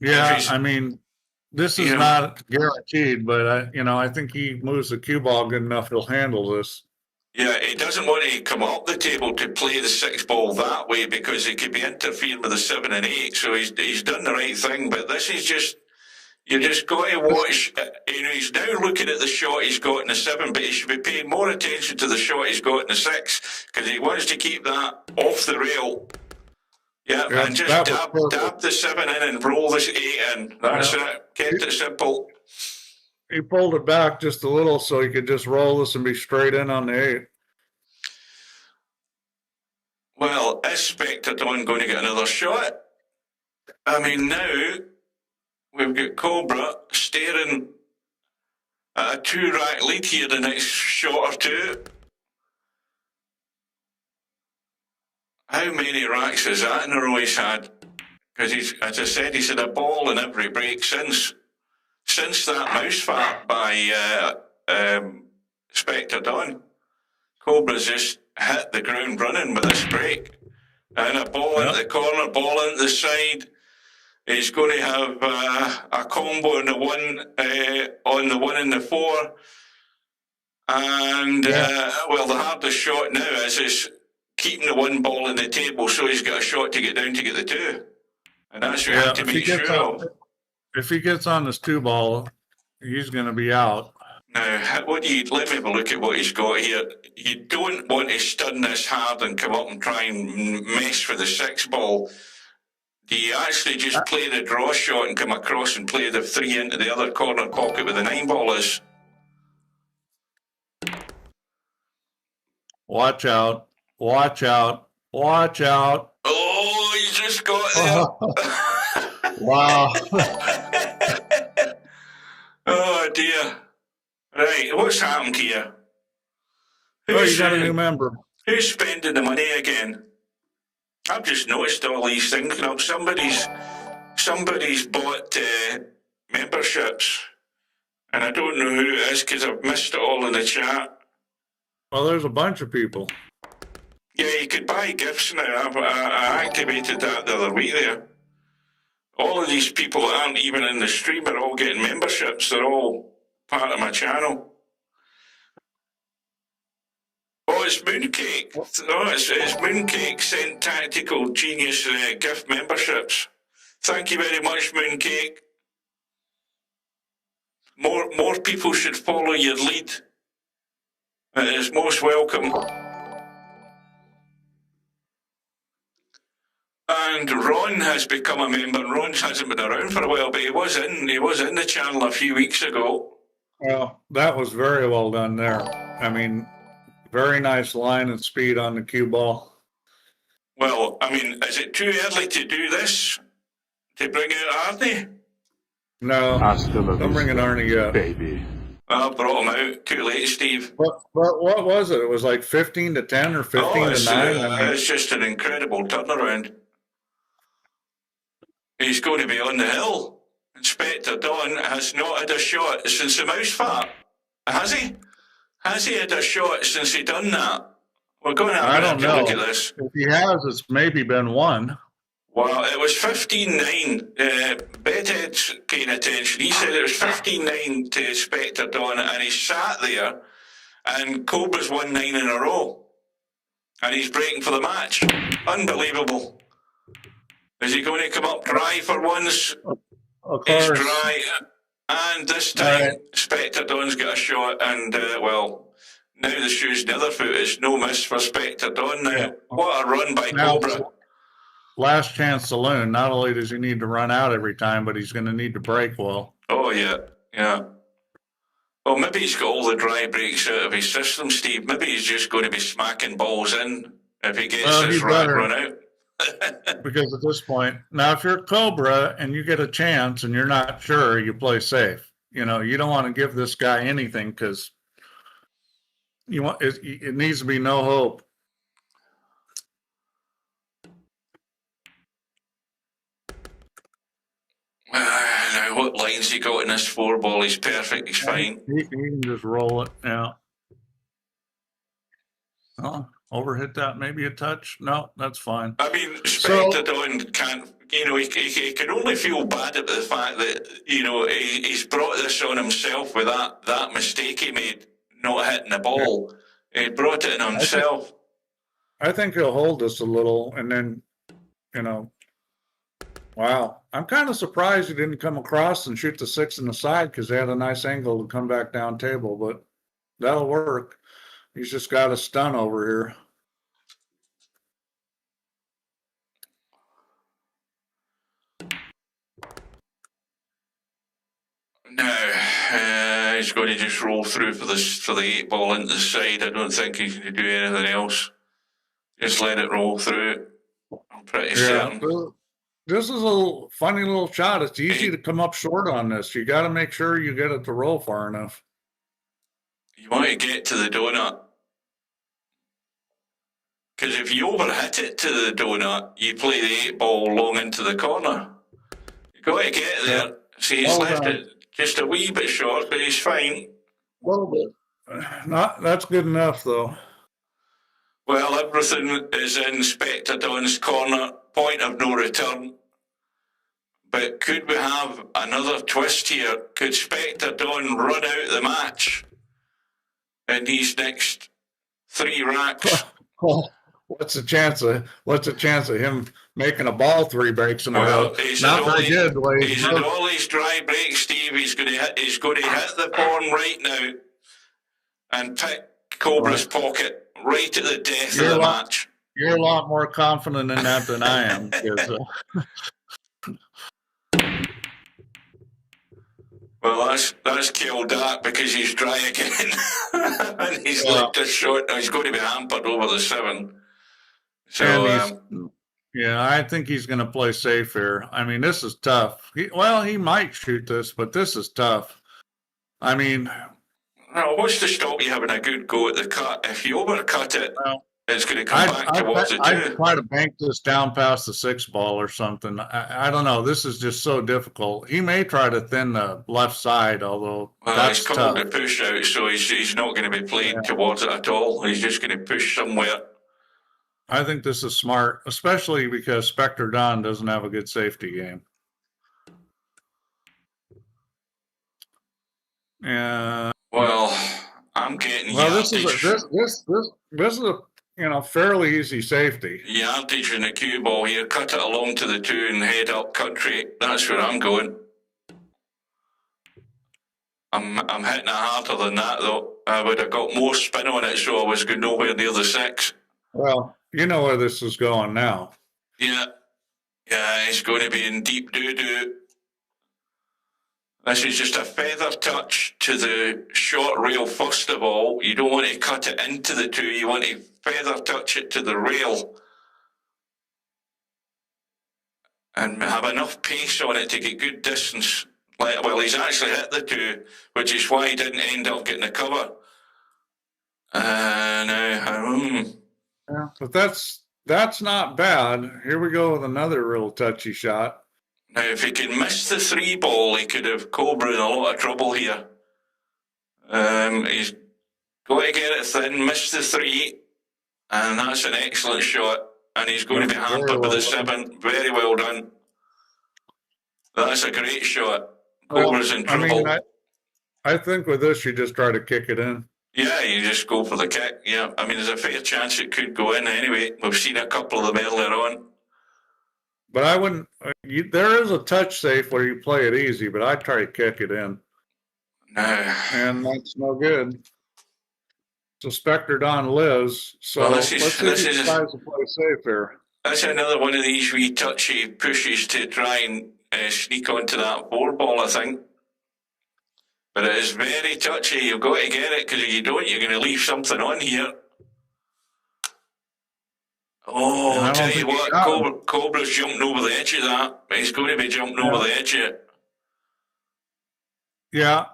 Yeah, I mean, this is not guaranteed, but I think he moves the cue ball good enough, he'll handle this. Yeah, he doesn't want to come up the table to play the 6 ball that way because he could be interfering with the 7 and 8. So he's done the right thing, but this is just. You just got to watch. He's now looking at the shot he's got in the 7, but he should be paying more attention to the shot he's got in the 6 because he wants to keep that off the rail. Yeah, and just dab the 7 in and roll this 8 in. That's it. Kept it simple. He pulled it back just a little so he could just roll this and be straight in on the 8. Well, is Spectredawn going to get another shot? I mean, now. We've got Cobra staring at a 2-rack lead here the next shot or 2. How many racks has that in a row he's had? Because as I said, he's had a ball in every break since that mouse fart by Spectredawn. Cobra's just hit the ground running with this break. And a ball into the corner, ball into the side. He's going to have a combo on the 1 and the 4. And, the hardest shot now is keeping the 1 ball in the table so he's got a shot to get down to get the 2. And that's what you have to make sure of. If he gets on this 2 ball, he's going to be out. Now, let me have a look at what he's got here. You don't want to stun this hard and come up and try and mess with the 6 ball. Do you actually just play the draw shot and come across and play the 3 into the other corner pocket with the 9 ball is? Watch out. Watch out. Watch out. Oh, you just got there. Wow. Oh, dear. Right, what's happened here? Oh, you got a new member. Who's spending the money again? I've just noticed all these things. You know, somebody's bought memberships, and I don't know who it is because I've missed it all in the chat. Well, there's a bunch of people. Yeah, you could buy gifts now. I activated that the other week there. All of these people that aren't even in the stream are all getting memberships. They're all part of my channel. Oh, it's Mooncake. Oh, it's Mooncake sent Tactical Genius gift memberships. Thank you very much, Mooncake. More people should follow your lead. It is most welcome. And Ron has become a member. Ron hasn't been around for a while, but he was in the channel a few weeks ago. Well, that was very well done there. I mean, very nice line and speed on the cue ball. Well, I mean, is it too early to do this? To bring out Arnie? No, don't bring in Arnie yet. Baby. I brought him out. Too late, Steve. But what was it? It was like 15 to 10 or 15 to 9? I mean, it's just an incredible turnaround. He's going to be on the hill. Spectredawn has not had a shot since the mouse fart. Has he? Has he had a shot since he done that? We're going to have to look at this. If he has, it's maybe been one. Well, it was 15-9. Bedhead's paying attention. He said it was 15-9 to Spectredawn, and he sat there, and Cobra's won 9 in a row. And he's breaking for the match. Unbelievable. Is he going to come up dry for once? Of course. He's dry. And this time, Spectredawn's got a shot, and, well, now the shoe's the other foot. It's no miss for Spectredawn now. Yeah. What a run by Cobra. Last chance saloon. Not only does he need to run out every time, but he's going to need to break well. Oh, yeah, yeah. Well, maybe he's got all the dry breaks out of his system, Steve. Maybe he's just going to be smacking balls in if he gets his run out. Because at this point, now if you're Cobra and you get a chance and you're not sure, you play safe. You know, you don't want to give this guy anything because you want it needs to be no hope. Now, what lines he got in this 4-ball? He's perfect. He's fine. He can just roll it. Yeah. Oh, overhit that, maybe a touch. No, that's fine. I mean, Spectredawn can't. You know, he can only feel bad at the fact that he's brought this on himself with that mistake he made, not hitting the ball. He brought it on himself. I think he'll hold us a little, and then, wow. I'm kind of surprised he didn't come across and shoot the 6 in the side because they had a nice angle to come back down table, but that'll work. He's just got a stun over here. No, he's going to just roll through for the 8-ball into the side. I don't think he's going to do anything else. Just let it roll through. I'm pretty certain. This is a funny little shot. It's easy to come up short on this. You got to make sure you get it to roll far enough. You want to get to the donut. Because if you overhit it to the donut, you play the 8-ball long into the corner. You got to get there. Yeah. See, he's left it just a wee bit short, but he's fine. A little bit. That's good enough, though. Well, everything is in Spectredawn's corner. Point of no return. But could we have another twist here? Could Spectredawn run out the match in these next 3 racks? What's the chance of him making a ball 3 breaks in a row? Not very good. He's in all these dry breaks, Steve. He's going to hit the pawn right now and pick Cobra's pocket right at the death of the match. You're a lot more confident in that than I am. Because, Well, that's killed that because he's dry again. And he's looked a short. He's going to be hampered over the 7. So, yeah, I think he's going to play safe here. I mean, this is tough. He might shoot this, but this is tough. I mean, no, what's to stop you having a good go at the cut? If you overcut it, it's going to come back towards the 2. I'd try to bank this down past the 6 ball or something. I don't know. This is just so difficult. He may try to thin the left side, although that's he's tough. coming to push out, so he's not going to be playing towards it at all. He's just going to push somewhere. I think this is smart, especially because Spectredawn doesn't have a good safety game. Well, I'm getting this is a fairly easy safety. Yardage in the cue ball here. Cut it along to the 2 and head up country. That's where I'm going. I'm hitting it harder than that though. I would have got more spin on it, so I was going nowhere near the 6. Well, you know where this is going now. Yeah, it's going to be in deep doo-doo. This is just a feather touch to the short rail first of all. You don't want to cut it into the 2. You want to feather touch it to the rail and have enough pace on it to get good distance. Well, he's actually hit the 2, which is why he didn't end up getting the cover. Yeah, but that's not bad. Here we go with another real touchy shot. Now, if he can miss the 3 ball, he could have Cobra in a lot of trouble here. He's got to get it thin, miss the 3, and that's an excellent shot. And he's going to be hampered with the 7. Very well done. That's a great shot. Cobra's in trouble. I think with this, you just try to kick it in. Yeah, you just go for the kick. Yeah, I mean, there's a fair chance it could go in anyway. We've seen a couple of them earlier on. But I wouldn't. There is a touch safe where you play it easy, but I try to kick it in. No. And that's no good. So Spectredawn lives. So let's see if he tries to play safe here. That's another one of these wee touchy pushes to try and sneak onto that 4 ball, I think. But it is very touchy. You've got to get it, because if you don't, you're going to leave something on here. Oh, I'll tell you what, Cobra's jumping over the edge of that. He's going to be jumping over the edge of it. Yeah.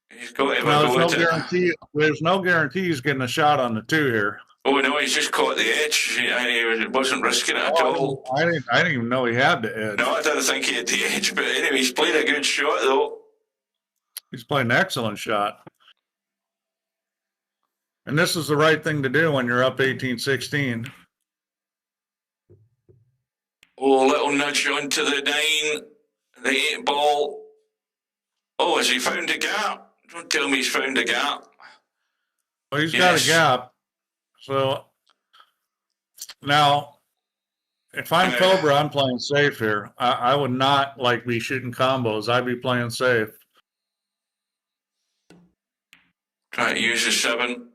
He's got to there's no guarantee he's getting a shot on the 2 here. Oh, no, he's just caught the edge. He wasn't risking it at all. I didn't even know he had the edge. No, I didn't think he had the edge. But anyway, he's played a good shot, though. He's playing an excellent shot. And this is the right thing to do when you're up 18-16. Oh, little nudge onto the 9, the 8 ball. Oh, has he found a gap? Don't tell me he's found a gap. Well, he's got a gap. So now, if I'm Cobra, I'm playing safe here. I would not be shooting combos. I'd be playing safe. Try to use the 7.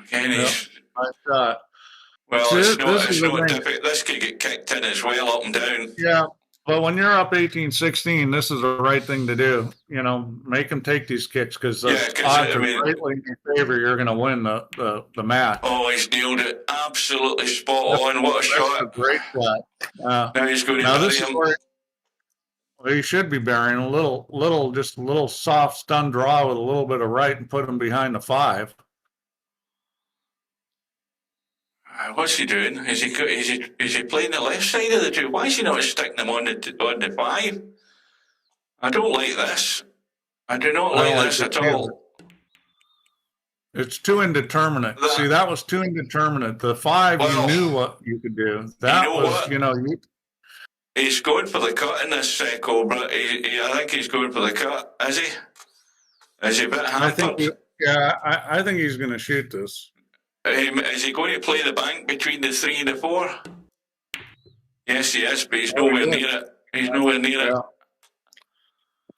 Again, he's... Nice shot. Well, it's not difficult. This could get kicked in as well, up and down. Yeah, but when you're up 18-16, this is the right thing to do. You know, make him take these kicks, because the odds are greatly in your favor. You're going to win the match. Oh, he's nailed it. Absolutely spot on. What a shot. That's a great shot. Now he's going to bury him. Well, he should be burying a little soft stun draw with a little bit of right and put him behind the 5. What's he doing? Is he playing the left side of the 2? Why is he not sticking them on the 5? I don't like this. I do not like this at all. It's too indeterminate. See, that was too indeterminate. The 5, you knew what you could do. That he's going for the cut in this Cobra. I think he's going for the cut. Is he? Is he a bit hampered? I think he's going to shoot this. Is he going to play the bank between the 3 and the 4? Yes, he is, but he's nowhere near it. He's nowhere near it.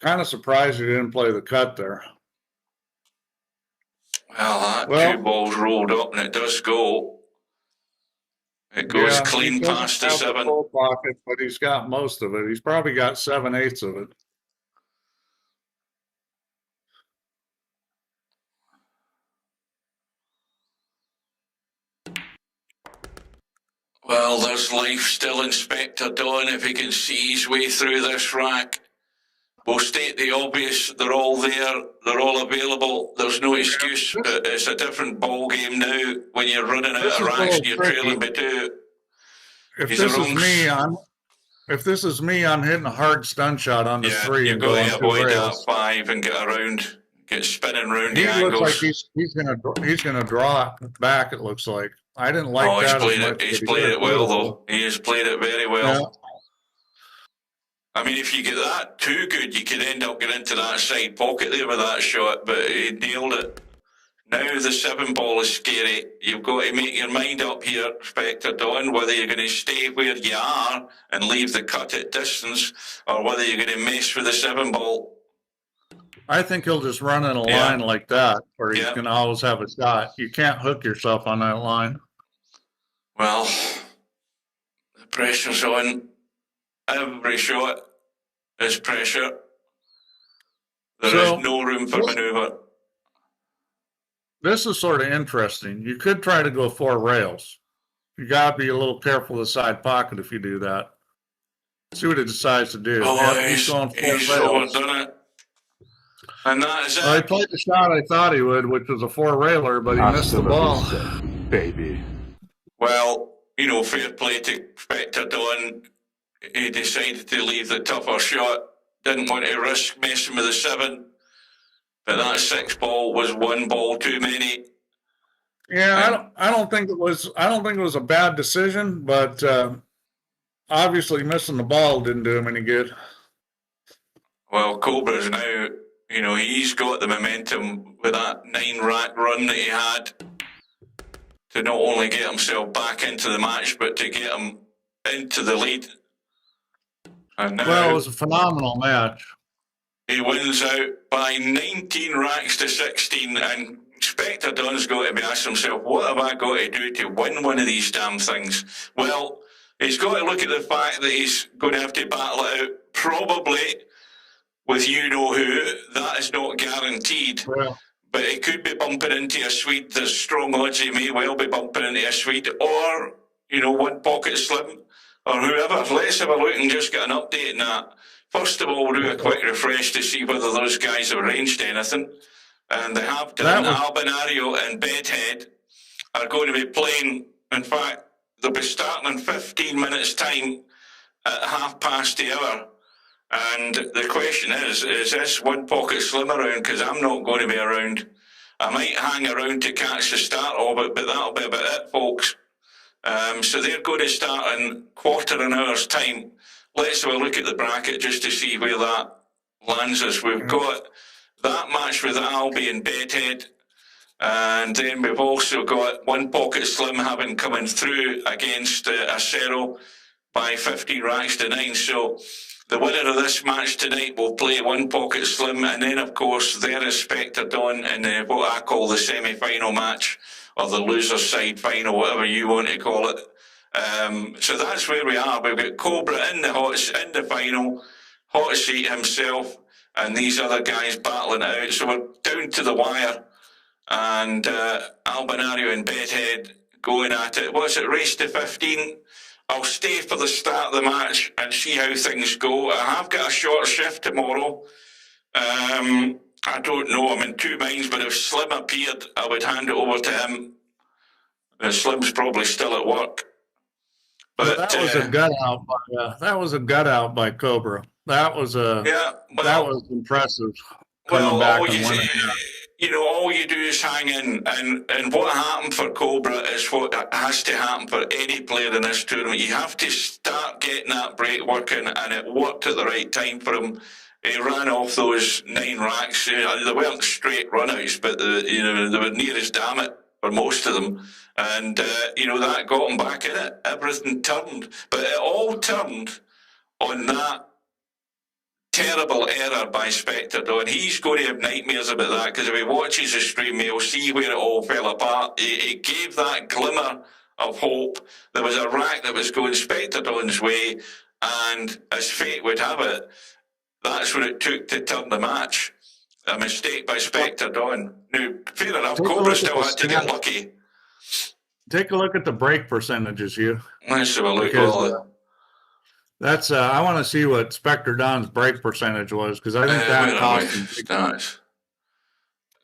Kind of surprised he didn't play the cut there. Well, that 2 balls rolled up, and it does go. It goes clean past the 7. Full pocket, but he's got most of it. He's probably got 7/8 of it. Well, there's life still in Spectredawn if he can see his way through this rack. We'll state the obvious, they're all there, they're all available, there's no excuse. It's a different ball game now when you're running out of racks and you're trailing by 2. If this is me, I'm hitting a hard stun shot on the 3 and going to avoid that 5 and get around, get spinning round the angles. Looks like he's gonna draw it back. It looks like. I didn't like that. He's played it well though. He has played it very well. Yeah. I mean, if you get that too good, you could end up getting into that side pocket there with that shot, but he nailed it. Now the 7 ball is scary. You've got to make your mind up here, Spectredawn, whether you're going to stay where you are and leave the cut at distance, or whether you're going to mess with the 7 ball. I think he'll just run in a line like that, where he's going to always have a shot. You can't hook yourself on that line. Well, the pressure's on. Every shot is pressure. There is no room for manoeuvre. This is sort of interesting. You could try to go 4 rails. You got to be a little careful of the side pocket if you do that. See what he decides to do. Oh, he's going 4 rails. Done it. And that is it. Well, he played the shot I thought he would, which was a 4-railer, but he missed the ball. Baby. Well, you know, fair play to Spectredawn. He decided to leave the tougher shot. Didn't want to risk messing with the 7. But that 6 ball was 1 ball too many. Yeah, I don't think it was a bad decision, but obviously missing the ball didn't do him any good. Well, Cobra's now, you know, he's got the momentum with that 9-rack run that he had to not only get himself back into the match, but to get him into the lead. And now, it was a phenomenal match. He wins out by 19 racks to 16, and Spectredawn's got to be asking himself, what have I got to do to win one of these damn things? Well, he's got to look at the fact that he's going to have to battle it out, probably with you-know-who. That is not guaranteed. Well, but he could be bumping into a Swede. There's strong odds he may well be bumping into a Swede, or, you know, One Pocket Slim, or whoever. Let's have a look and just get an update on that. First of all, we'll do a quick refresh to see whether those guys have arranged anything. And they have done. Albinario and Bedhead are going to be playing. In fact, they'll be starting in 15 minutes' time at 1/2 the hour. And the question is this One Pocket Slim around? Because I'm not going to be around. I might hang around to catch the start of it, but that'll be about it, folks. So they're going to start in 1/4 an hour's time. Let's have a look at the bracket just to see where that lands us. We've got that match with Albie and Bedhead, and then we've also got One Pocket Slim having coming through against Acero by 15 racks to 9. So the winner of this match tonight will play One Pocket Slim, and then of course there is Spectredawn in what I call the semi-final match, or the loser side final, whatever you want to call it. So that's where we are. We've got Cobra in the final, hot seat himself, and these other guys battling it out. So we're down to the wire, and Albinario and Bedhead going at it. What's it, race to 15? I'll stay for the start of the match and see how things go. I have got a short shift tomorrow. I don't know, I'm in 2 minds, but if Slim appeared, I would hand it over to him. Slim's probably still at work. But that was a gut out. That was a gut out by Cobra. That was that was impressive. Coming back and winning. You know, all you do is hang in, and what happened for Cobra is what has to happen for any player in this tournament. You have to start getting that break working, and it worked at the right time for him. He ran off those 9 racks. They weren't straight runouts, but they were near as damn it for most of them. And, that got him back in it. Everything turned. But it all turned on that terrible error by Spectredawn. He's going to have nightmares about that, because if he watches the stream, he'll see where it all fell apart. It gave that glimmer of hope. There was a rack that was going Spectredawn's way, and as fate would have it, that's what it took to turn the match. A mistake by Spectredawn. Now, fair enough, Cobra still had to get lucky. take a look at the break percentages, Hugh. Let's have a look. Because, that's I want to see what Spectredawn's break percentage was, because I think that cost him. Stats.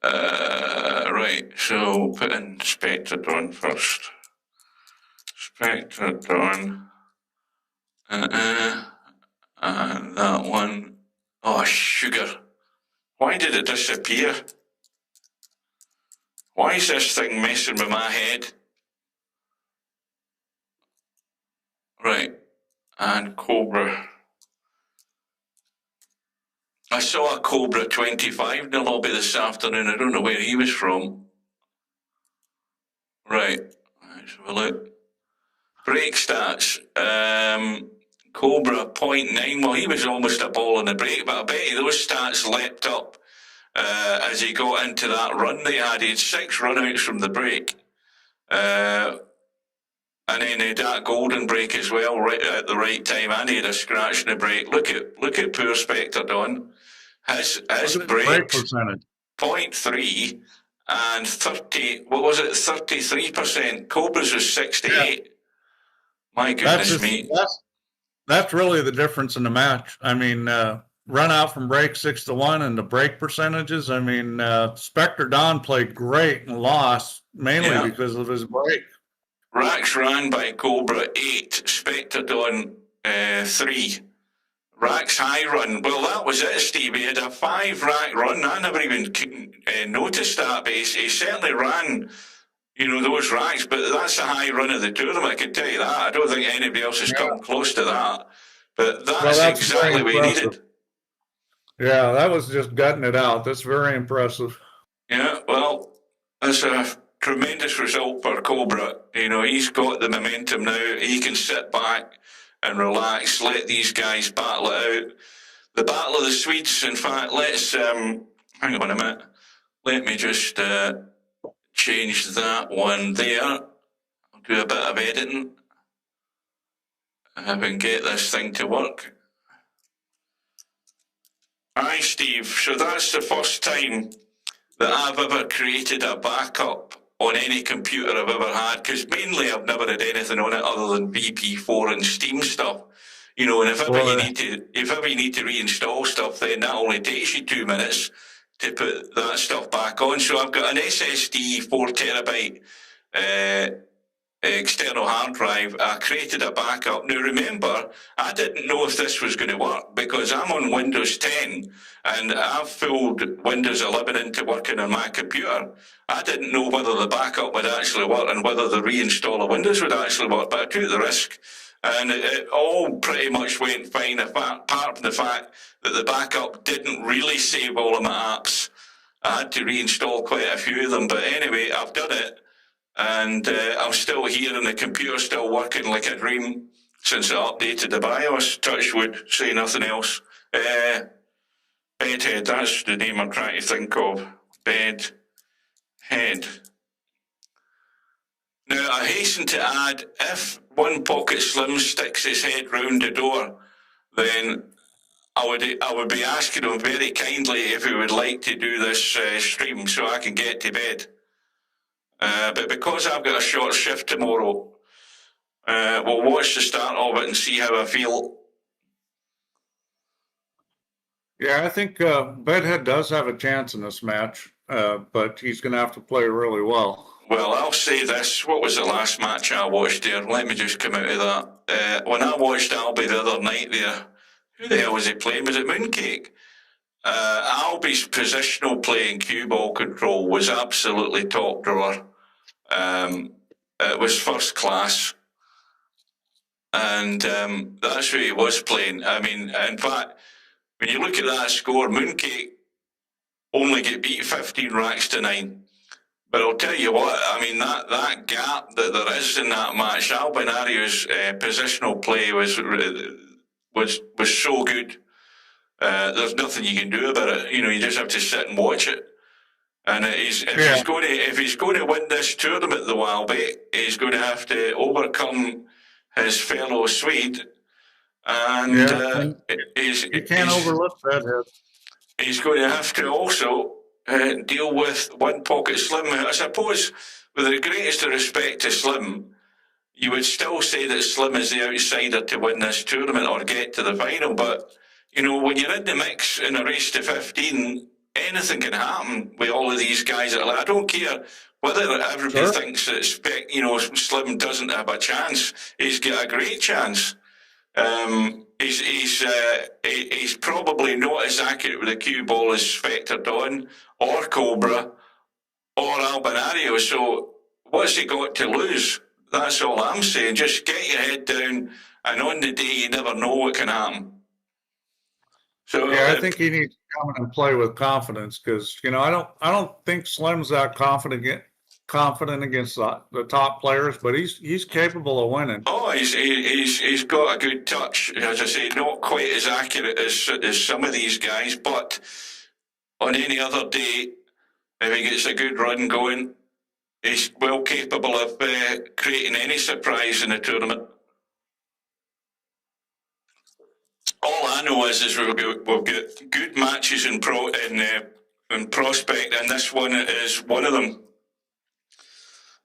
Right, so we'll put in Spectredawn first. Spectredawn. And that one. Oh, sugar. Why did it disappear? Why is this thing messing with my head? Right, and Cobra. I saw a Cobra 25 in the lobby this afternoon. I don't know where he was from. Right, let's have a look. Break stats. Cobra 0.9. Well, he was almost a ball in the break, but I bet you those stats leapt up as he got into that run that he had. He had 6 runouts from the break. And then he had that golden break as well, right at the right time, and he had a scratch in the break. Look at poor Spectredawn. His breaks, 0.3 and 30. What was it? 33%. Cobra's was 68. Yeah. My goodness me. That's really the difference in the match. I mean, run out from break 6-1 and the break percentages. I mean, Spectredawn played great and lost mainly because of his break. Racks ran by Cobra 8, Spectredawn 3. Racks high run. Well, that was it, Steve. He had a 5 rack run. I never even noticed that, but he certainly ran, those racks. But that's the high run of the tournament, I can tell you that. I don't think anybody else has come close to that. But that's exactly what he needed. Yeah, that was just gutting it out. That's very impressive. Yeah, well, that's a tremendous result for Cobra. He's got the momentum now. He can sit back and relax, let these guys battle it out. The Battle of the Swedes, in fact, let's, hang on a minute. Let me just change that one there. I'll do a bit of editing. If I can get this thing to work. Aye, Steve, so that's the first time that I've ever created a backup on any computer I've ever had, because mainly I've never had anything on it other than VP4 and Steam stuff. And if ever you need to reinstall stuff, then that only takes you 2 minutes to put that stuff back on. So I've got an SSD 4TB external hard drive. I created a backup. Now remember, I didn't know if this was going to work because I'm on Windows 10 and I've filled Windows 11 into working on my computer. I didn't know whether the backup would actually work and whether the reinstall of Windows would actually work, but I took the risk. And it all pretty much went fine, apart from the fact that the backup didn't really save all of my apps. I had to reinstall quite a few of them, but anyway, I've done it. And I'm still here and the computer's still working like a dream since I updated the BIOS. Touchwood, say nothing else. Bedhead, that's the name I'm trying to think of. Bedhead. Now, I hasten to add, if One Pocket Slim sticks his head round the door, then I would be asking him very kindly if he would like to do this stream so I can get to bed. But because I've got a short shift tomorrow, we'll watch the start of it and see how I feel. Yeah, I think Bedhead does have a chance in this match, but he's going to have to play really well. Well, I'll say this. What was the last match I watched there? Let me just come out of that. When I watched Albie the other night there, who the hell was he playing? Was it Mooncake? Albie's positional play and cue ball control was absolutely top drawer. It was first class. And that's who he was playing. I mean, in fact, when you look at that score, Mooncake only get beat 15 racks to 9. But I'll tell you what, I mean, that gap that there is in that match, Albinario's positional play was so good. There's nothing you can do about it. You just have to sit and watch it. And if he's going to win this tournament, though, Albie, he's going to have to overcome his fellow Swede. And he can't overlook that. He's going to have to also deal with One Pocket Slim. I suppose with the greatest of respect to Slim, you would still say that Slim is the outsider to win this tournament or get to the final. But, you know, when you're in the mix in a race to 15, anything can happen with all of these guys. I don't care whether everybody thinks that Slim doesn't have a chance. He's got a great chance. He's probably not as accurate with a cue ball as Spectredawn or Cobra or Albinario. So what's he got to lose? That's all I'm saying. Just get your head down, and on the day you never know what can happen. So yeah, I think he needs to come and play with confidence, because I don't think Slim's that confident against the top players, but he's capable of winning. Oh, he's got a good touch. As I say, not quite as accurate as some of these guys, but on any other day, if he gets a good run going, he's well capable of creating any surprise in the tournament. All I know is we've got good matches in prospect, and this one is one of them.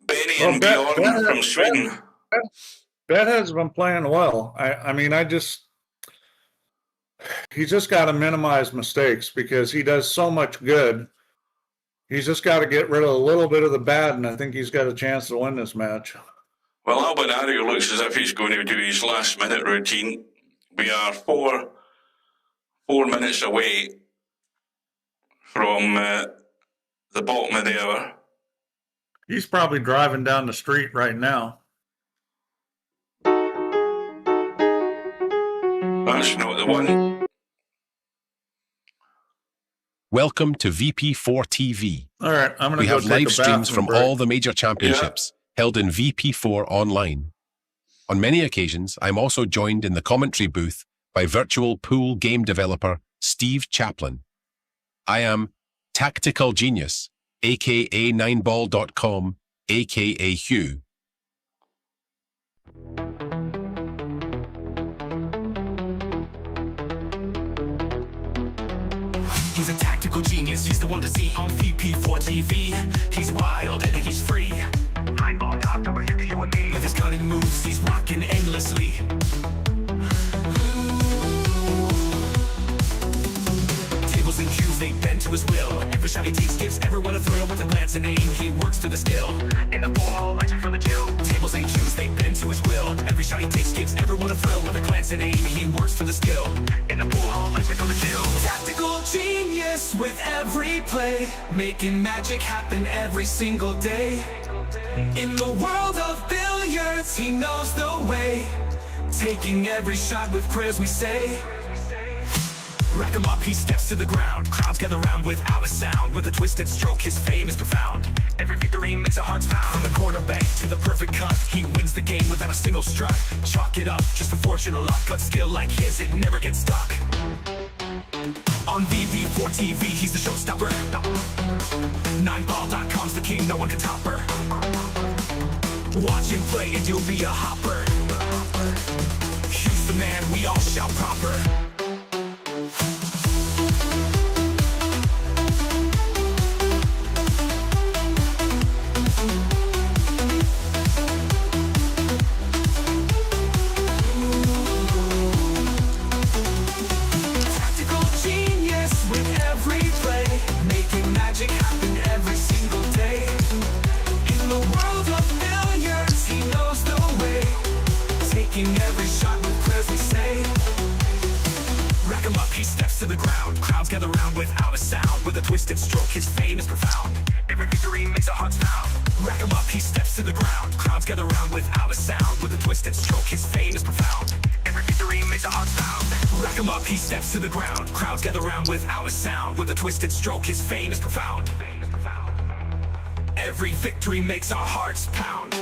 Benny and Bjorn from Sweden. Bet has been playing well. He's just got to minimize mistakes, because he does so much good. He's just got to get rid of a little bit of the bad, and I think he's got a chance to win this match. Well, Albinario looks as if he's going to do his last-minute routine. We are four minutes away from the bottom of the hour. He's probably driving down the street right now. That's not the one. Welcome to VP4TV. All right, I'm going to We go have take live a streams bathroom from break. all the major championships held in VP4 online. On many occasions, I'm also joined in the commentary booth by virtual pool game developer Steve Chaplin. I am Tactical Genius, aka 9ball.com, aka Hugh. He's a tactical genius, he's the one to see on VP4TV. He's wild and he's free. 9ball top over here to you and me. With his cunning moves, he's rocking endlessly. Tables and cues, they bend to his will. Every shot he takes gives everyone a thrill. With a glance and aim, he works to the skill. In the ball, legend from the Jew. Tables and cues, they bend to his will. Every shot he takes gives everyone a thrill. With a glance and aim, he works to the skill. In the ball, legend from the Jew. Tactical genius with every play, making magic happen every single day. In the world of billiards, he knows the way, taking every shot with prayers we say. Rack him up, he steps to the ground. Crowds gather round without a sound. With a twisted stroke, his fame is profound. Every victory makes our hearts pound. From the corner bank to the perfect cut, he wins the game without a single strut. Chalk it up, just for fortune or luck, but skill like his, it never gets stuck. On VP4TV, he's the showstopper. 9ball.com's the king, no one can top her. Watch him play and you'll be a hopper. He's the man, we all shout proper. Every shot with prayers we say. Rack him up, he steps to the ground. Crowds gather round without a sound. With a twisted stroke, his fame is profound. Every victory makes our hearts pound. Rack him up, he steps to the ground. Crowds gather round without a sound. With a twisted stroke, his fame is profound. Every victory makes our hearts pound. Rack him up, he steps to the ground. Crowds gather round without a sound. With a twisted stroke, his fame is profound. Every victory makes our hearts pound.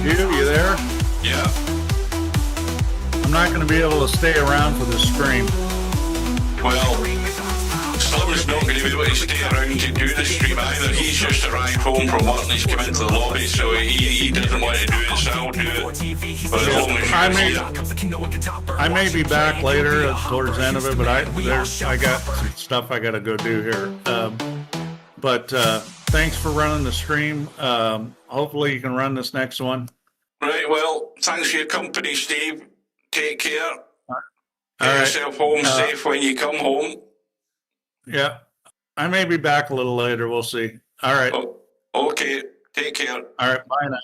You there? Yeah. I'm not going to be able to stay around for this stream. Well, Slim's not going to be able to stay around to do the stream either. He's just arrived home from work and he's come into the lobby, so he doesn't want to do it, so I'll do it. But as long as I may be back later towards the end of it, but I got some stuff I got to go do here. But thanks for running the stream. Hopefully you can run this next one. Right, well, thanks for your company, Steve. Take care. Get yourself home safe when you come home. Yeah, I may be back a little later. We'll see. All right. Oh, okay, take care. All right, bye now.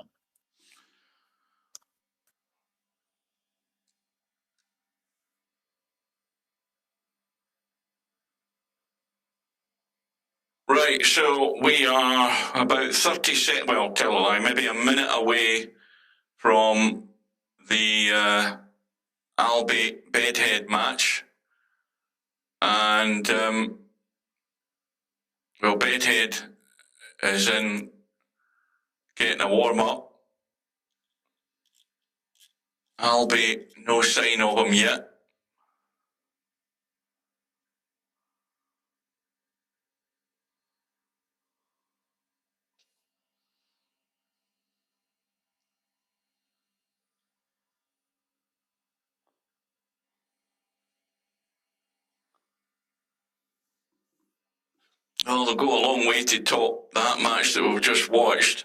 Right, so we are about 30 seconds, well, tell a lie, maybe a minute away from the Albie Bedhead match. And, well, Bedhead is in getting a warm-up. Albie, no sign of him yet. Well, they'll go a long way to top that match that we've just watched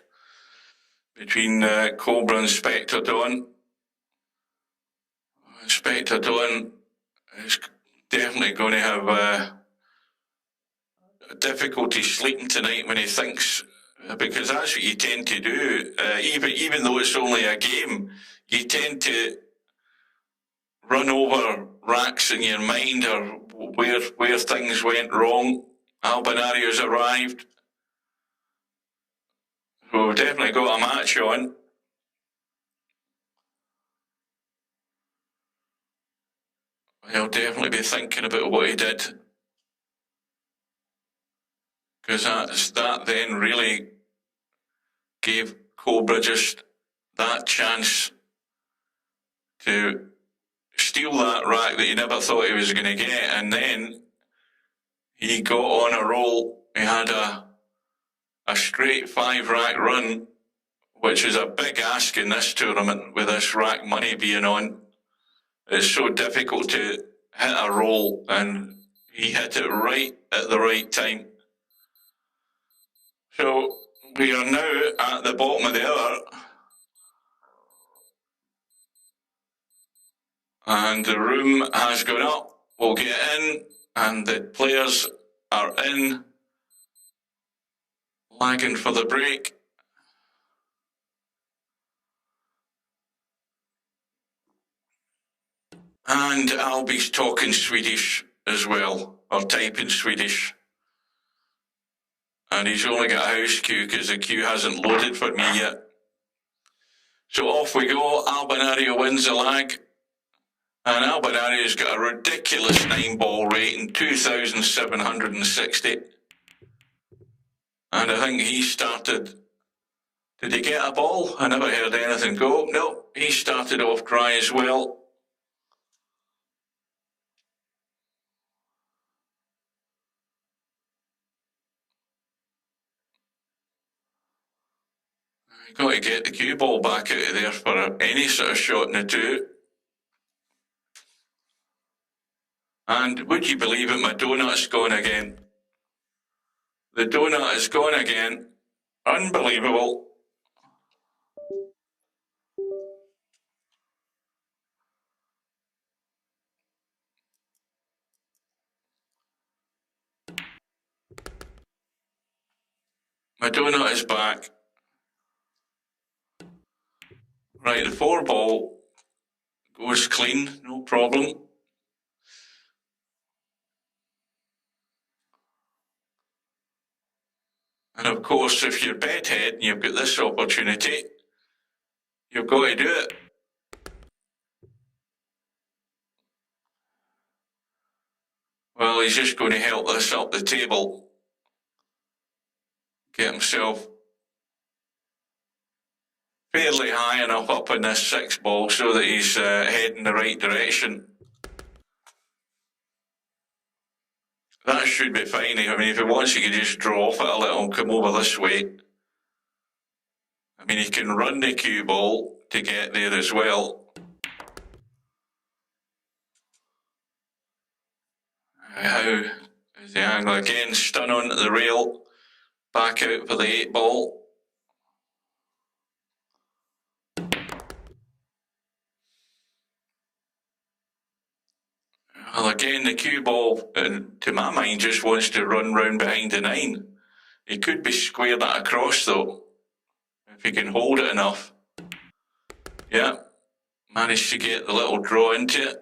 between Cobra and Spectredawn. Spectredawn is definitely going to have difficulty sleeping tonight when he thinks, because that's what you tend to do. Even though it's only a game, you tend to run over racks in your mind or where things went wrong. Albanario's arrived. So we've definitely got a match on. He'll definitely be thinking about what he did. Because that then really gave Cobra just that chance to steal that rack that he never thought he was going to get. And then he got on a roll. He had a straight 5-rack run, which is a big ask in this tournament with this rack money being on. It's so difficult to hit a roll, and he hit it right at the right time. So we are now at the bottom of the hour, and the room has gone up. We'll get in, and the players are in, lagging for the break. And Albie's talking Swedish as well, or typing Swedish. And he's only got a house queue because the queue hasn't loaded for me yet. So off we go. Albanario wins the lag. And Albanario's got a ridiculous 9-ball rating, 2,760. And I think he started... Did he get a ball? I never heard anything go. No, he started off dry as well. You've got to get the cue ball back out of there for any sort of shot in the two. And would you believe it, my donut's gone again. The donut is gone again. Unbelievable. My donut is back. Right, the 4-ball goes clean, no problem. And of course, if you're bedhead and you've got this opportunity, you've got to do it. Well, he's just going to help this up the table. Get himself fairly high enough up in this 6-ball so that he's heading the right direction. That should be fine. I mean, if he wants, he can just draw off it a little and come over this way. I mean, he can run the cue ball to get there as well. How is the angle? Again, stun onto the rail. Back out for the 8 ball. Well, again, the cue ball, to my mind, just wants to run round behind the 9. He could be squared that across, though, if he can hold it enough. Yeah, managed to get the little draw into it.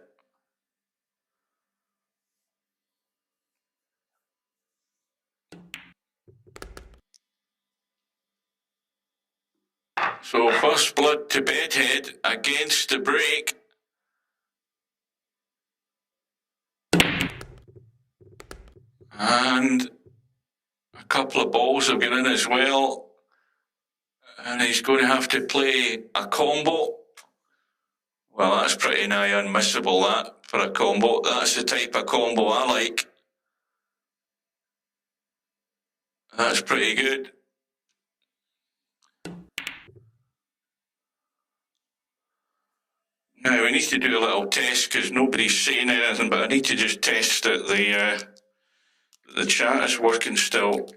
So, first blood to Bedhead against the break. And a couple of balls have gone in as well. And he's going to have to play a combo. Well, that's pretty nigh unmissable, that, for a combo. That's the type of combo I like. That's pretty good. Now, we need to do a little test because nobody's saying anything, but I need to just test that the chat is working still.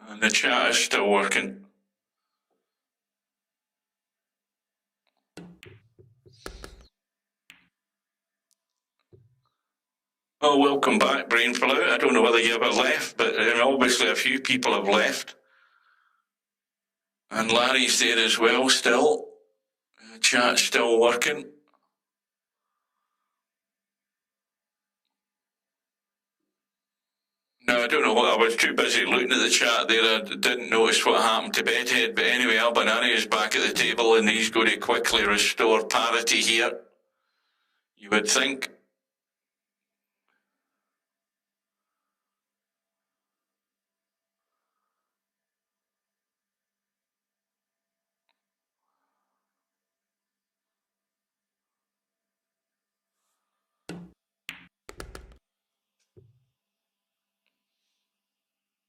And the chat is still working. Oh, welcome back, Brainful Out. I don't know whether you ever left, but obviously a few people have left. And Larry's there as well still. The chat's still working. No, I don't know what, I was too busy looking at the chat there. I didn't notice what happened to Bedhead. But anyway, Albanani is back at the table and he's going to quickly restore parity here. You would think.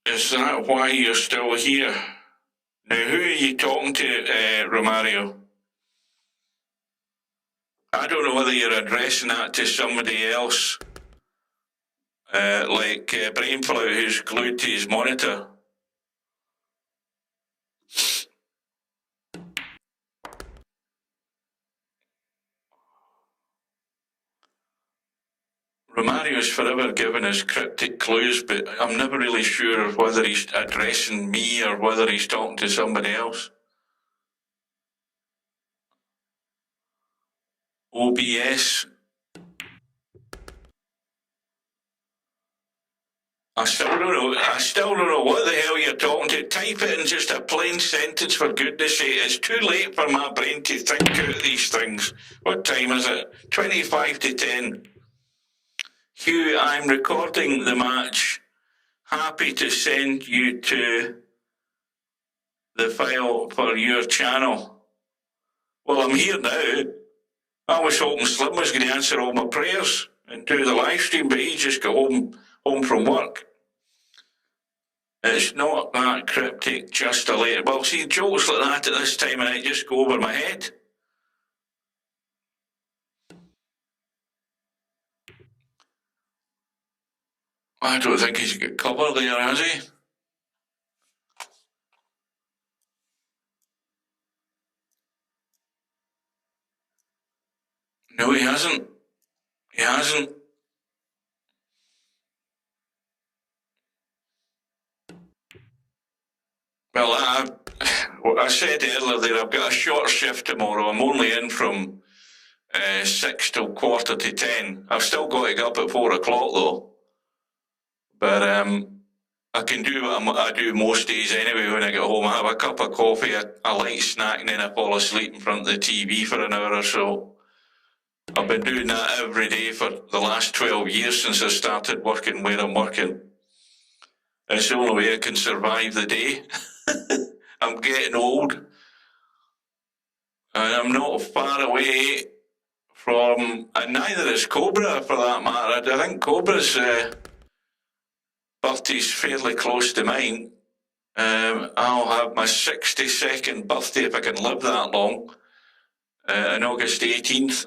Is that why you're still here? Now, who are you talking to, Romario? I don't know whether you're addressing that to somebody else, like Brainful Out, who's glued to his monitor. Romario's forever given us cryptic clues, but I'm never really sure whether he's addressing me or whether he's talking to somebody else. OBS. I still don't know what the hell you're talking to. Type it in just a plain sentence, for goodness sake. It's too late for my brain to think out these things. What time is it? 25 to 10. Hugh, I'm recording the match. Happy to send you to the file for your channel. Well, I'm here now. I was hoping Slim was going to answer all my prayers and do the live stream, but he just got home from work. It's not that cryptic, just a later. Well, see, jokes like that at this time of night just go over my head. I don't think he's got cover there, has he? No, he hasn't. He hasn't. Well, I said earlier there, I've got a short shift tomorrow. I'm only in from 6 till 10:15. I've still got to get up at 4 o'clock though. But I can do what I do most days anyway when I get home. I have a cup of coffee, a light snack, and then I fall asleep in front of the TV for an hour or so. I've been doing that every day for the last 12 years since I started working where I'm working. It's the only way I can survive the day. I'm getting old. And I'm not far away from, and neither is Cobra for that matter. I think Cobra's birthday's fairly close to mine. I'll have my 62nd birthday if I can live that long, on August 18th.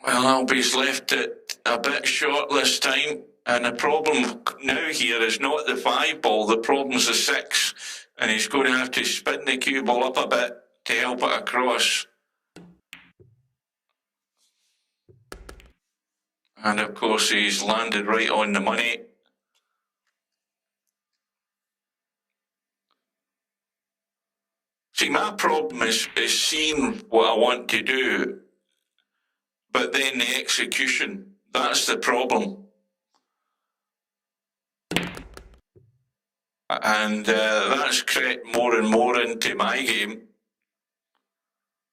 Well, Albie's left it a bit short this time, and the problem now here is not the 5 ball, the problem's the 6, and he's going to have to spin the cue ball up a bit to help it across. And of course he's landed right on the money. See, my problem is seeing what I want to do, but then the execution, that's the problem. And that's crept more and more into my game.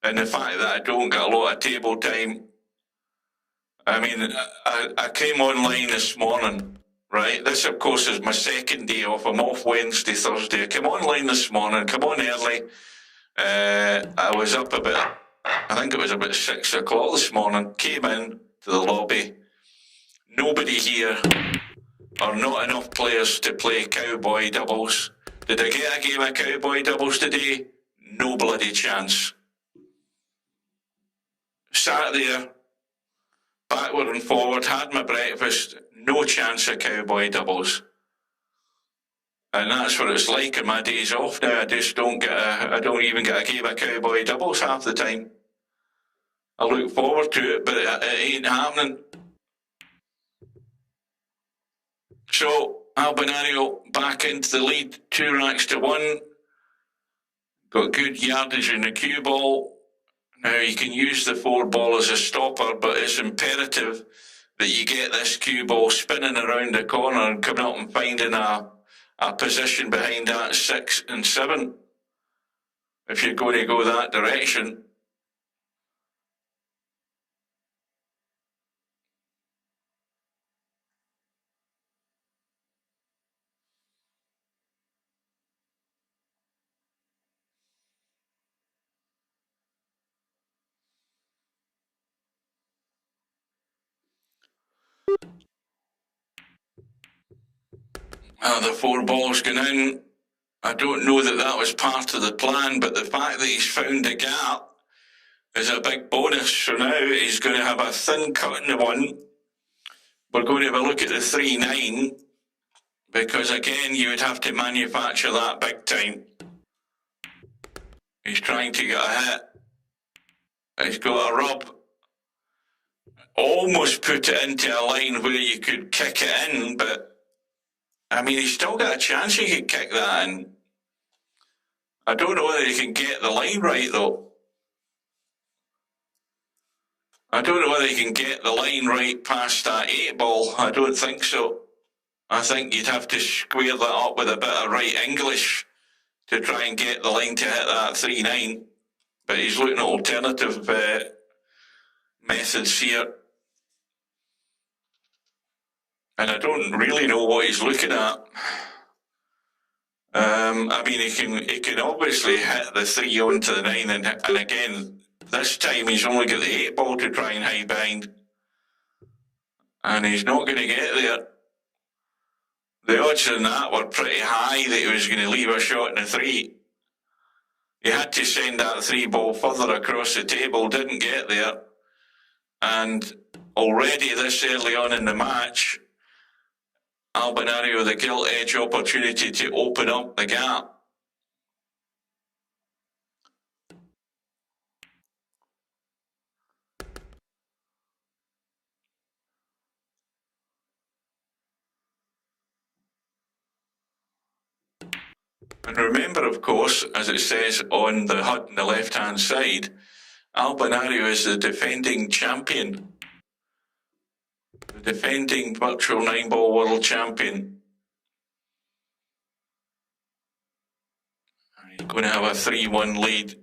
And the fact that I don't get a lot of table time. I mean, I came online this morning, right? This, of course, is my second day off. I'm off Wednesday, Thursday. I came online this morning, come on early. I was up about, I think it was about 6 o'clock this morning. Came in to the lobby. Nobody here, or not enough players to play cowboy doubles. Did I get a game of cowboy doubles today? No bloody chance. Sat there, backward and forward, had my breakfast, no chance of cowboy doubles. And that's what it's like in my days off now. I just don't get I don't even get a game of cowboy doubles half the time. I look forward to it, but it ain't happening. So, Albinario back into the lead, 2 racks to 1. Got good yardage in the cue ball. Now you can use the 4 ball as a stopper, but it's imperative that you get this cue ball spinning around the corner and coming up and finding a position behind that 6 and 7. If you're going to go that direction. The 4 ball's gone in. I don't know that that was part of the plan, but the fact that he's found a gap is a big bonus. So now he's going to have a thin cut in the 1. We're going to have a look at the 3-9, because again, you would have to manufacture that big time. He's trying to get a hit. He's got a rub. Almost put it into a line where you could kick it in, but I mean, he's still got a chance he could kick that in. I don't know whether he can get the line right, though. I don't know whether he can get the line right past that 8 ball. I don't think so. I think you'd have to square that up with a bit of right English to try and get the line to hit that 3-9. But he's looking at alternative methods here. And I don't really know what he's looking at. I mean, he can obviously hit the 3 onto the 9, and again, this time he's only got the 8 ball to try and hide behind. And he's not going to get there. The odds on that were pretty high that he was going to leave a shot in the 3. He had to send that 3 ball further across the table, didn't get there. And already this early on in the match, Albinario the gilt edge opportunity to open up the gap. And remember, of course, as it says on the HUD on the left-hand side, Albinario is the defending champion. The defending virtual 9-ball world champion. He's going to have a 3-1 lead.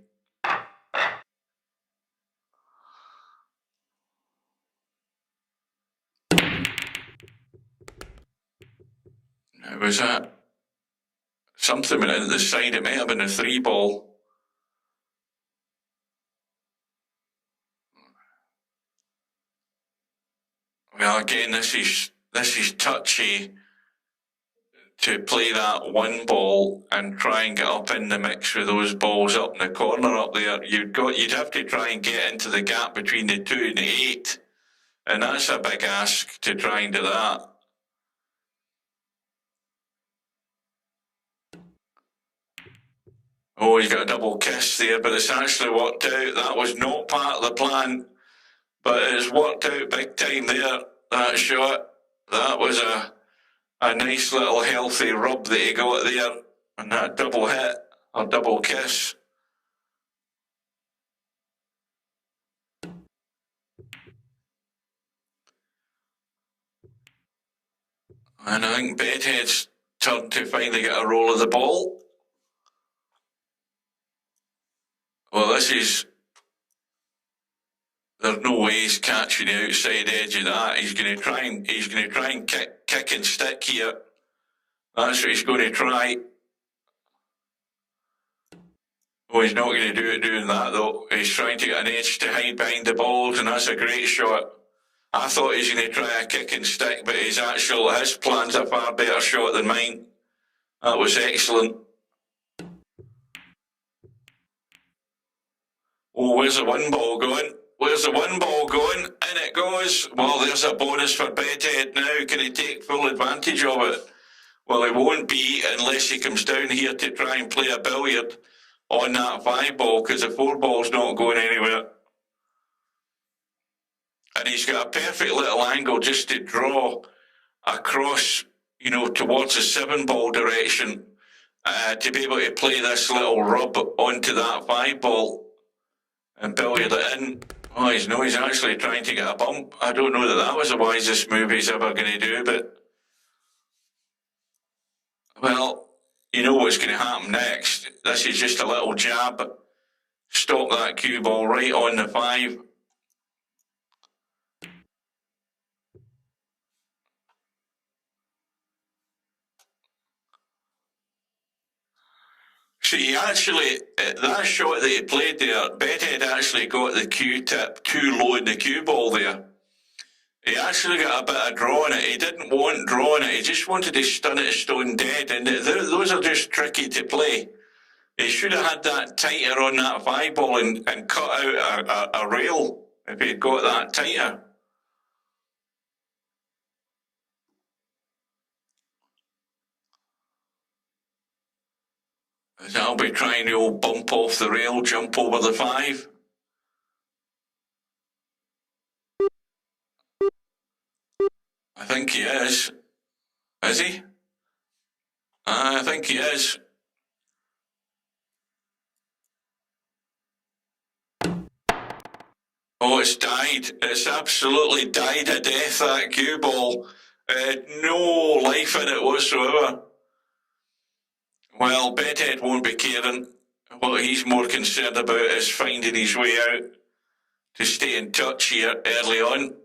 How was that? something went in the side. It may have been a 3-ball. Well, again, this is touchy to play that 1 ball and try and get up in the mix with those balls up in the corner up there. You'd have to try and get into the gap between the 2 and the 8, and that's a big ask to try and do that. Oh, he's got a double kiss there, but it's actually worked out. That was not part of the plan, but it's worked out big time there, that shot. That was a nice little healthy rub that he got there, and that double hit, or double kiss. And I think Bedhead's turn to finally get a roll of the ball. Well, there's no way he's catching the outside edge of that. He's going to try and kick and stick here. That's what he's going to try. Oh, he's not going to do it doing that though. He's trying to get an edge to hide behind the balls, and that's a great shot. I thought he's going to try a kick and stick, but his plan's a far better shot than mine. That was excellent. Oh, where's the 1 ball going? Where's the 1 ball going? In it goes. Well, there's a bonus for Bedhead now. Can he take full advantage of it? Well, he won't be unless he comes down here to try and play a billiard on that 5 ball, because the 4 ball's not going anywhere. And he's got a perfect little angle just to draw across, towards the 7 ball direction, to be able to play this little rub onto that 5 ball and billiard it in. Oh, he's actually trying to get a bump. I don't know that was the wisest move he's ever going to do, but well, you know what's going to happen next. This is just a little jab. Stop that cue ball right on the 5. See, actually, that shot that he played there, Bedhead actually got the cue tip too low in the cue ball there. He actually got a bit of draw on it. He didn't want draw on it. He just wanted to stun it stone dead, and those are just tricky to play. He should have had that tighter on that 5 ball and cut out a rail if he'd got that tighter. I'll be trying the old bump off the rail, jump over the 5. I think he is. Is he? I think he is. Oh, it's died. It's absolutely died a death, that cue ball. No life in it whatsoever. Well, Bedhead won't be caring. What he's more concerned about is finding his way out to stay in touch here early on.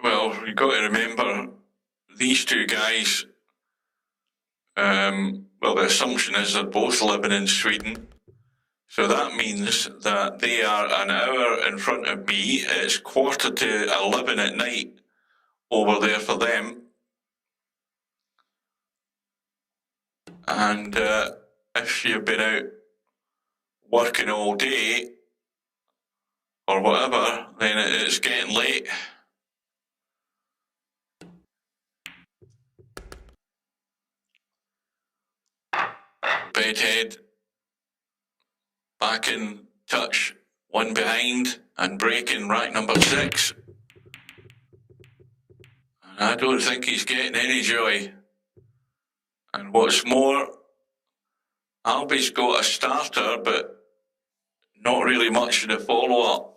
Well, you've got to remember, these two guys, well, the assumption is they're both living in Sweden. So that means that they are an hour in front of me. It's 11:15 at night over there for them. And if you've been out working all day or whatever, then it's getting late. Bedhead back in touch one behind and breaking rack number 6. And I don't think he's getting any joy. And what's more, Albie's got a starter, but not really much in the follow-up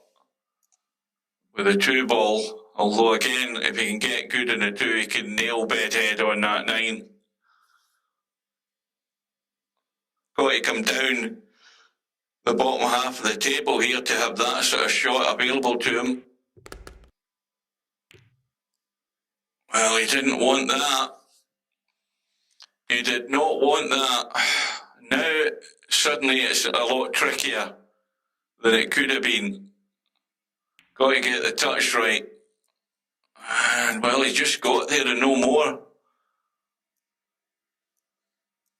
with a 2-ball. Although again, if he can get good in the 2, he can nail Bedhead on that 9. Got to come down the bottom half of the table here to have that sort of shot available to him. Well, he didn't want that. He did not want that. Now, suddenly it's a lot trickier than it could have been. Got to get the touch right. And, well, he just got there and no more.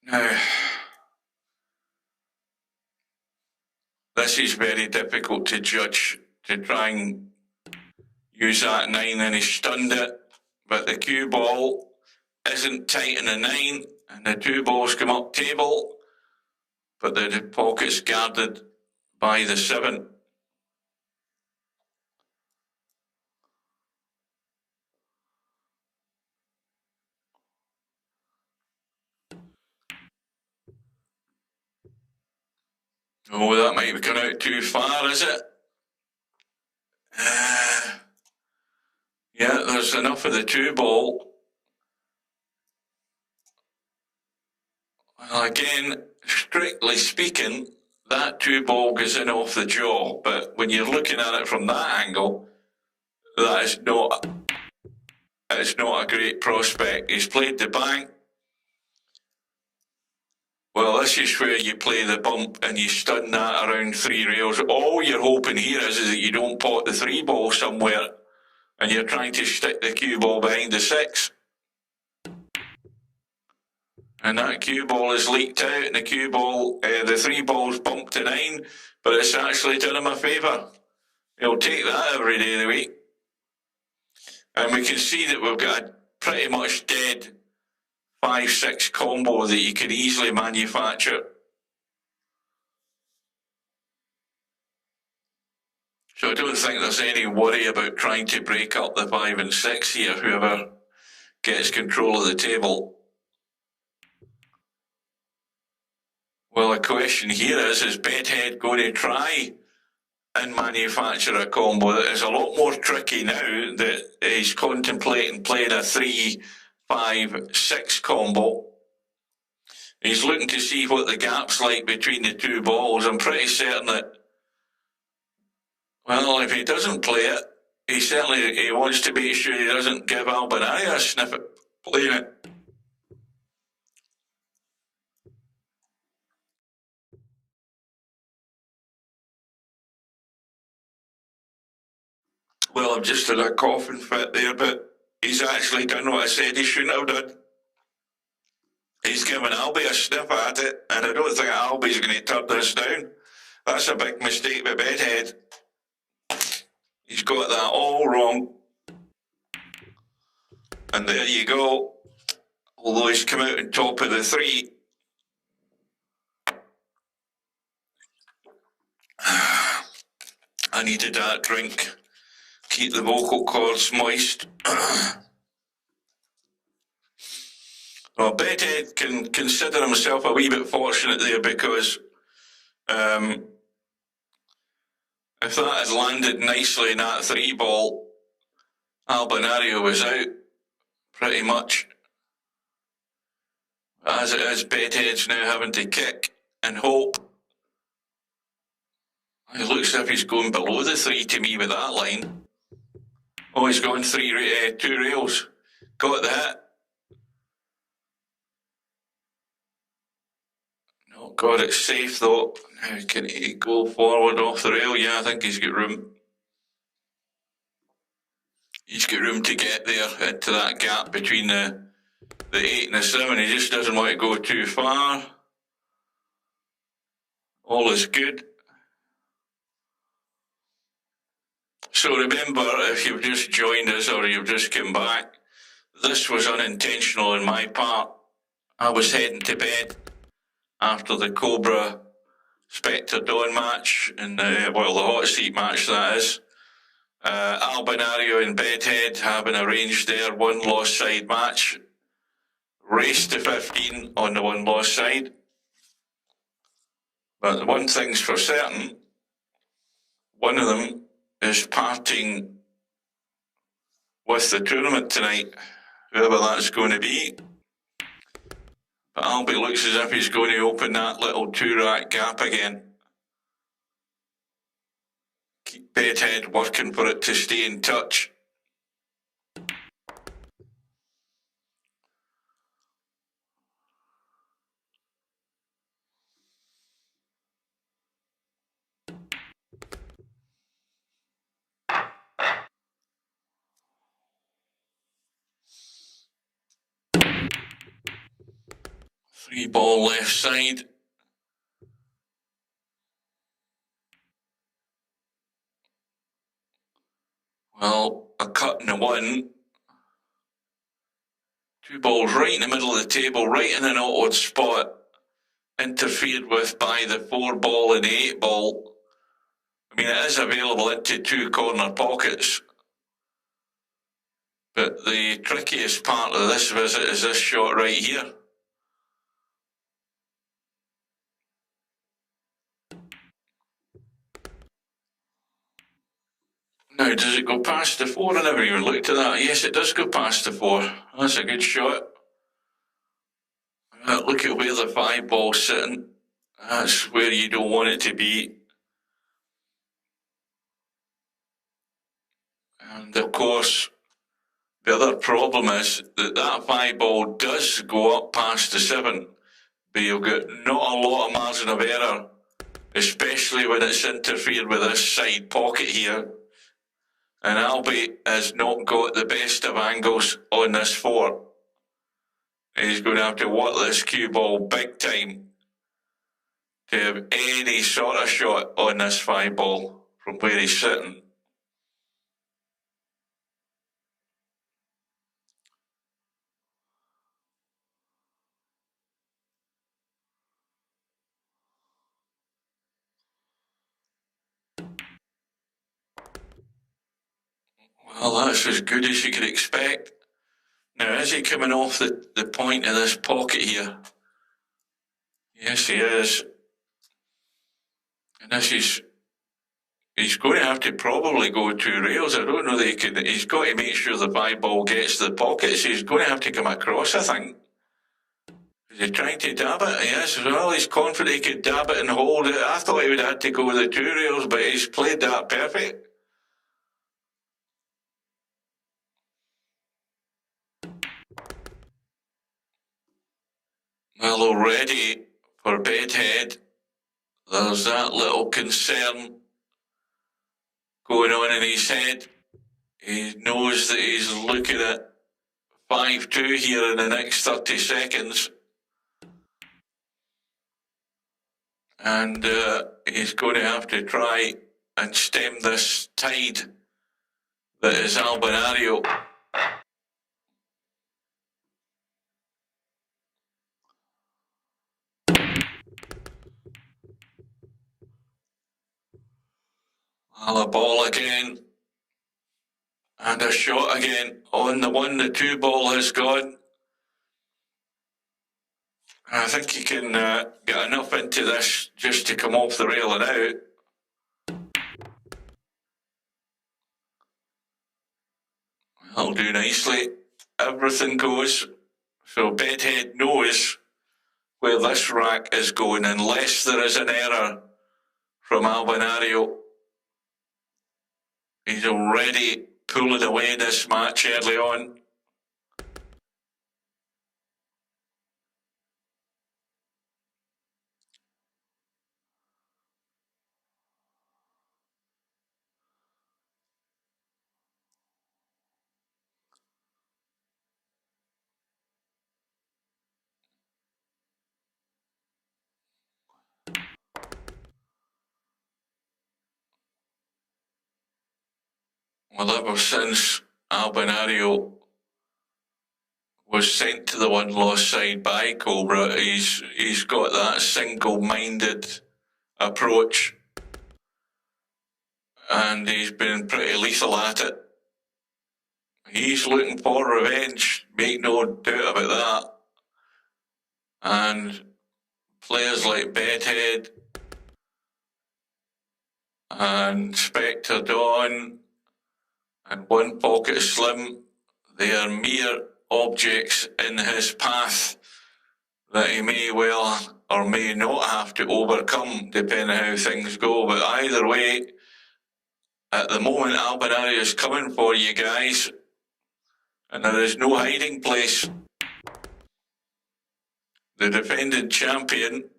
Now, this is very difficult to judge, to try and use that 9, and he stunned it. But the cue ball isn't tight in the 9, and the 2 balls come up table, but the pocket's guarded by the 7. Oh, that might be going out too far, is it? Yeah, there's enough of the 2 ball. Well, again, strictly speaking, that 2 ball goes in off the jaw, but when you're looking at it from that angle, that is not, it's not a great prospect. He's played the bank. Well, this is where you play the bump and you stun that around 3 rails. All you're hoping here is that you don't pot the 3 ball somewhere and you're trying to stick the cue ball behind the 6. And that cue ball is leaked out and the cue ball, the 3 ball's bumped to 9, but it's actually done him a favour. He'll take that every day of the week. And we can see that we've got a pretty much dead 5-6 combo that you could easily manufacture. So I don't think there's any worry about trying to break up the 5 and 6 here, whoever gets control of the table. Well, the question here is Bedhead going to try and manufacture a combo that is a lot more tricky now that he's contemplating playing a 3-5-6 combo? He's looking to see what the gap's like between the 2 balls. I'm pretty certain that, well, if he doesn't play it, he wants to make sure he doesn't give Albinaria a sniff at playing it. Well, I've just had a coughing fit there, but he's actually done what I said he shouldn't have done. He's given Albie a sniff at it, and I don't think Albie's going to turn this down. That's a big mistake by Bedhead. He's got that all wrong. And there you go. Although he's come out on top of the 3. I needed that drink. Keep the vocal cords moist. Well, Bedhead can consider himself a wee bit fortunate there because if that had landed nicely in that 3 ball, Albinario was out pretty much. As it is, Bedhead's now having to kick and hope. It looks as if he's going below the 3 to me with that line. Oh, he's going 2 rails. Got the hit. No, God, it's safe though. Now can he go forward off the rail? Yeah, I think he's got room. He's got room to get there into that gap between the 8 and the 7. He just doesn't want to go too far. All is good. So remember, if you've just joined us or you've just come back, this was unintentional on my part. I was heading to bed after the Cobra Spectredawn match, and the hot seat match that is. Albinario and Bedhead having arranged their one-loss side match. Race to 15 on the one-loss side. But one thing's for certain, one of them is parting with the tournament tonight, whoever that's going to be. But Albie looks as if he's going to open that little 2-rack gap again. Keep Bedhead working for it to stay in touch. Three ball left side. Well, a cut and a one. Two balls right in the middle of the table, right in an awkward spot. Interfered with by the 4 ball and the 8 ball. I mean, it is available into 2 corner pockets. But the trickiest part of this visit is this shot right here. Now, does it go past the 4? I never even looked at that. Yes, it does go past the 4. That's a good shot. Look at where the 5 ball's sitting. That's where you don't want it to be. And of course, the other problem is that that 5 ball does go up past the 7, but you've got not a lot of margin of error, especially when it's interfered with this side pocket here. And Albie has not got the best of angles on this 4. He's going to have to work this cue ball big time to have any sort of shot on this 5 ball from where he's sitting. Well, that's as good as you could expect. Now, is he coming off the point of this pocket here? Yes, he is. And this is... He's going to have to probably go 2 rails. I don't know that he could... He's got to make sure the 5 ball gets to the pocket, so he's going to have to come across, I think. Is he trying to dab it? Yes, well, he's confident he could dab it and hold it. I thought he would have had to go with the 2 rails, but he's played that perfect. Well, already for Bedhead, there's that little concern going on in his head. He knows that he's looking at 5-2 here in the next 30 seconds. And he's going to have to try and stem this tide that is Albinario. Well, a ball again. And a shot again on the one the 2 ball has gone. I think he can get enough into this just to come off the rail and out. That'll do nicely. Everything goes. So Bedhead knows where this rack is going unless there is an error from Albinario. He's already pulling away this match early on. Well, ever since Albinario was sent to the one-loss side by Cobra, he's got that single-minded approach, and he's been pretty lethal at it. He's looking for revenge, make no doubt about that. And players like Bedhead and Spectredawn and One Pocket Slim, they are mere objects in his path that he may well or may not have to overcome, depending on how things go. But either way, at the moment, Albinario is coming for you guys, and there is no hiding place. The defending champion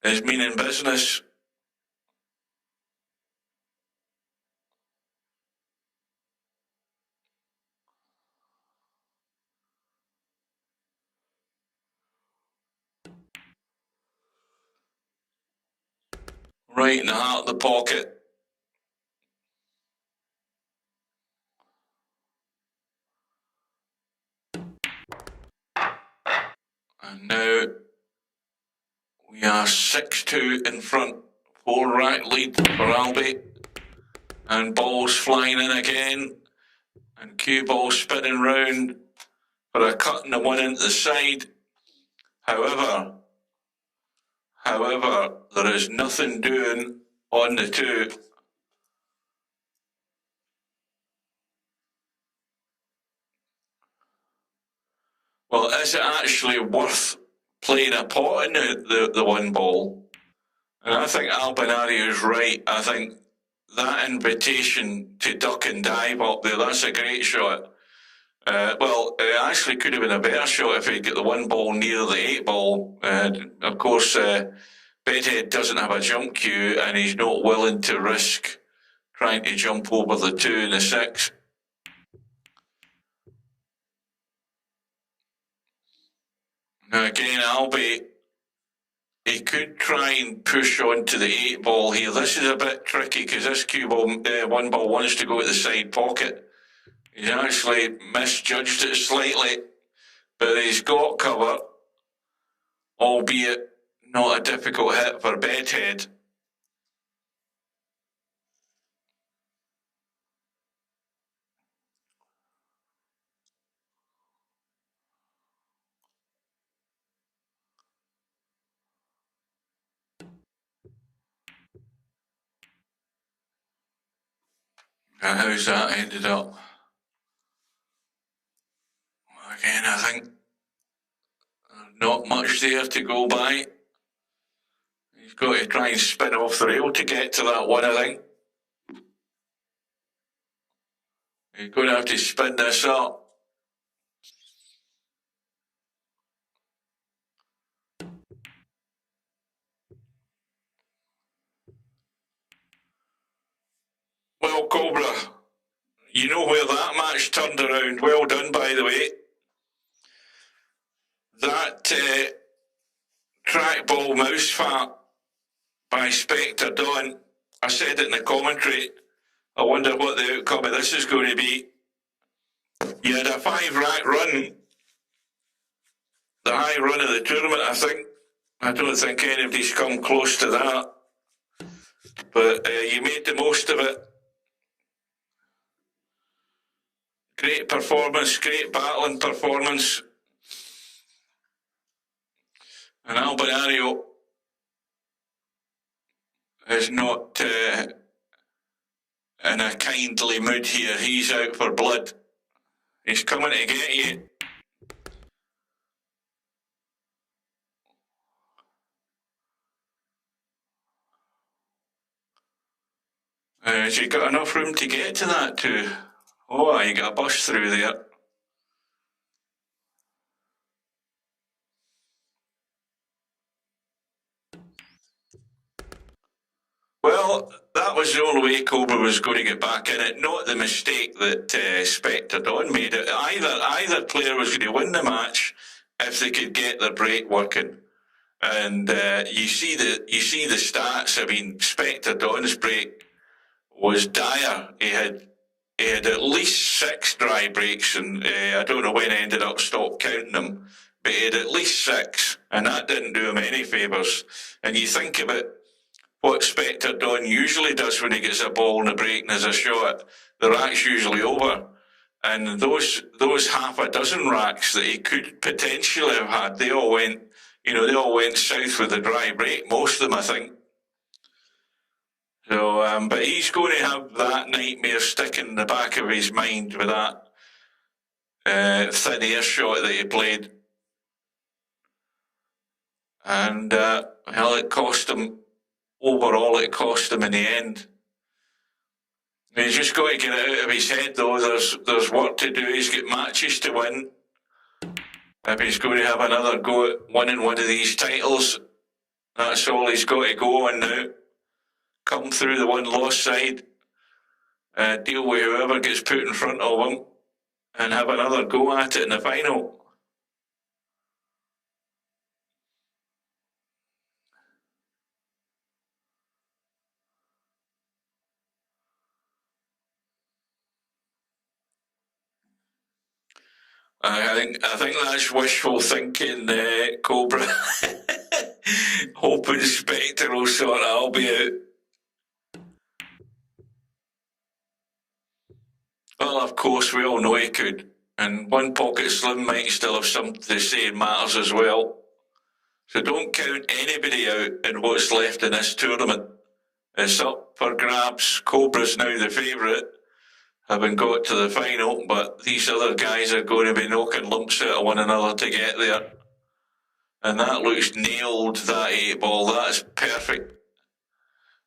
is meaning business. Right in the heart of the pocket. And now we are 6-2 in front. 4-rack lead for Albie. And balls flying in again. And cue ball spinning round for a cut and a one into the side. However, there is nothing doing on the two. Well, is it actually worth playing a pot in the one ball? And I think Albinario is right. I think that invitation to duck and dive up there, that's a great shot. Well, it actually could have been a better shot if he'd get the one ball near the 8 ball. Of course, Bedhead doesn't have a jump cue, and he's not willing to risk trying to jump over the 2 and the 6. Now again, Albie, he could try and push on to the 8 ball here. This is a bit tricky because this cue ball, one ball wants to go at the side pocket. He's actually misjudged it slightly, but he's got cover, albeit not a difficult hit for Bedhead. And how's that ended up? Again, I think not much there to go by. He's got to try and spin off the rail to get to that one, I think. He's going to have to spin this up. Well, Cobra, you know where that match turned around. Well done, by the way. That trackball mouse fat by Spectredawn, I said it in the commentary, I wonder what the outcome of this is going to be. You had a 5-rack run, the high run of the tournament, I think. I don't think anybody's come close to that. But you made the most of it. Great performance, great battling performance. And Albinario is not in a kindly mood here. He's out for blood. He's coming to get you. Has you got enough room to get to that too? Oh, you got a bus through there. Well, that was the only way Cobra was going to get back in it, not the mistake that Spectredawn made it. Either player was going to win the match if they could get their break working. And you see the stats. I mean, Spectredawn's break was dire. He had at least 6 dry breaks, and I don't know when I ended up stopped counting them, but he had at least 6, and that didn't do him any favours. And you think about what Spectredawn usually does when he gets a ball in the break and there's a shot, the rack's usually over. And those half a dozen racks that he could potentially have had, they all went south with the dry break, most of them, I think. So, but he's going to have that nightmare sticking in the back of his mind with that thin air shot that he played. And, well, it cost him, overall it cost him in the end. He's just got to get it out of his head, though. There's work to do. He's got matches to win. If he's going to have another go at winning one of these titles, that's all he's got to go on now. Come through the one-loss side, deal with whoever gets put in front of him, and have another go at it in the final. I think that's wishful thinking, Cobra. Hoping Spectre will sort it all be out. Well, of course, we all know he could. And One Pocket Slim might still have something to say in matters as well. So don't count anybody out in what's left in this tournament. It's up for grabs. Cobra's now the favourite, having got to the final, but these other guys are going to be knocking lumps out of one another to get there. And that looks nailed, that 8-ball. That's perfect.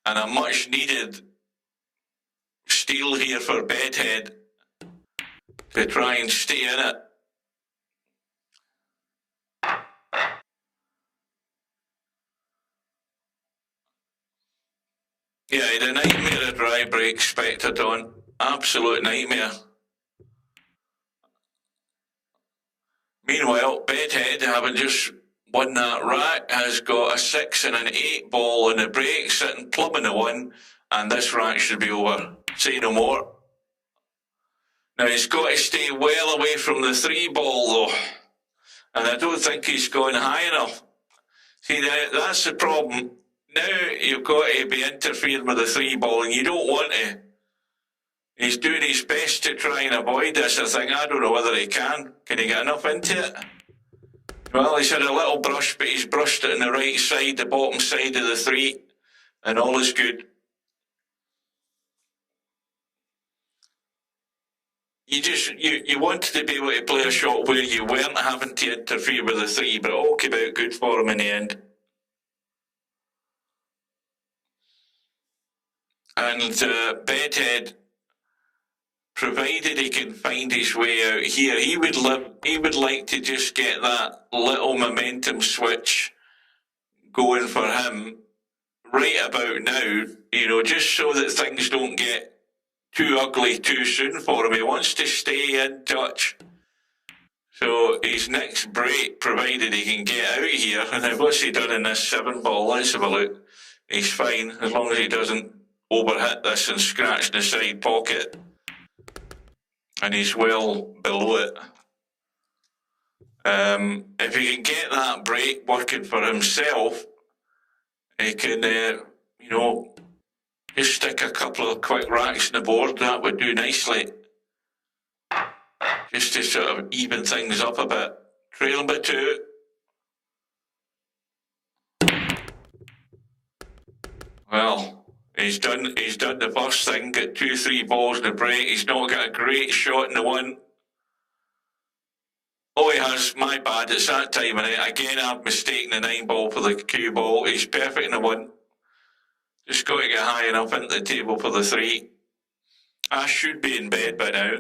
And a much needed steal here for Bedhead to try and stay in it. Yeah, he had a nightmare of dry break, Spectredawn. Absolute nightmare. Meanwhile, Bedhead, having just won that rack, has got a 6 and an 8-ball in the break, sitting plumb in the 1, and this rack should be over. Say no more. Now he's got to stay well away from the 3-ball though, and I don't think he's going high enough. See, that's the problem. Now you've got to be interfering with the 3-ball, and you don't want to. He's doing his best to try and avoid this. I don't know whether he can. Can he get enough into it? Well, he's had a little brush, but he's brushed it on the right side, the bottom side of the 3, and all is good. You wanted to be able to play a shot where you weren't having to interfere with the 3, but it all came out good for him in the end. And Bedhead, provided he can find his way out here, he would like to just get that little momentum switch going for him right about now, just so that things don't get too ugly too soon for him. He wants to stay in touch. So his next break, provided he can get out here, and what's he done in this 7-ball? Let's have a look. He's fine, as long as he doesn't overhit this and scratch the side pocket. And he's well below it. If he can get that break working for himself, he can, just stick a couple of quick racks on the board. That would do nicely. Just to sort of even things up a bit. Trailing by 2. Well, he's done the first thing, got 2-3 balls in the break. He's not got a great shot in the 1. Oh, he has, my bad, it's that time of night. Again, I've mistaken the 9-ball for the cue ball. He's perfect in the 1. Just got to get high enough into the table for the 3. I should be in bed by now.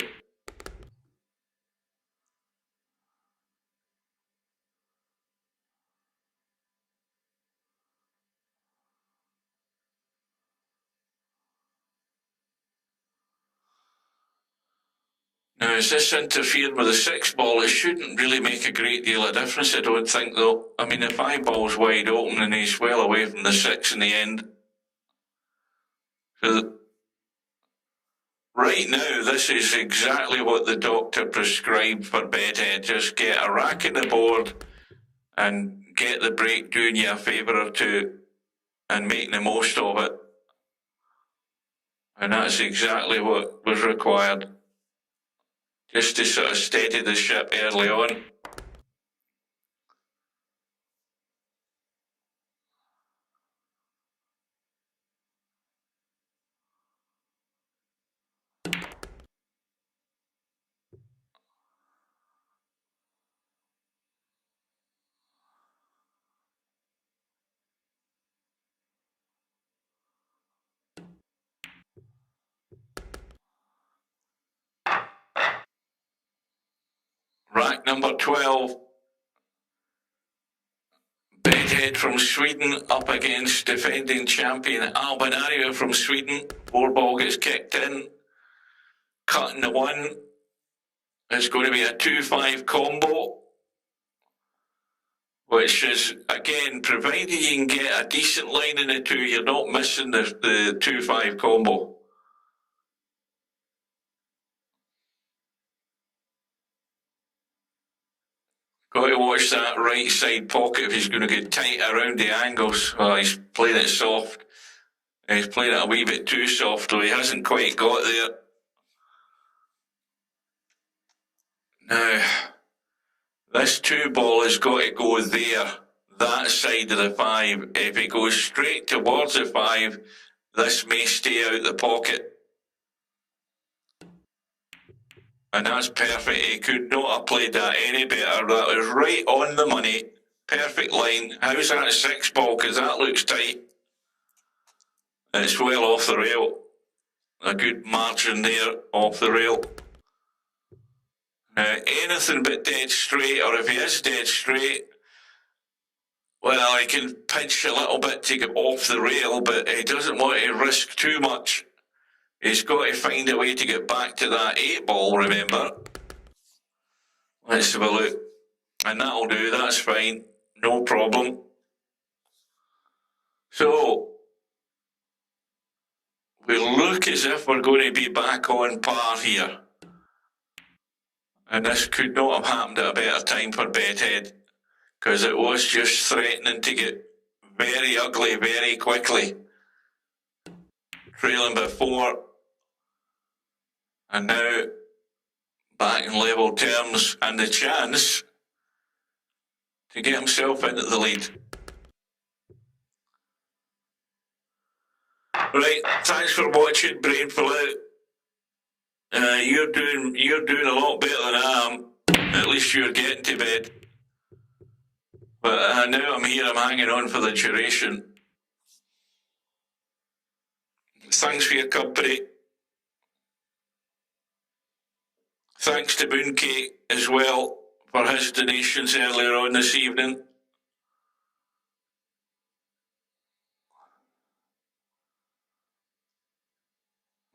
Now, is this interfering with the 6-ball? It shouldn't really make a great deal of difference, I don't think, though. I mean, the 5-ball's wide open and he's well away from the 6 in the end. So, right now, this is exactly what the doctor prescribed for Bedhead. Just get a rack in the board and get the break doing you a favour or two. and making the most of it. And that's exactly what was required. Just to sort of steady the ship early on. Rack number 12. Bedhead from Sweden up against defending champion Albinario from Sweden. 4 ball gets kicked in. Cutting the 1. It's going to be a 2-5 combo. Which is, again, provided you can get a decent line in the 2, you're not missing the 2-5 combo. Got to watch that right side pocket if he's going to get tight around the angles. Well, he's playing it soft. He's playing it a wee bit too soft, though he hasn't quite got there. Now, this 2 ball has got to go there, that side of the 5. If it goes straight towards the 5, this may stay out the pocket. And that's perfect. He could not have played that any better. That was right on the money. Perfect line. How's that 6 ball? Because that looks tight. It's well off the rail. A good margin there off the rail. Now, anything but dead straight, or if he is dead straight, well, he can pinch a little bit to get off the rail, but he doesn't want to risk too much. He's got to find a way to get back to that 8 ball, remember. Let's have a look. And that'll do, that's fine. No problem. So, we look as if we're going to be back on par here. And this could not have happened at a better time for Bedhead, because it was just threatening to get very ugly very quickly. Trailing by 4. And now back in level terms, and the chance to get himself into the lead. Right, thanks for watching, Brainful Out. You're doing a lot better than I am. At least you're getting to bed. But now I'm here, I'm hanging on for the duration. Thanks for your company. Thanks to Mooncake as well for his donations earlier on this evening.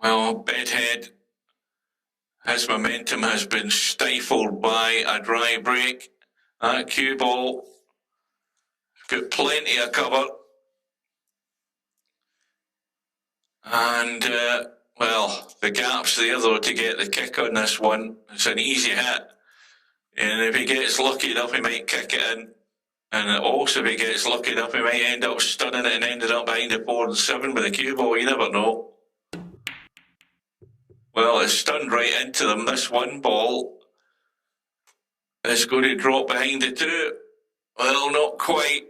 Well, Bedhead, his momentum has been stifled by a dry break. That cue ball got plenty of cover. And, well, the gap's there though to get the kick on this one. It's an easy hit. And if he gets lucky enough, he might kick it in. And also, if he gets lucky enough, he might end up stunning it and ended up behind the 4 and 7 with the cue ball. You never know. Well, it's stunned right into them. This 1 ball is going to drop behind the 2. Well, not quite.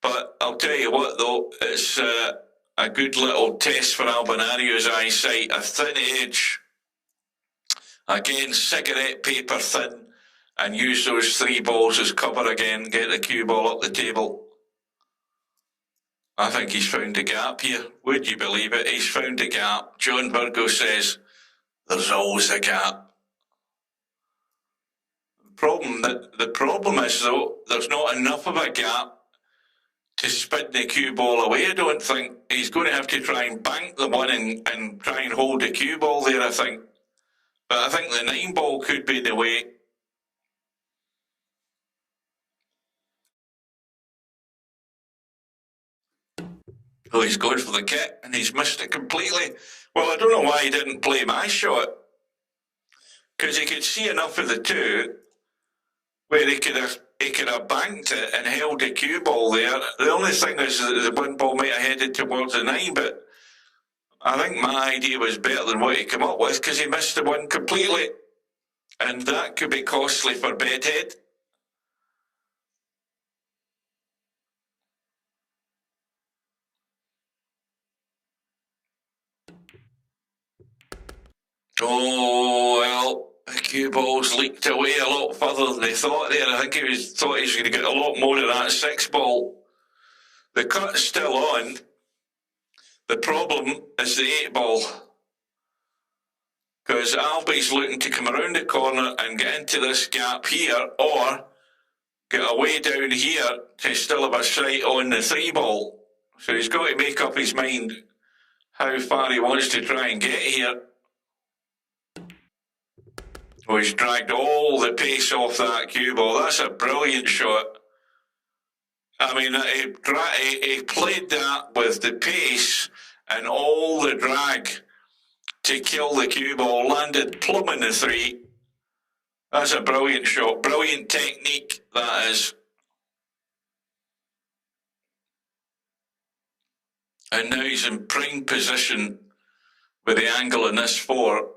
But I'll tell you what, though, it's a good little test for Albinario's eyesight. A thin edge. Again, cigarette paper thin. And use those 3 balls as cover again. Get the cue ball up the table. I think he's found a gap here. Would you believe it? He's found a gap. John Virgo says, there's always a gap. The problem is, though, there's not enough of a gap to spin the cue ball away, I don't think. He's going to have to try and bank the 1 and try and hold the cue ball there, I think. But I think the 9 ball could be in the way. Oh, he's going for the kick, and he's missed it completely. Well, I don't know why he didn't play my shot. Because he could see enough of the 2 where he could have he could have banked it and held the cue ball there. The only thing is that the one ball might have headed towards the 9, but I think my idea was better than what he came up with because he missed the one completely. And that could be costly for Bedhead. Oh, well, the cue ball's leaked away a lot further than they thought there. I think he thought he was going to get a lot more of that 6 ball. The cut's still on. The problem is the 8 ball. Because Albie's looking to come around the corner and get into this gap here, or get away down here to still have a sight on the 3 ball. So he's got to make up his mind how far he wants to try and get here. Oh, he's dragged all the pace off that cue ball. That's a brilliant shot. I mean, he played that with the pace and all the drag to kill the cue ball, landed plumb in the 3. That's a brilliant shot. Brilliant technique, that is. And now he's in prime position with the angle in this 4.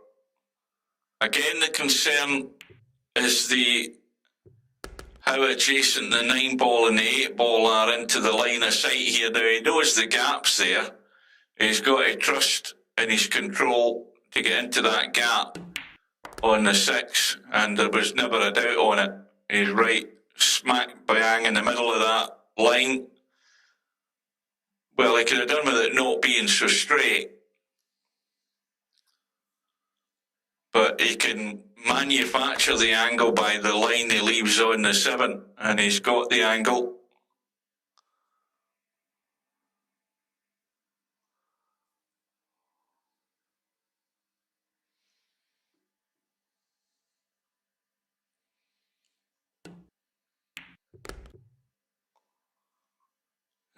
Again, the concern is how adjacent the 9 ball and the 8 ball are into the line of sight here. Now, he knows the gaps there. He's got to trust in his control to get into that gap on the 6, and there was never a doubt on it. He's right smack bang in the middle of that line. Well, he could have done with it not being so straight, but he can manufacture the angle by the line he leaves on the 7, and he's got the angle.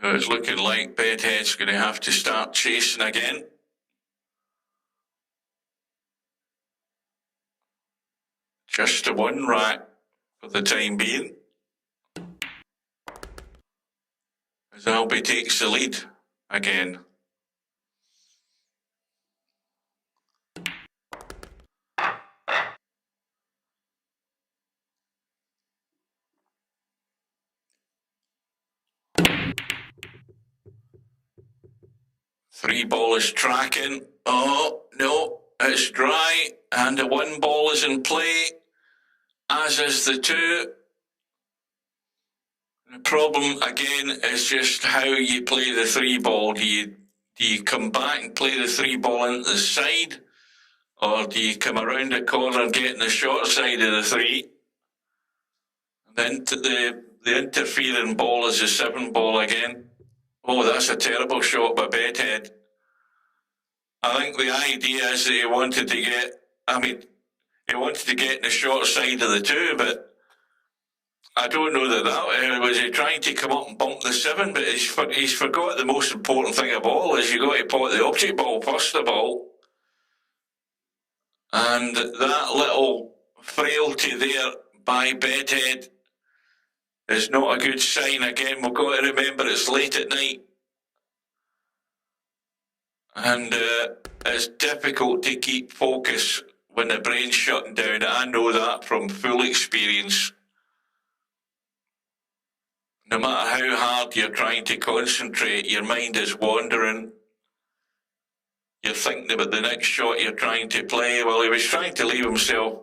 It's looking like Bedhead's going to have to start chasing again. Just a 1 rack for the time being. As Albie takes the lead again. Three ball is tracking. Oh, no, it's dry. And the 1 ball is in play, as is the 2. The problem, again, is just how you play the 3 ball. Do you come back and play the 3 ball into the side? Or do you come around the corner and get in the short side of the 3? And then the interfering ball is the 7 ball again. Oh, that's a terrible shot by Bedhead. I think the idea is that he wanted to get in the short side of the 2, but I don't know that was he trying to come up and bump the 7, but he's forgot the most important thing of all, is you got to pot the object ball first of all. And that little frailty there by Bedhead is not a good sign. Again, we've got to remember it's late at night. And it's difficult to keep focus when the brain's shutting down. I know that from full experience. No matter how hard you're trying to concentrate, your mind is wandering. You're thinking about the next shot you're trying to play. Well, he was trying to leave himself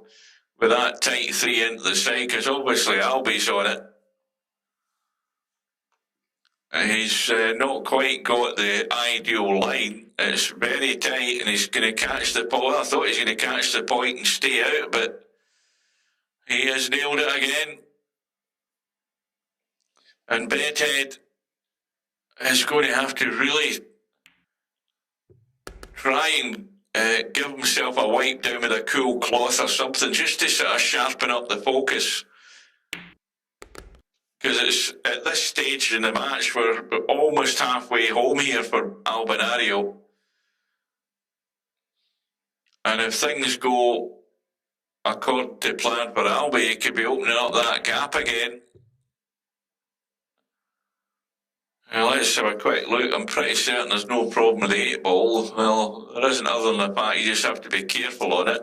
with that tight 3 into the side, because obviously Albie's on it. He's not quite got the ideal line. It's very tight, and he's going to catch the point. I thought he was going to catch the point and stay out, but he has nailed it again. And Bedhead is going to have to really try and give himself a wipe down with a cool cloth or something, just to sort of sharpen up the focus. Because it's at this stage in the match, we're almost halfway home here for Albinario. And if things go according to plan for Albie, he could be opening up that gap again. Let's have a quick look. I'm pretty certain there's no problem with the 8 ball. Well, there isn't other than the fact you just have to be careful on it.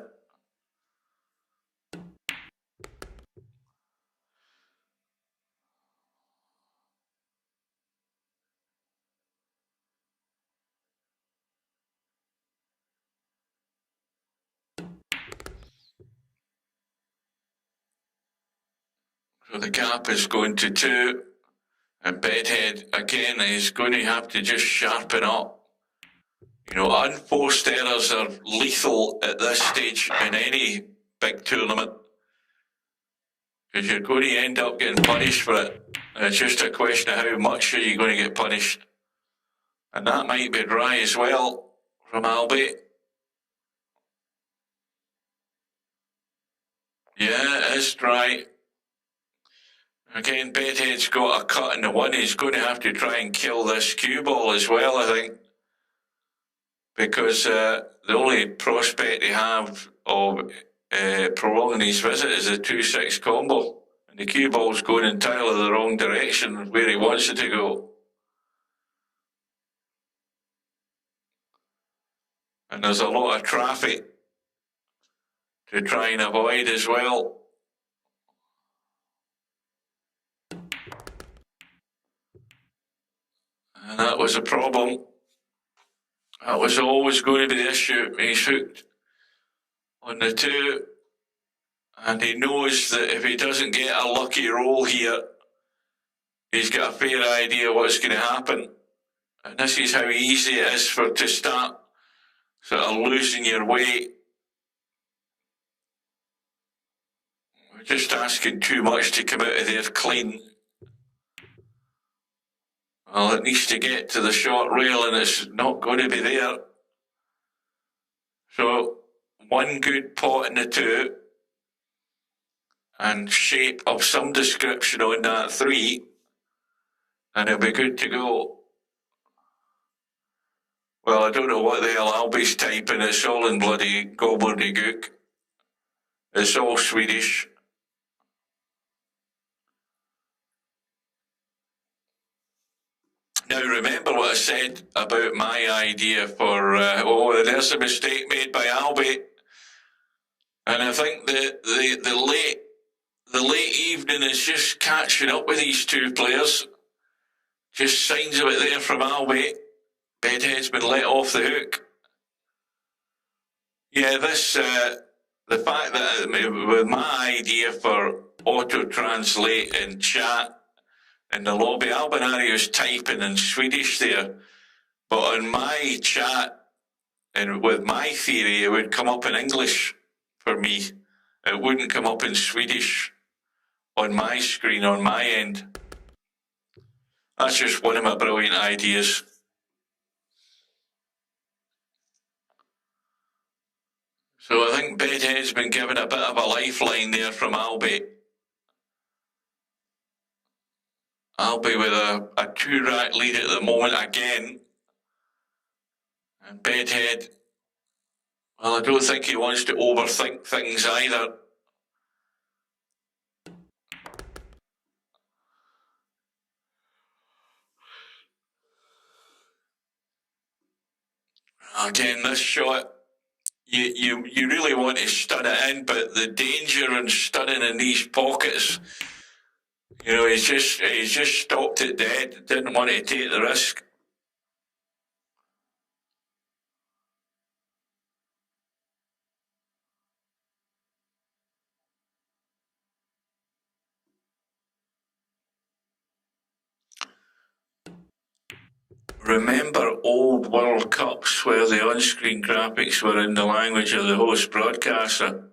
So the gap is going to 2. And Bedhead, again, is going to have to just sharpen up. You know, unforced errors are lethal at this stage in any big tournament. Because you're going to end up getting punished for it. It's just a question of how much are you going to get punished. And that might be dry as well from Albie. Yeah, it is dry. Again, Bedhead's got a cut in the 1. He's going to have to try and kill this cue ball as well, I think. Because the only prospect they have of prolonging his visit is a 2-6 combo. And the cue ball's going entirely the wrong direction where he wants it to go. And there's a lot of traffic to try and avoid as well. And that was a problem. That was always going to be the issue. He's hooked on the 2. And he knows that if he doesn't get a lucky roll here, he's got a fair idea what's going to happen. And this is how easy it is to start sort of losing your way. We're just asking too much to come out of there clean. Well, it needs to get to the short rail and it's not going to be there. So, 1 good pot in the 2 and shape of some description on that 3 and it'll be good to go. Well, I don't know what the hell Albie's typing. It's all in bloody gobbledygook. It's all Swedish. Now, remember what I said about my idea for, there's a mistake made by Albie. And I think the late evening is just catching up with these 2 players. Just signs of it there from Albie. Bedhead's been let off the hook. Yeah, the fact that with my idea for auto-translate and chat, in the lobby, Albanario's typing in Swedish there, but on my chat and with my theory, it would come up in English for me. It wouldn't come up in Swedish on my screen, on my end. That's just one of my brilliant ideas. So I think Bedhead's been given a bit of a lifeline there from Albie. Albie with a 2-rack lead at the moment again. And Bedhead, well, I don't think he wants to overthink things either. Again, this shot, you really want to stun it in, but the danger in stunning in these pockets, you know, he's just stopped it dead. Didn't want to take the risk. Remember old World Cups where the on-screen graphics were in the language of the host broadcaster?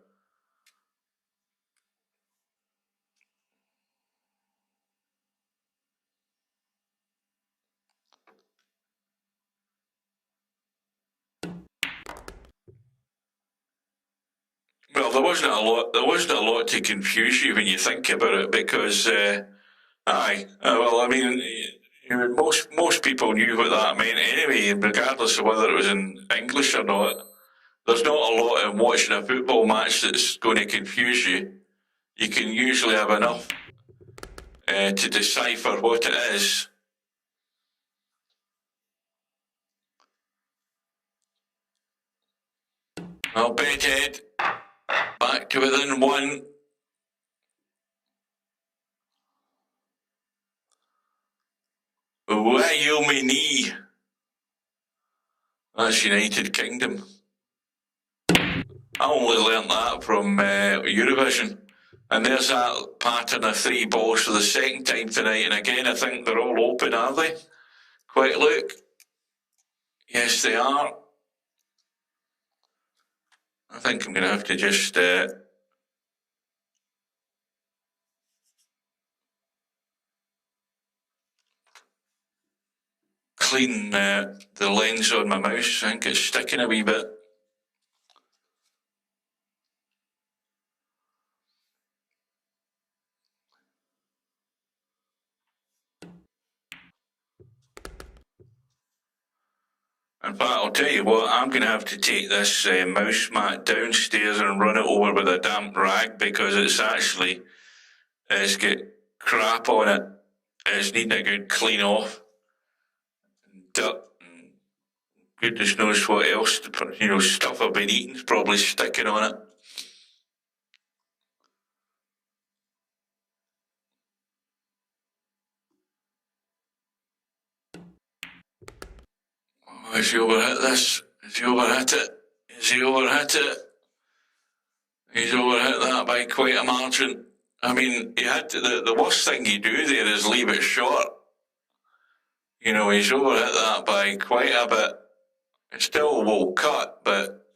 Well, there wasn't a lot to confuse you when you think about it, because, most people knew what that meant anyway, regardless of whether it was in English or not. There's not a lot in watching a football match that's going to confuse you. You can usually have enough to decipher what it is. Well, Bedhead back to within one. Why you me knee? That's United Kingdom. I only learnt that from Eurovision. And there's that pattern of 3 balls for the second time tonight. And again, I think they're all open, are they? Quick look. Yes, they are. I think I'm going to have to just clean the lens on my mouse. I think it's sticking a wee bit. In fact, I'll tell you what, I'm going to have to take this mouse mat downstairs and run it over with a damp rag because it's got crap on it. It's needing a good clean off. Dirt and goodness knows what else, stuff I've been eating is probably sticking on it. Has he overhit this? Has he overhit it? Has he overhit it? He's overhit that by quite a margin. I mean, he had to, the worst thing you do there is leave it short. He's overhit that by quite a bit. It's still well cut, but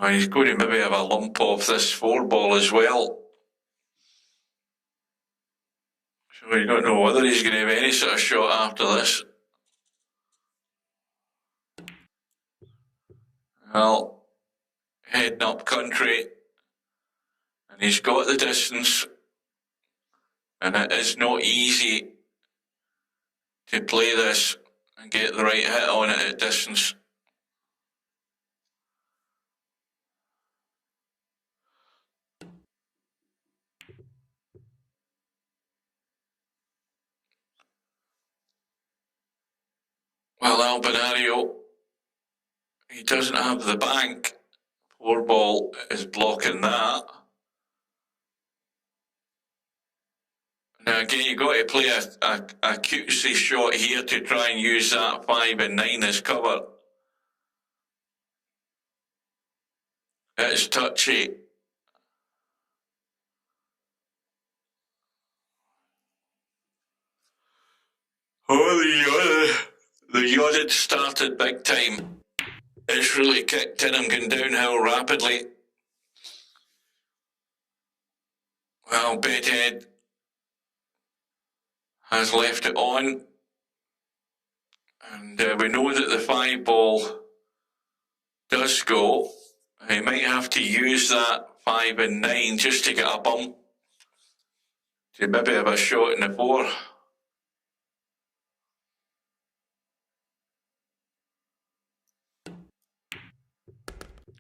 he's going to maybe have a lump off this 4 ball as well. So you don't know whether he's going to have any sort of shot after this. Well, heading up country, and he's got the distance, and it is not easy to play this and get the right hit on it at distance. Well, Albinario, he doesn't have the bank. 4 ball is blocking that. Now again, you've got to play a cutesy shot here to try and use that 5 and 9 as cover. It's touchy. Oh, the yardage started big time. It's really kicked in and gone downhill rapidly. Well, Bedhead has left it on. And we know that the 5 ball does go. He might have to use that 5 and 9 just to get a bump. To maybe have a shot in the 4.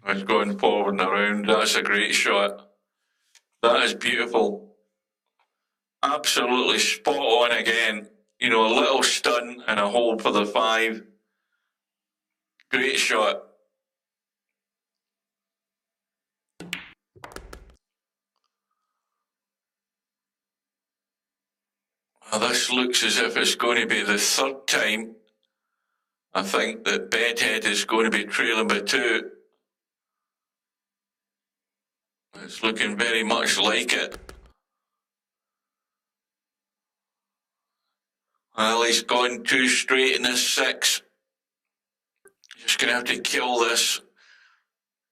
It's going forward and around. That's a great shot. That is beautiful. Absolutely spot on again. A little stun and a hold for the 5. Great shot. Well, this looks as if it's going to be the 3rd time. I think that Bedhead is going to be trailing by 2. It's looking very much like it. Well, he's gone 2 straight in this 6. Just going to have to kill this.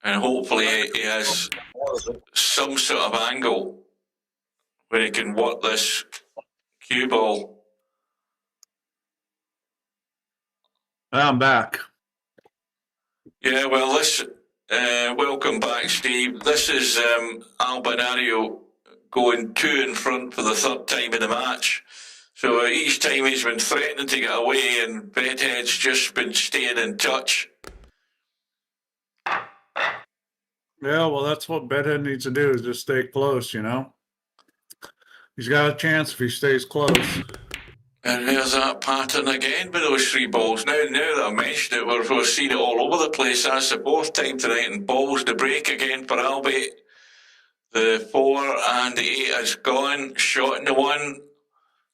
And hopefully he has some sort of angle where he can work this cue ball. I'm back. Yeah, well, welcome back, Steve. This is Albinario going 2 in front for the 3rd time in the match. So each time he's been threatening to get away, and Bedhead's just been staying in touch. Yeah, well, that's what Bedhead needs to do, is just stay close, He's got a chance if he stays close. And there's that pattern again with those three balls. Now that I mentioned it, we're seeing it all over the place. That's the fourth time tonight, and balls to break again for Albie. The 4 and the 8 is gone. Shot in the 1.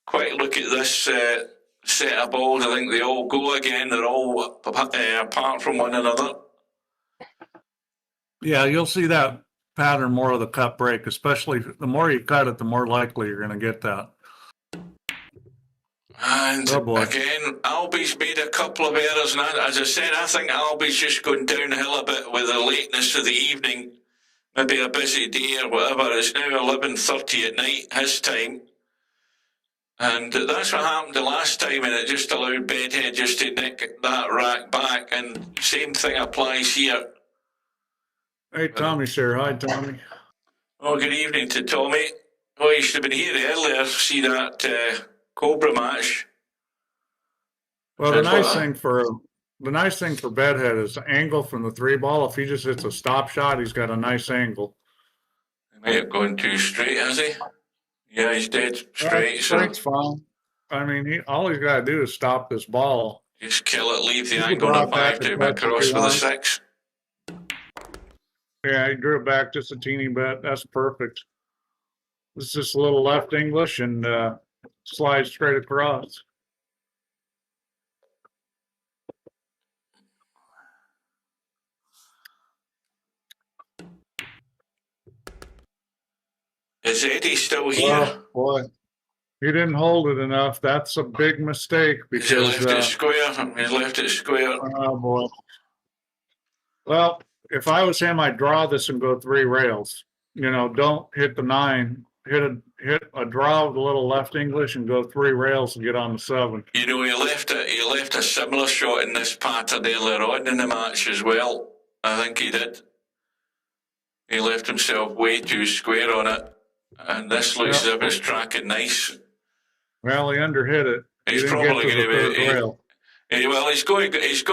Quick look at this set of balls. I think they all go again. They're all apart from one another. Yeah, you'll see that pattern more of the cut break, especially the more you cut it, the more likely you're going to get that. And again, Albie's made a couple of errors, and as I said, I think Albie's just going downhill a bit with the lateness of the evening. Maybe a busy day or whatever. It's now 11:30 at night, his time. And that's what happened the last time, and it just allowed Bedhead just to nick that rack back, and same thing applies here. Hey, Tommy's here. Hi, Tommy. Oh, good evening to Tommy. Oh, you should have been here earlier, see that Cobra match. Well, the nice thing for Bedhead is the angle from the 3-ball. If he just hits a stop shot, he's got a nice angle. He may have gone too straight, has he? Yeah, he's dead straight. Straight's fine. I mean, all he's got to do is stop this ball. Just kill it, leave the angle on a 5 to across with a 6. Yeah, he drew it back just a teeny bit. That's perfect. This is just a little left English and slide straight across. Is Eddie still here? Oh, boy. He didn't hold it enough. That's a big mistake because he left it square. He's left it square. Oh boy. Well, if I was him, I'd draw this and go 3 rails. You know, don't hit the 9. Hit a draw with a little left English and go 3 rails and get on the 7. You know, he left a similar shot in this pattern earlier on in the match as well. I think he did. He left himself way too square on it. And this looks as if it's tracking nice. Well, he underhit it. He's probably going to be. Well, he's got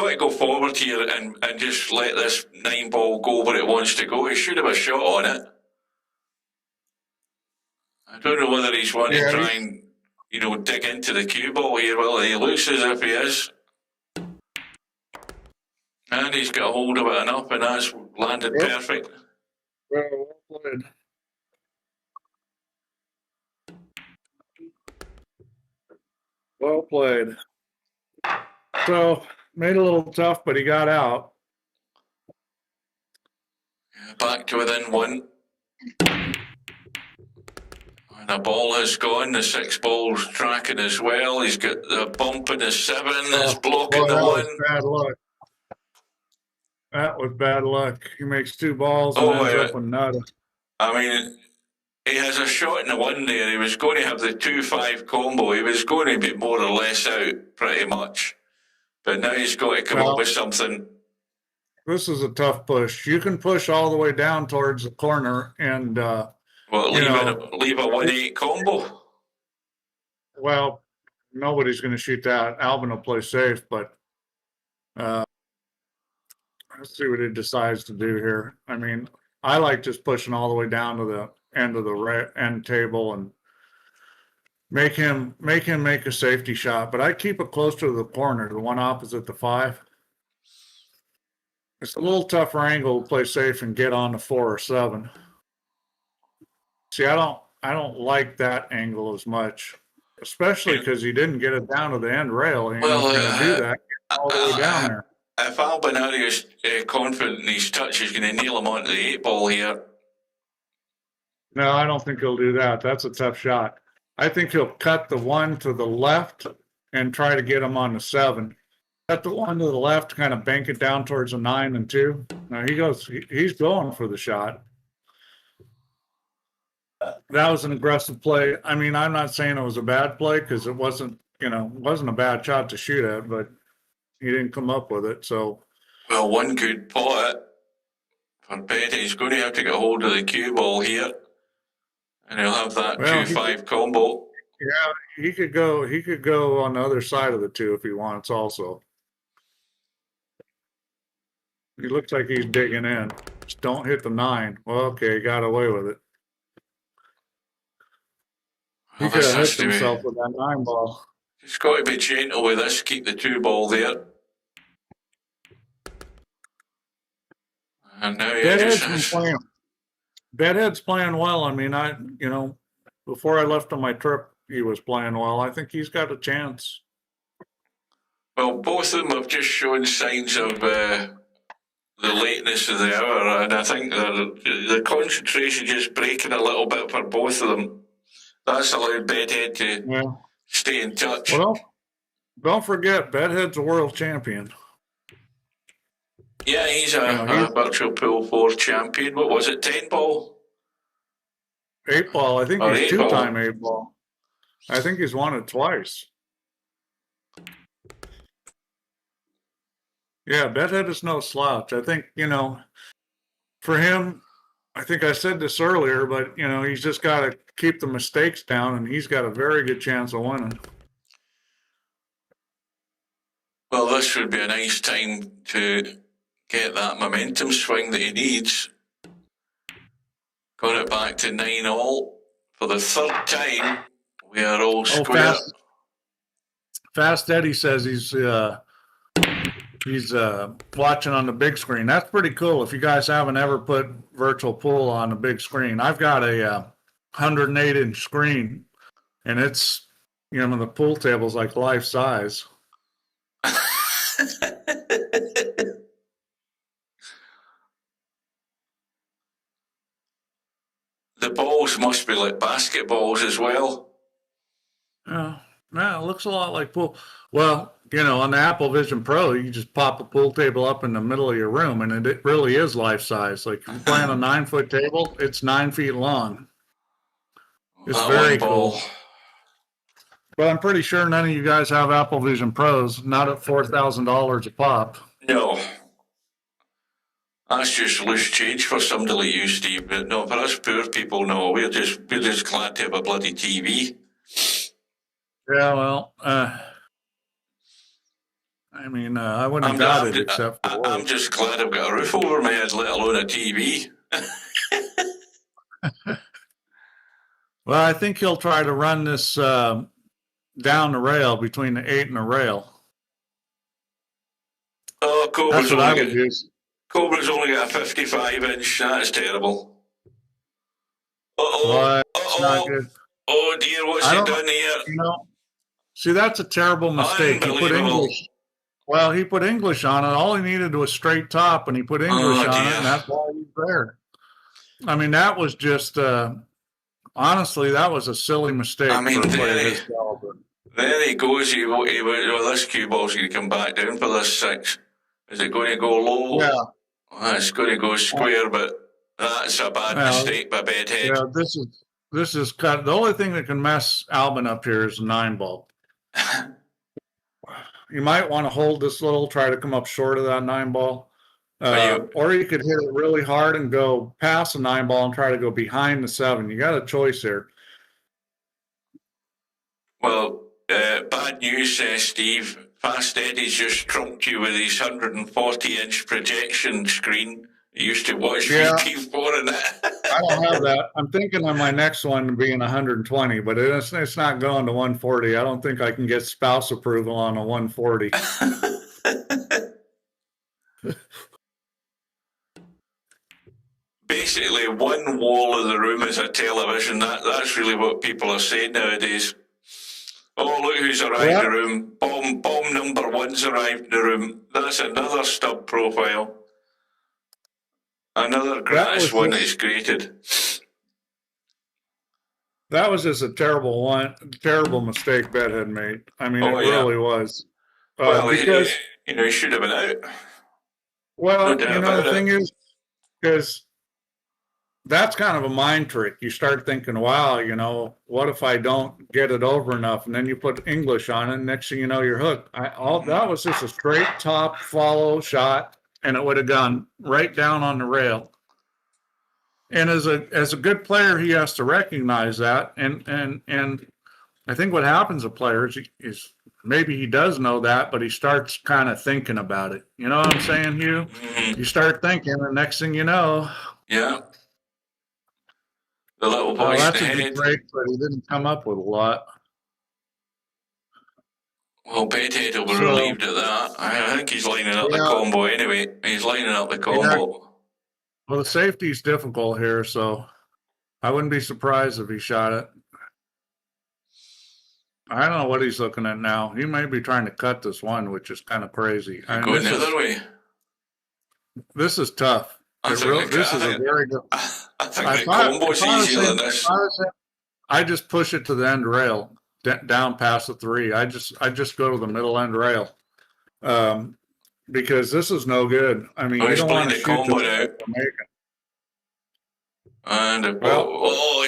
to go forward here and just let this 9-ball go where it wants to go. He should have a shot on it. I don't know whether he's wanting to try and, dig into the cue ball here. Well, he looks as if he is. And he's got a hold of it enough, and that's landed perfect. Well played. Well played. So, made it a little tough, but he got out. Back to within 1. And the ball has gone. The 6-ball's tracking as well. He's got the bump in the 7. That's blocking the 1. Bad luck. That was bad luck. He makes 2 balls and ends up with nada. I mean, he has a shot in the 1 there. He was going to have the 2-5 combo. He was going to be more or less out, pretty much. But now he's got to come up with something. This is a tough push. You can push all the way down towards the corner and leave a 1-8 combo. Well, nobody's going to shoot that. Alvin will play safe, but let's see what he decides to do here. I mean, I like just pushing all the way down to the end of the end table and make him make a safety shot. But I keep it close to the corner, the one opposite the 5. It's a little tougher angle to play safe and get on the 4 or 7. See, I don't like that angle as much, especially because he didn't get it down to the end rail. He's going to do that all the way down there. If Albinario is confident in his touch, he's going to nail him onto the 8-ball here. No, I don't think he'll do that. That's a tough shot. I think he'll cut the 1 to the left and try to get him on the 7. Cut the 1 to the left, kind of bank it down towards a 9 and 2. Now he's going for the shot. That was an aggressive play. I mean, I'm not saying it was a bad play because it wasn't a bad shot to shoot at, but he didn't come up with it. So, well, one could pot it for Petty. He's going to have to get hold of the cue ball here, and he'll have that 2-5 combo. Yeah, he could go on the other side of the 2 if he wants. Also, he looks like he's digging in. Just don't hit the 9. Well, okay, he got away with it. He could have hit himself with that 9 ball. Just got to be gentle with this, keep the 2-ball there. And now Bedhead's playing well. I mean, before I left on my trip, he was playing well. I think he's got a chance. Well, both of them have just shown signs of the lateness of the hour, and I think the concentration just breaking a little bit for both of them. That's allowed Bedhead to stay in touch. Well, don't forget, Bedhead's a world champion. Yeah, he's a virtual pool 4 champion. What was it, 10-ball? 8-ball. I think he's 2-time 8-ball. I think he's won it twice. Yeah, Bedhead is no slouch. I think, for him, I think I said this earlier, but, he's just got to keep the mistakes down, and he's got a very good chance of winning. Well, this would be a nice time to get that momentum swing that he needs. Got it back to 9-all for the third time. We are all square. Fast Eddie says he's watching on the big screen. That's pretty cool. If you guys haven't ever put virtual pool on the big screen, I've got a 108-inch screen, and it's the pool table's like life size. The balls must be like basketballs as well. Yeah, it looks a lot like pool. Well, on the Apple Vision Pro, you just pop a pool table up in the middle of your room, and it really is life size. Like if you play on a 9-foot table, it's 9 feet long. It's very cool. But I'm pretty sure none of you guys have Apple Vision Pros, not at $4,000 a pop. No. That's just loose change for somebody like you, Steve. But no, for us poor people, no. We're just glad to have a bloody TV. Yeah, well, I wouldn't have got it except for I'm just glad I've got a roof over my head, let alone a TV. Well, I think he'll try to run this down the rail between the 8 and the rail. Oh, That's what I would use. Cobra's only got a 55-inch. That's terrible. Not good. Oh dear, what's he done here? See, that's a terrible mistake. He put English. Well, he put English on it. All he needed was straight top, and he put English on it, and that's why he's there. I mean, that was just honestly, that was a silly mistake. I mean, there he goes. This cue ball's going to come back down for this 6. Is it going to go low? Yeah. Well, it's going to go square, but that's a bad mistake by Bedhead. Yeah, this is cut. The only thing that can mess Albin up here is the 9-ball. You might want to hold this little, try to come up short of that 9-ball. Or you could hit it really hard and go past the 9-ball and try to go behind the 7. You got a choice here. Well, bad news, Steve. Fast Eddie's just trumped you with his 140-inch projection screen. You used to watch VP4 in it. I don't have that. I'm thinking on my next one being 120, but it's not going to 140. I don't think I can get spouse approval on a 140. Basically, one wall of the room is a television. That's really what people are saying nowadays. Oh, look who's arrived in the room. Bomb number 1's arrived in the room. That's another stub profile. Another gratis one is created. That was just a terrible mistake Bedhead made. I mean, it really was. Well, because, he should have been out. Well, the thing is, because that's kind of a mind trick. You start thinking, wow, what if I don't get it over enough? And then you put English on it, and next thing you know, you're hooked. That was just a straight top follow shot, and it would have gone right down on the rail. And as a good player, he has to recognize that. And I think what happens to players is maybe he does know that, but he starts kind of thinking about it. You know what I'm saying, Hugh? You start thinking, and next thing you know. Yeah. The little voice that's a good break, but he didn't come up with a lot. Well, Bedhead will be relieved at that. I think he's lining up the combo anyway. He's lining up the combo. Well, the safety's difficult here, so I wouldn't be surprised if he shot it. I don't know what he's looking at now. He may be trying to cut this one, which is kind of crazy. Going the other way. This is tough. This is a very good. I think the combo's easier than this. I just push it to the end rail, down past the 3. I just go to the middle end rail, because this is no good. I mean, you don't want to shoot combo now. And he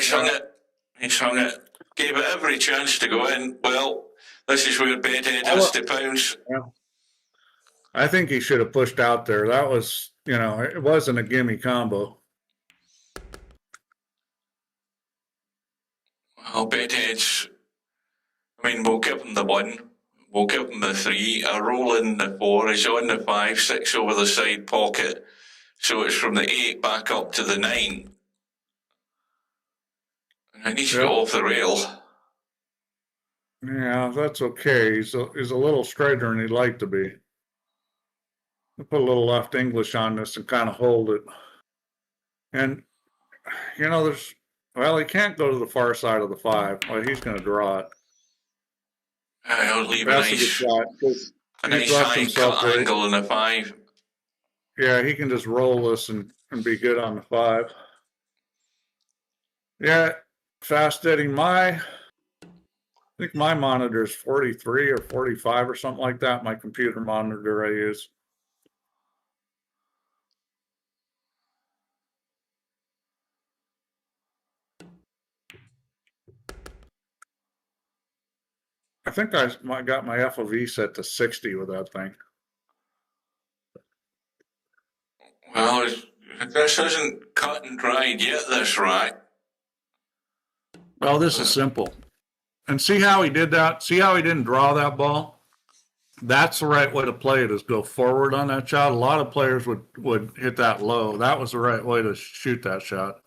hung it. He hung it. Gave it every chance to go in. Well, this is where Bedhead has to pounce. Yeah. I think he should have pushed out there. That was, it wasn't a gimme combo. Well, Bedhead's, we'll give him the 1. We'll give him the 3. A roll in the 4. He's on the 5, 6 over the side pocket. So it's from the 8 back up to the 9. And he needs to go off the rail. Yeah, that's okay. He's a little straighter than he'd like to be. I'll put a little left English on this and kind of hold it. And, he can't go to the far side of the 5. Well, he's going to draw it. I'll leave a nice high cut angle in the 5. Yeah, he can just roll this and be good on the 5. Yeah, fast steady. I think my monitor is 43 or 45 or something like that. My computer monitor I use. I think I got my FOV set to 60 with that thing. Well, this isn't cut and dried yet, this, right? Well, this is simple. And see how he did that? See how he didn't draw that ball? That's the right way to play it, is go forward on that shot. A lot of players would hit that low. That was the right way to shoot that shot.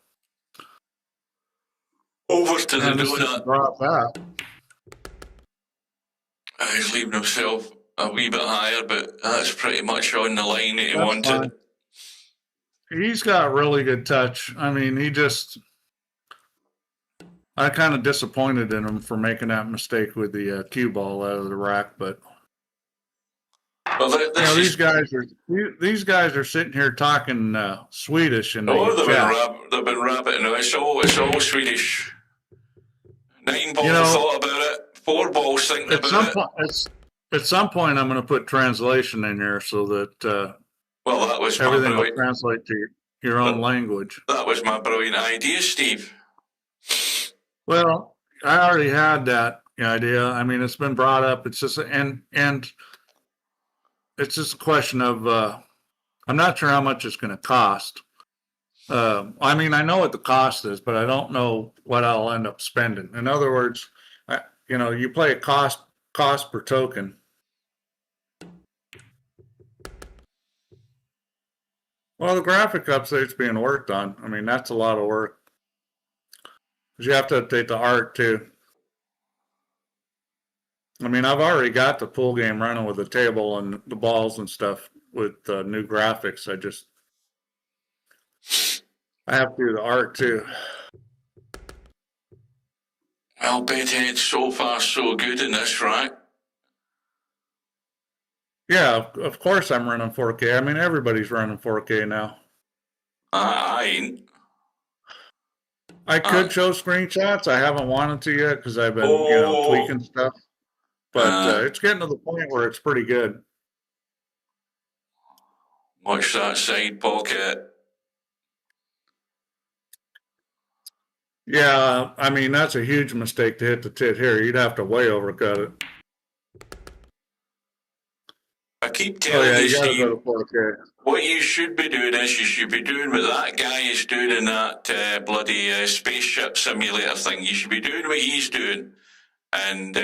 Over to the donut. Drop that. He's leaving himself a wee bit higher, but that's pretty much on the line that he wanted. Fine. He's got really good touch. I mean, I kind of disappointed in him for making that mistake with the cue ball out of the rack, but these guys are sitting here talking Swedish, and they've been rabbiting. It's all Swedish. 9 balls thought about it. 4 balls thinking about it. At some point, I'm going to put translation in here so that that was everything will translate to your own language. That was my brilliant idea, Steve. Well, I already had that idea. I mean, it's been brought up. It's just and it's just a question of I'm not sure how much it's going to cost. I mean, I know what the cost is, but I don't know what I'll end up spending. In other words, you play a cost per token. Well, the graphic update's being worked on. I mean, that's a lot of work. Because you have to update the art too. I mean, I've already got the pool game running with the table and the balls and stuff with new graphics. I have to do the art too. Well, Bedhead, so far so good in this, right? Yeah, of course I'm running 4K. I mean, everybody's running 4K now. I ain't. I could show screenshots. I haven't wanted to yet because I've been, tweaking stuff. But it's getting to the point where it's pretty good. Watch that side pocket. Yeah, I mean, that's a huge mistake to hit the tit here. You'd have to way overcut it. I keep telling you, Steve, go what you should be doing is you should be doing what that guy is doing in that bloody spaceship simulator thing. You should be doing what he's doing and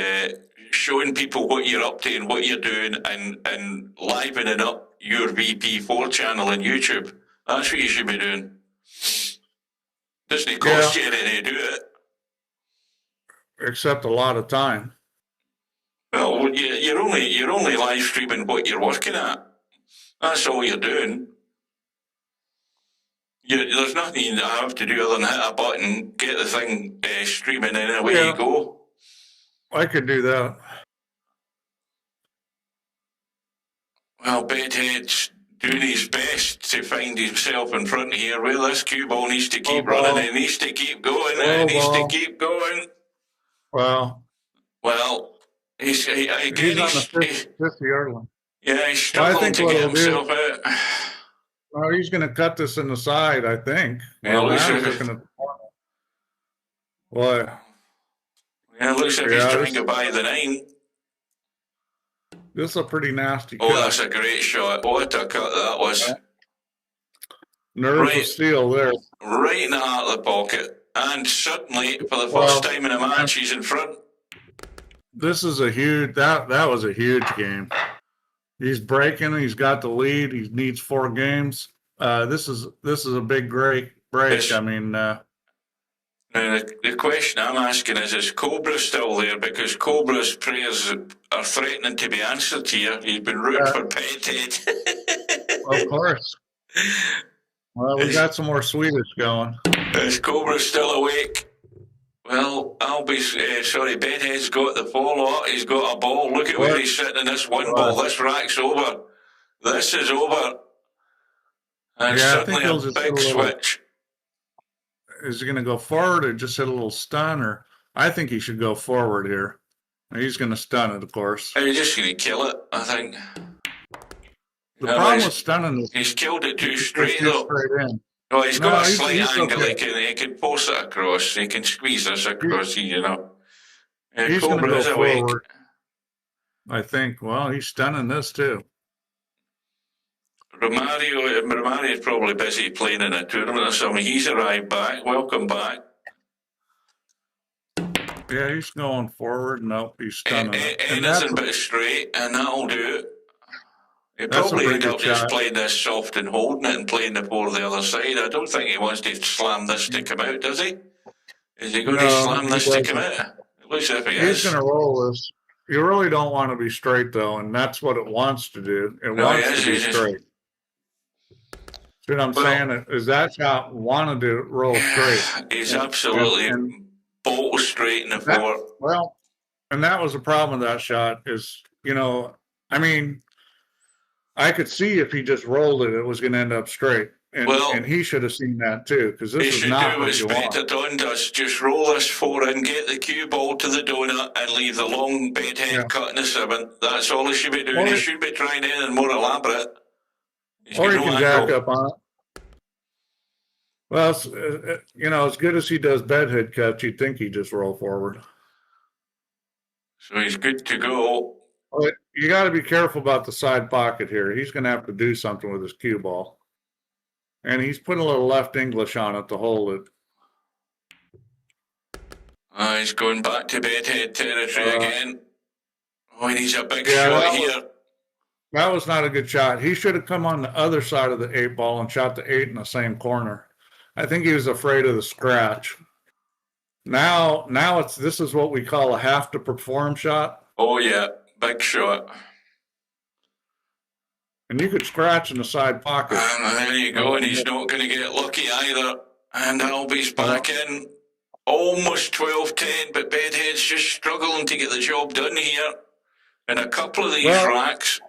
showing people what you're up to and what you're doing and livening up your VP4 channel on YouTube. That's what you should be doing. Doesn't cost you anything to do it. Except a lot of time. Well, you're only live streaming what you're working at. That's all you're doing. There's nothing you have to do other than hit a button, get the thing streaming, and away you go. I could do that. Well, Bedhead's doing his best to find himself in front of here. Well, this cue ball needs to keep running. It needs to keep going. It needs to keep going. Well, he's on the 50-yard line. Yeah, he's struggling to get himself out. Well, he's going to cut this in the side, I think. Yeah, looks like he's trying to buy the 9. This is a pretty nasty cut. Oh, that's a great shot. What a cut that was. Nerves of steel there. Right in the heart of the pocket. And suddenly, for the first time in a match, he's in front. This is a huge, that was a huge game. He's breaking, he's got the lead, he needs 4 games. This is a big break. I mean, now the question I'm asking is Cobra still there? Because Cobra's prayers are threatening to be answered here. He's been rooting for Bedhead. Of course. Well, we got some more Swedish going. Is Cobra still awake? Well, Bedhead's got the ball. He's got a ball. Look at where he's sitting in this one ball. This rack's over. This is over. And suddenly a big switch. Is he going to go forward or just hit a little stun? Or I think he should go forward here. He's going to stun it, of course. He's just going to kill it, I think. The problem with stunning is he's killed it too straight, though. Oh, he's got a slight angle. He can post it across. He can squeeze this across, He's going to go forward. I think. Well, he's stunning this too. Romario's probably busy playing in a tournament or something. He's arrived back. Welcome back. Yeah, he's going forward. Nope, he's stunning it. Anything but straight, and that'll do it. He probably ended up just playing this soft and holding it and playing the ball the other side. I don't think he wants to slam this to come out, does he? Is he going to slam this to come out? It looks as if he is. He's going to roll this. You really don't want to be straight, though, and that's what it wants to do. It wants to be straight. See what I'm saying? Is that shot wanted to roll straight? He's absolutely bolt straight in the floor. Well, and that was the problem with that shot is, I mean, I could see if he just rolled it, it was going to end up straight. And he should have seen that too, because this is not what you want. Spectredawn does. Just roll this 4 in, get the cue ball to the donut, and leave the long Bedhead cut in the 7. That's all he should be doing. He should be trying anything more elaborate. Or he can jack up on it. Well, as good as he does Bedhead cuts, you'd think he'd just roll forward. So he's good to go. But you got to be careful about the side pocket here. He's going to have to do something with his cue ball. And he's putting a little left English on it to hold it. He's going back to Bedhead territory again. Oh, he needs a big shot here. That was not a good shot. He should have come on the other side of the 8 ball and shot the 8 in the same corner. I think he was afraid of the scratch. Now this is what we call a have to perform shot. Oh yeah, big shot. And you could scratch in the side pocket. And there you go, and he's not going to get lucky either. And Albie's back in. Almost 12-10, but Bedhead's just struggling to get the job done here. In a couple of these racks.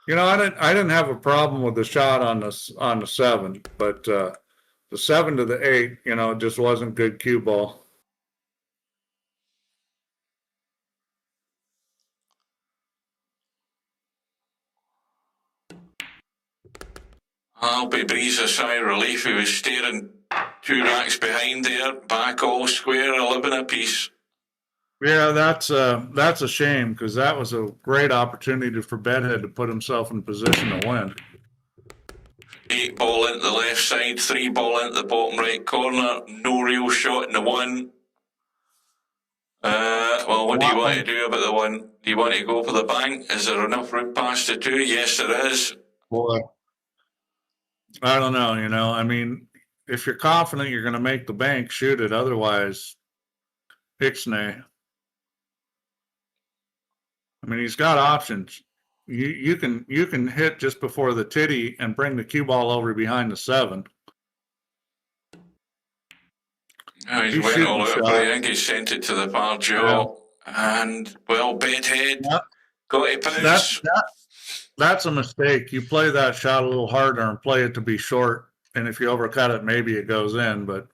I didn't have a problem with the shot on the 7, but the 7 to the 8, it just wasn't good cue ball. Albie breathes a sigh of relief. He was staring 2 racks behind there, back all square, 11 apiece. Yeah, that's a shame, because that was a great opportunity for Bedhead to put himself in position to win. 8 ball into the left side, 3 ball into the bottom right corner, no real shot in the 1. Well, what do you want to do about the 1? Do you want to go for the bank? Is there enough room past the 2? Yes, there is. Well, I don't know, I mean, if you're confident you're going to make the bank, shoot it. Otherwise, Ixnay. I mean, he's got options. You can hit just before the titty and bring the cue ball over behind the 7. Oh, he's went all out, but I think he sent it to the far jaw. Yeah. And, well, bedhead. Got it pounce. That's a mistake. You play that shot a little harder and play it to be short. And if you overcut it, maybe it goes in, but.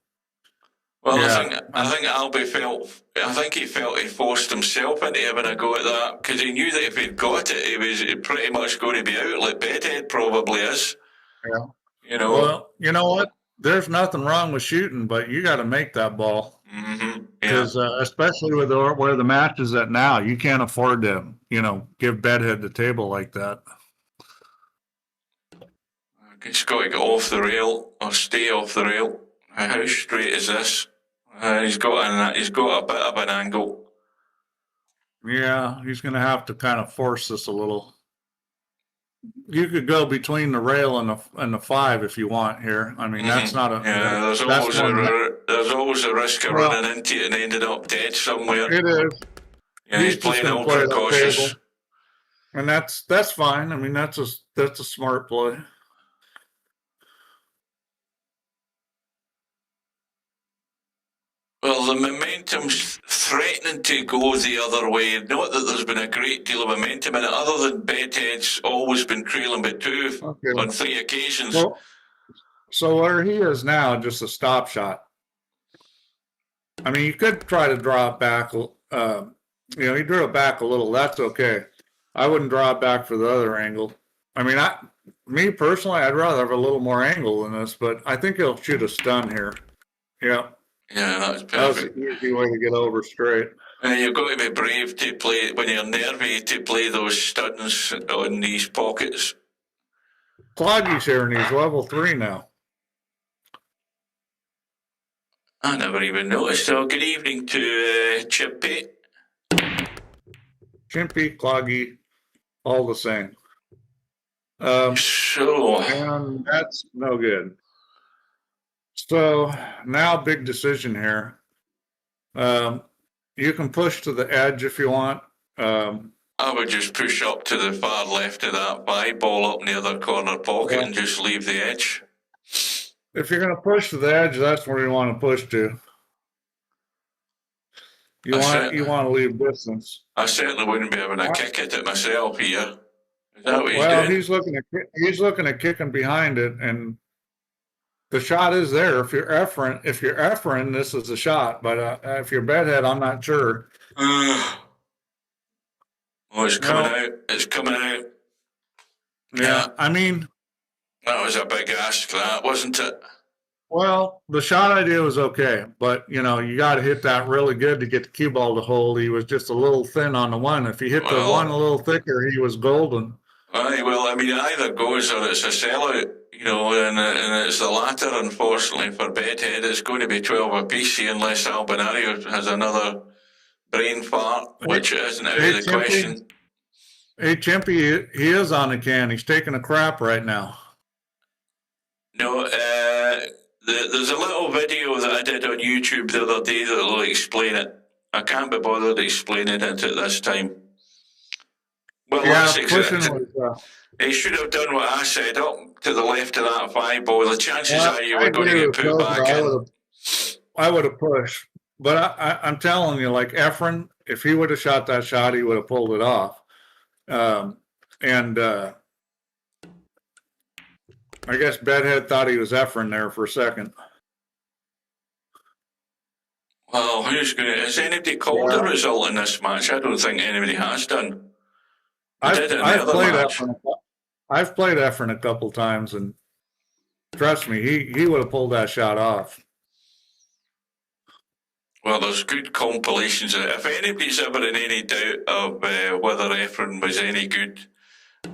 Well, yeah. I think Albie he felt he forced himself into having a go at that because he knew that if he'd got it, he was pretty much going to be out like Bedhead probably is. Yeah. You know. Well, you know what? There's nothing wrong with shooting, but you got to make that ball. Because especially with where the match is at now, you can't afford to, give Bedhead the table like that. He's got to get off the rail or stay off the rail. How straight is this? He's got a bit of an angle. Yeah, he's going to have to kind of force this a little. You could go between the rail and the 5 if you want here. I mean, that's not a. Yeah, there's always a risk of running into it and ending up dead somewhere. It is. Yeah, he's playing ultra cautious. And that's fine. I mean, that's a smart play. Well, the momentum's threatening to go the other way. Not that there's been a great deal of momentum in it, other than Bedhead's always been trailing by 2 on 3 occasions. Well, so where he is now, just a stop shot. I mean, you could try to draw it back. He drew it back a little. That's okay. I wouldn't draw it back for the other angle. I mean, me personally, I'd rather have a little more angle than this, but I think he'll shoot a stun here. Yeah. Yeah, that's perfect. That was an easy way to get over straight. You've got to be brave to play, when you're nervy, to play those stuns on these pockets. Cloggy's here and he's level 3 now. I never even noticed. So good evening to Chimpy. Chimpy, Cloggy, all the same. And that's no good. So now big decision here. You can push to the edge if you want. I would just push up to the far left of that 5 ball up in the other corner pocket and just leave the edge. If you're going to push to the edge, that's where you want to push to. You want to leave distance. I certainly wouldn't be having a kick at it myself here. Is that what he's doing? He's looking at kicking behind it, and the shot is there. If you're effering, this is a shot. But if you're Bedhead, I'm not sure. Oh, it's coming out. It's coming out. Yeah, I mean, that was a big ask, that, wasn't it? Well, the shot idea was okay, but you got to hit that really good to get the cue ball to hold. He was just a little thin on the one. If he hit the one a little thicker, he was golden. Well, I mean, it either goes or it's a sellout, and it's the latter, unfortunately, for Bedhead. It's going to be 12 apiece unless Albinario has another brain fart, which isn't out of the question. Hey, Chimpy, he is on the can. He's taking a crap right now. No, there's a little video that I did on YouTube the other day that will explain it. I can't be bothered explaining it at this time. Well, that's exactly. He should have done what I said, up to the left of that 5 ball. The chances are you were going to get put back in. I would have pushed. But I'm telling you, like Efren, if he would have shot that shot, he would have pulled it off. I guess Bedhead thought he was Efren there for a second. Well, has anybody called the result in this match? I don't think anybody has done. I've played Efren a couple times, and trust me, he would have pulled that shot off. Well, there's good compilations. If anybody's ever in any doubt of whether Efren was any good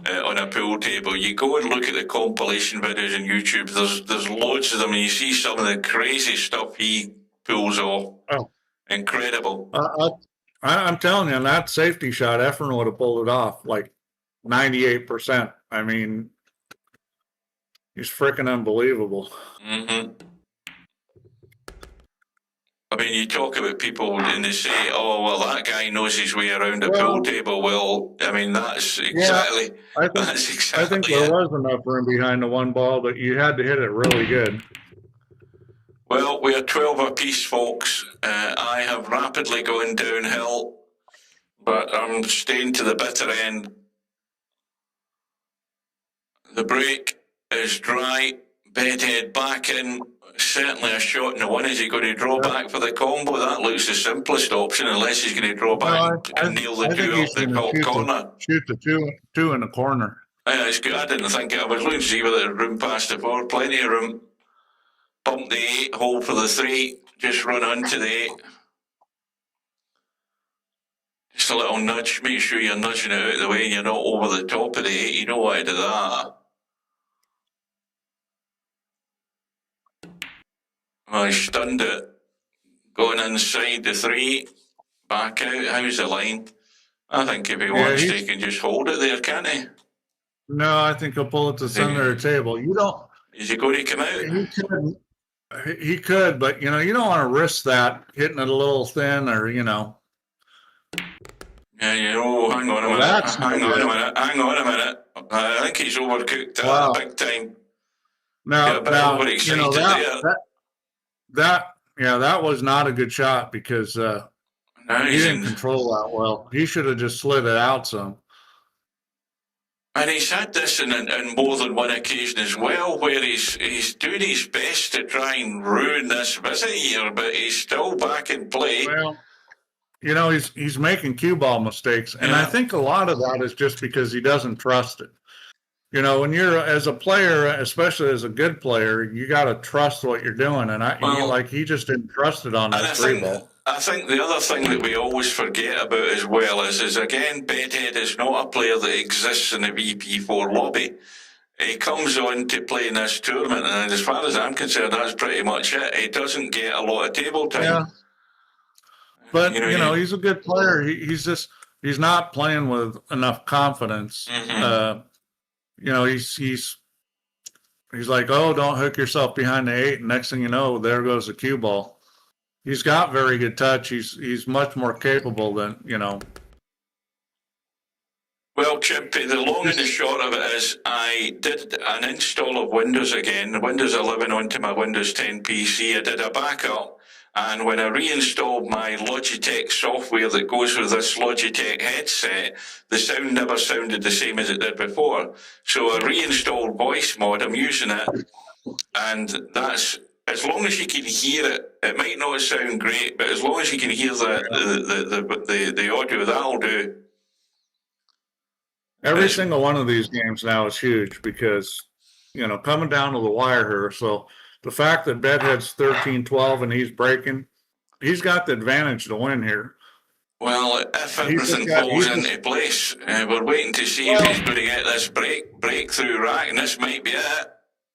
on a pool table, you go and look at the compilation videos on YouTube. There's loads of them, and you see some of the crazy stuff he pulls off. Oh, incredible! I'm telling you, on that safety shot, Efren would have pulled it off like 98%. I mean, he's freaking unbelievable. Mm-hmm. mean, you talk about people and they say, "Oh, well, that guy knows his way around a pool table." Well, I mean, that's exactly. I think there was enough room behind the one ball, but you had to hit it really good. Well, we are 12 apiece, folks. I have rapidly gone downhill, but I'm staying to the bitter end. The break is dry. Bedhead back in. Certainly a shot in the one. Is he going to draw back for the combo? That looks the simplest option, unless he's going to draw back and nail the two off the top corner. Shoot the two in the corner. Yeah, it's good. I didn't think it. I was looking to see whether there was room past the 4. Plenty of room. Bump the 8, hold for the 3. Just run onto the 8. Just a little nudge. Make sure you're nudging it out of the way and you're not over the top of the 8. You don't want to do that. I stunned it. Going inside the 3. Back out. How's the line? I think if he wants to, he can just hold it there, can't he? No, I think he'll pull it to the center of the table. You don't. Is he going to come out? He could, but you don't want to risk that hitting it a little thin, or Yeah, hang on a minute. Hang on a minute. I think he's overcooked that big time. Now, overexcited that was not a good shot because he didn't control that well. He should have just slid it out some. And he's had this in more than one occasion as well, where he's doing his best to try and ruin this visit here, but he's still back in play. Well, he's making cue ball mistakes, and I think a lot of that is just because he doesn't trust it. When you're as a player, especially as a good player, you got to trust what you're doing, and he just didn't trust it on that 3 ball. I think the other thing that we always forget about as well is again, Bedhead is not a player that exists in the VP4 lobby. He comes on to play in this tournament, and as far as I'm concerned, that's pretty much it. He doesn't get a lot of table time. Yeah. But, he's a good player. He's not playing with enough confidence. Mm-hmm. He's like, oh, don't hook yourself behind the 8. And next thing you know, there goes the cue ball. He's got very good touch. He's much more capable than. Well, Chimpy, the long and the short of it is I did an install of Windows again, Windows 11 onto my Windows 10 PC. I did a backup, and when I reinstalled my Logitech software that goes with this Logitech headset, the sound never sounded the same as it did before. So I reinstalled voice mod. I'm using it, and that's. As long as you can hear it, it might not sound great, but as long as you can hear the audio, that'll do. Every single one of these games now is huge because, coming down to the wire here. So the fact that Bedhead's 13-12 and he's breaking, he's got the advantage to win here. Well, if everything falls into place, we're waiting to see if he's going to get this breakthrough rack, and this might be it.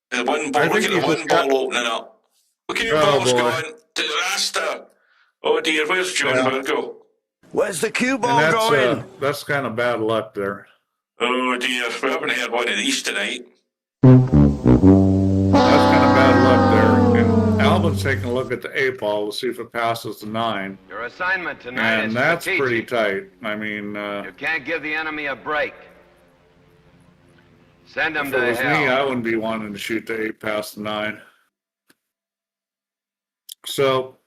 The one ball, look at the one ball opening up. The cue ball's gone. Disaster. Oh dear, where's John Virgo? Where's the cue ball going? That's kind of bad luck there. Oh dear, we haven't had one of these tonight. That's kind of bad luck there. And Alvin's taking a look at the 8 ball to see if it passes the 9. Your assignment tonight is that's strategic. Pretty tight. I mean, you can't give the enemy a break. Send them if to it was hell. me, I wouldn't be wanting to shoot the 8 past the 9. So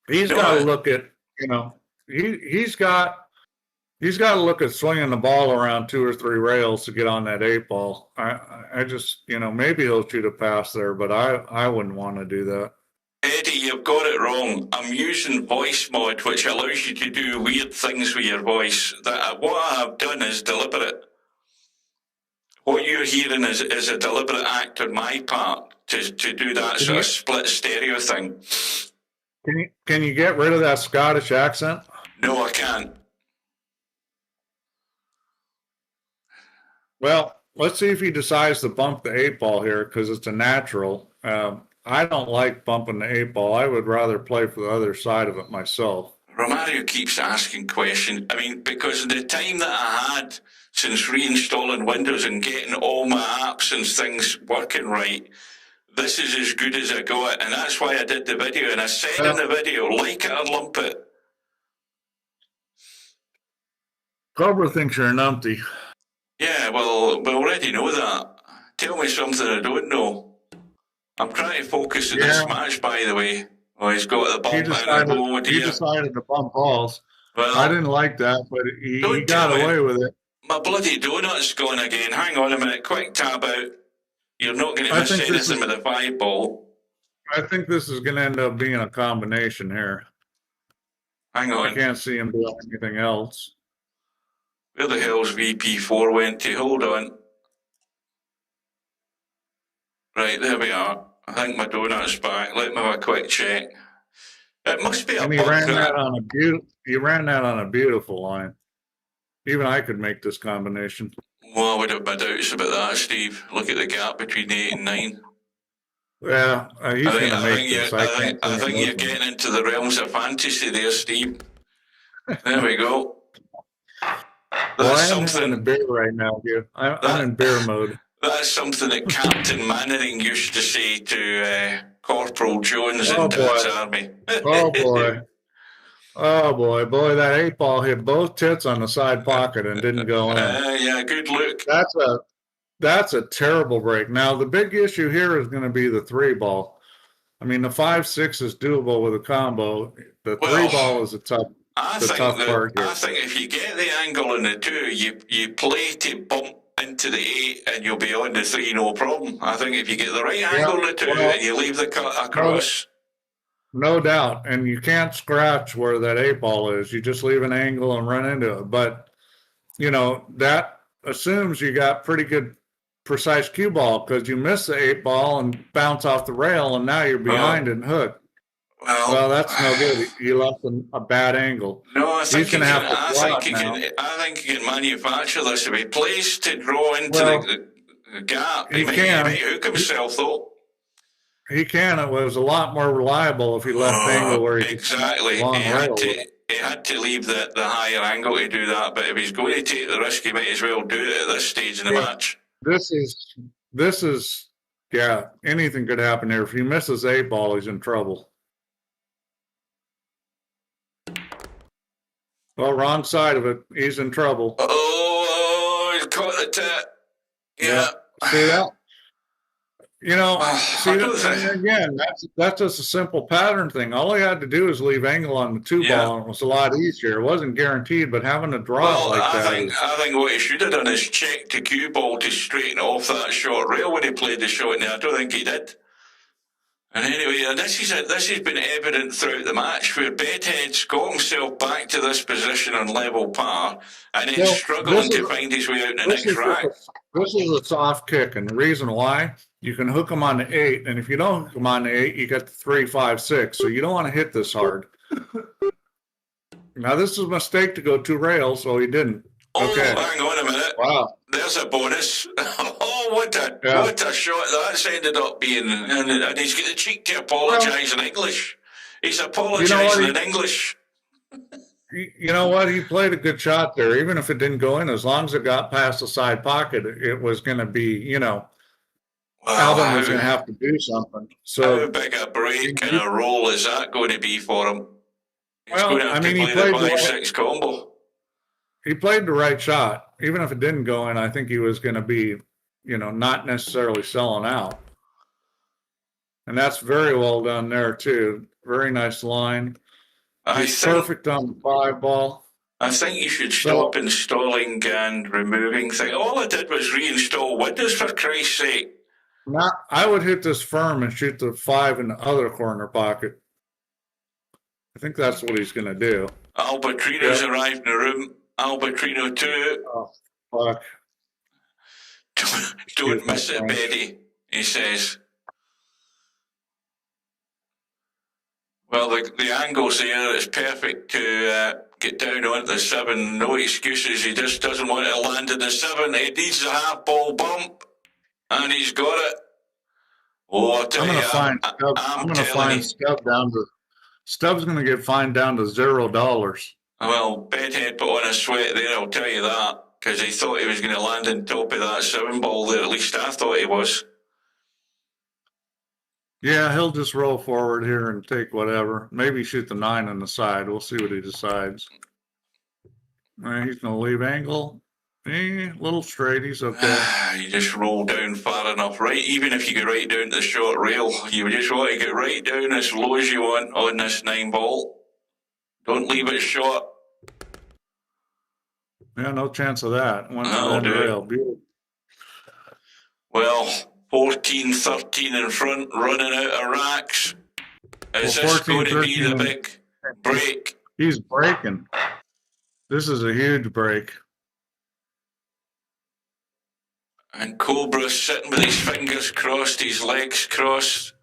he's got to look at, he's got to look at swinging the ball around 2 or 3 rails to get on that 8 ball. I just, maybe he'll shoot a pass there, but I wouldn't want to do that. Eddie, you've got it wrong. I'm using voice mod, which allows you to do weird things with your voice. What I have done is deliberate. What you're hearing is a deliberate act on my part to do that sort of split stereo thing. Can you get rid of that Scottish accent? No, I can't. Well, let's see if he decides to bump the 8 ball here because it's a natural. I don't like bumping the 8 ball. I would rather play for the other side of it myself. Romario keeps asking questions. I mean, because the time that I had since reinstalling Windows and getting all my apps and things working right, this is as good as I got, and that's why I did the video. And I said in the video, like it or lump it. Cobra thinks you're an umpty. Yeah, well, we already know that. Tell me something I don't know. I'm trying to focus on this match, by the way. Oh, he's got the bump in. Oh, dear. He decided to bump balls. Well, I didn't like that, but he got away with it. My bloody donut's gone again. Hang on a minute. Quick tab out. You're not going to miss anything with a 5-ball. I think this is going to end up being a combination here. Hang on. I can't see him doing anything else. Where the hell's VP4 went to? Hold on. Right, there we are. I think my donut's back. Let me have a quick check. It must be a And he ran that on a beautiful line. Even I could make this combination. Well, I would have my doubts about that, Steve. Look at the gap between 8 and 9. Yeah, he's going to make this. I think you're getting into the realms of fantasy there, Steve. There we go. Well, I'm in beer right now, dude. I'm in beer mode. That's something that Captain Mannering used to say to Corporal Jones in Dad's Army. Oh, boy. Oh, boy, that 8-ball hit both tits on the side pocket and didn't go in. Yeah, good look. That's a terrible break. Now, the big issue here is going to be the 3-ball. I mean, the 5-6 is doable with a combo. The 3-ball is the tough part here. I think if you get the angle in the 2, you play to bump into the 8 and you'll be on the 3, no problem. I think if you get the right angle in the 2 and you leave the cut across... No doubt. And you can't scratch where that 8-ball is. You just leave an angle and run into it. But, that assumes you got pretty good precise cue ball because you miss the 8-ball and bounce off the rail and now you're behind and hooked. Well, that's no good. You left a bad angle. No, I think I think you can manufacture this. If he plays to draw into the gap, he may hook himself, though. He can. It was a lot more reliable if he left angle where he exactly. He had to leave the higher angle to do that. But if he's going to take the risk, he might as well do it at this stage in the match. This is anything could happen here. If he misses 8-ball, he's in trouble. Well, wrong side of it. He's in trouble. Oh, he's caught the tit. Yeah. See that? Again, that's just a simple pattern thing. All he had to do is leave angle on the 2-ball, and it was a lot easier. It wasn't guaranteed, but having a draw I think what he should have done is check the cue ball to straighten off that short rail when he played the shot. Now I don't think he did. And anyway, this has been evident throughout the match where Bedhead's got himself back to this position on level par and then struggling to find his way out in the next rack. This is a soft kick, and the reason why, you can hook him on the 8, and if you don't hook him on the 8, you get the 3, 5, 6, so you don't want to hit this hard. Now, this is a mistake to go 2 rails, so he didn't. Okay. Oh, hang on a minute. Wow. There's a bonus. Oh, what a shot that's ended up being. And he's got the cheek to apologise in English. He's apologising in English. You know what? He played a good shot there, even if it didn't go in. As long as it got past the side pocket, it was going to be, Alvin was going to have to do something. So how big a break and a roll is that going to be for him? He's going to have to he play the 5-6 combo. He played the right shot. Even if it didn't go in, I think he was going to be, not necessarily selling out. And that's very well done there, too. Very nice line. He's perfect on the 5-ball. I think you should stop installing and removing things. All I did was reinstall Windows, for Christ's sake. I would hit this firm and shoot the 5 in the other corner pocket. I think that's what he's going to do. Albertrino's arrived in the room. Albertrino 2. Oh, fuck. Don't miss it, Betty, he says. Well, the angle's there. It's perfect to get down onto the 7. No excuses. He just doesn't want to land in the 7. He needs a half-ball bump. And he's got it. Oh, I'll tell you, I'm going to find Stubbs going to get fined down to $0. Well, Bedhead put on a sweat there, I'll tell you that, because he thought he was going to land on top of that 7-ball there. At least I thought he was. Yeah, he'll just roll forward here and take whatever. Maybe shoot the 9 on the side. We'll see what he decides. He's going to leave angle. Little straight. He's okay. You just roll down far enough, right? Even if you go right down to the short rail, you just want to get right down as low as you want on this 9 ball. Don't leave it short. Yeah, no chance of that. That'll do rail. it. Beautiful. Well, 14, 13 in front, running out of racks. Is this 14, going to be the 13. big break? He's breaking. This is a huge break. And Cobra's sitting with his fingers crossed, his legs crossed.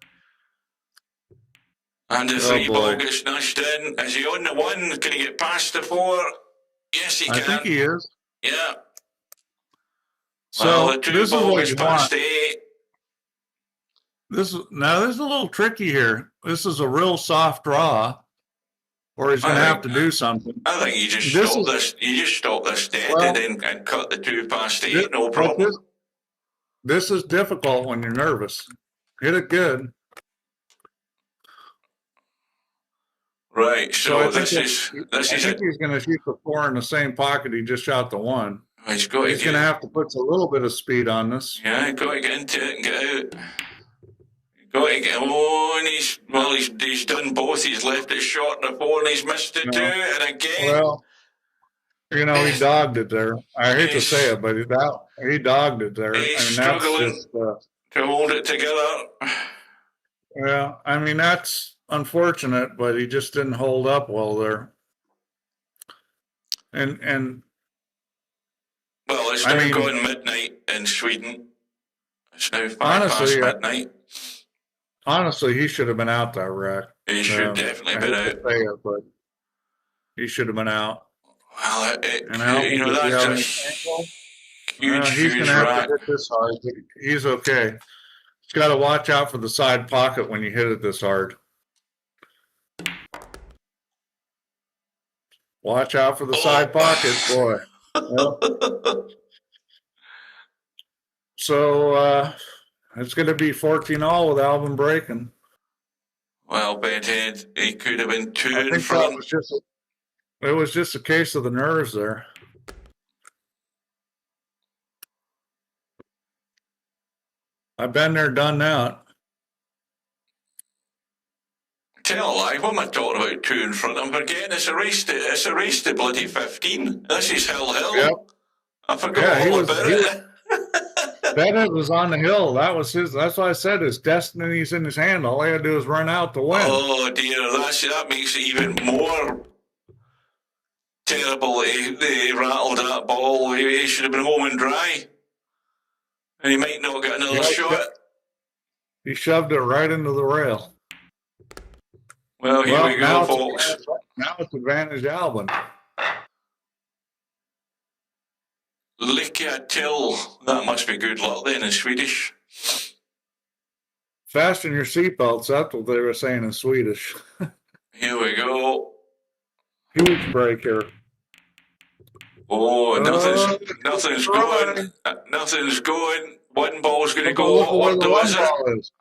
And the 3 ball gets nudged in. Is he on the 1? Can he get past the 4? Yes, he can. I think he is. Yeah. So well, the 2 ball gets past the 8. This is a little tricky here. This is a real soft draw, or he's going to have to do something. I think you just stop this. You just stop this dead and cut the 2 past 8. No problem. This is difficult when you're nervous. Hit it good. Right. So I think he's going to shoot the 4 in the same pocket he just shot the 1. He's going to have to put a little bit of speed on this. Yeah, he's got to get into it and get out. Got to get and he's done both. He's left it short in the 4 and he's missed it too. And again. Well, he dogged it there. I hate to say it, but he dogged it there. He's struggling to hold it together. Yeah, I mean, that's unfortunate, but he just didn't hold up well there. And well, it's now going midnight in Sweden. It's now 5 past midnight. Honestly, he should have been out that wreck. He should definitely been out. But he should have been out. Well, that's a huge, he's going to have to hit this hard. He's okay. He's got to watch out for the side pocket when you hit it this hard. Watch out for the side pocket, boy. So it's going to be 14-all with Alvin breaking. Well, Bedhead, he could have been 2 in think front. It was just a case of the nerves there. I've been there, done that. Tell a lie, what am I talking about 2 in front? I'm forgetting it's a race to bloody 15. This is Hill. Yep. I forgot all about it. Bennett was on the hill. That was his. That's why I said his destiny's in his hand. All he had to do is run out to win. Oh dear, that makes it even more terrible. He rattled that ball. He should have been home and dry, and he might not get another shot. He shoved it right into the rail. Well, here we go, folks. Now it's advantage Alvin. Lycka till. That must be good luck then in Swedish. Fasten your seatbelts. That's what they were saying in Swedish. Here we go. Huge break here. Oh, nothing's going. Nothing's going. 1 ball's going to go. What was it?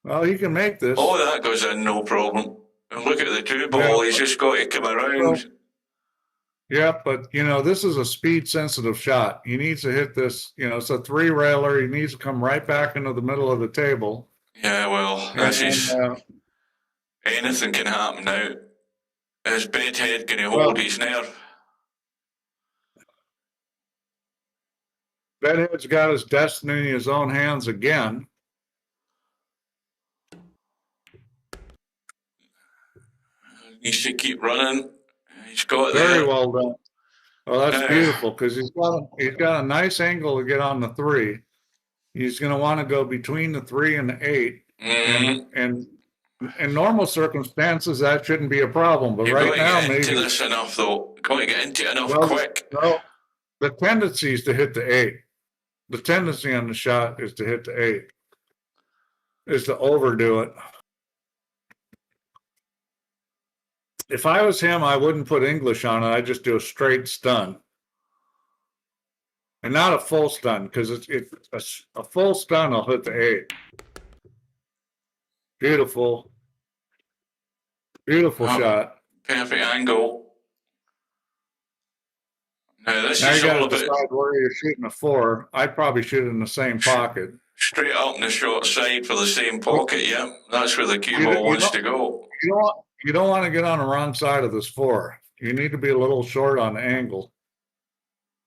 Well, he can make this. Oh, that goes in, no problem. And look at the 2 ball. He's just got to come around. Well, yeah, but, this is a speed-sensitive shot. He needs to hit this, it's a 3-railer. He needs to come right back into the middle of the table. Yeah, well, anything can happen now. Is Bedhead going to hold his nerve? Bedhead's got his destiny in his own hands again. He should keep running. He's got Very well done. Well, that's beautiful because he's got a nice angle to get on the 3. He's going to want to go between the 3 and the 8. And in normal circumstances, that shouldn't be a problem. But right now, maybe. Into this enough, though. Got to get into it enough quick. No, the tendency is to hit the 8. The tendency on the shot is to hit the 8. Is to overdo it. If I was him, I wouldn't put English on it. I'd just do a straight stun. And not a full stun, because it's a full stun will hit the 8. Beautiful. Beautiful shot. Perfect angle. Now this Now is you got all to about decide where you're shooting a 4. I'd probably shoot it in the same pocket. straight up in the short side for the same pocket. Yeah, that's where the cue You ball don't- wants to go. You don't want to get on the wrong side of this 4. You need to be a little short on the angle.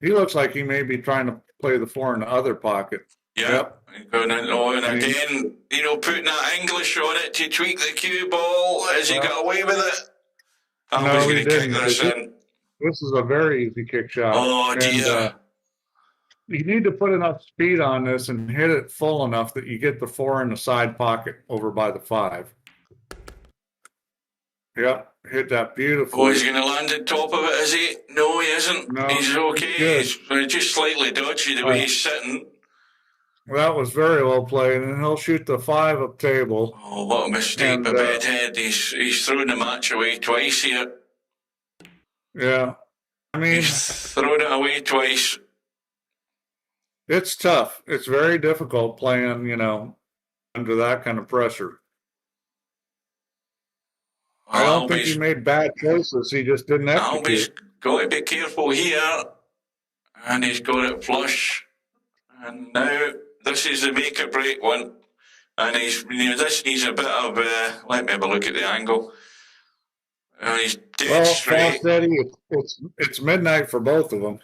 He looks like he may be trying to play the 4 in the other pocket. Yeah. Yep. Going in, and again, putting that English on it to tweak the cue ball. Has he got away with it? I'm No, going he to kick didn't. this in. This is a very easy kick shot. Oh, dear. And, you need to put enough speed on this and hit it full enough that you get the 4 in the side pocket over by the 5. Yep, hit that beautifully. Oh, he's going to land on top of it, is he? No, he isn't. No, he's okay. He's just slightly dodgy the way he's sitting. That was very well played, and he'll shoot the 5 up table. Oh, what a mistake by Bedhead. He's thrown the match away twice here. Yeah, I mean, he's thrown it away twice. It's tough. It's very difficult playing, under that kind of pressure. I don't think he made bad choices. He just didn't execute. Albie's got to be careful here. And he's got it flush. And now this is the make or break one. And this needs a bit of, let me have a look at the angle. He's dead straight. Steady, it's midnight for both of them.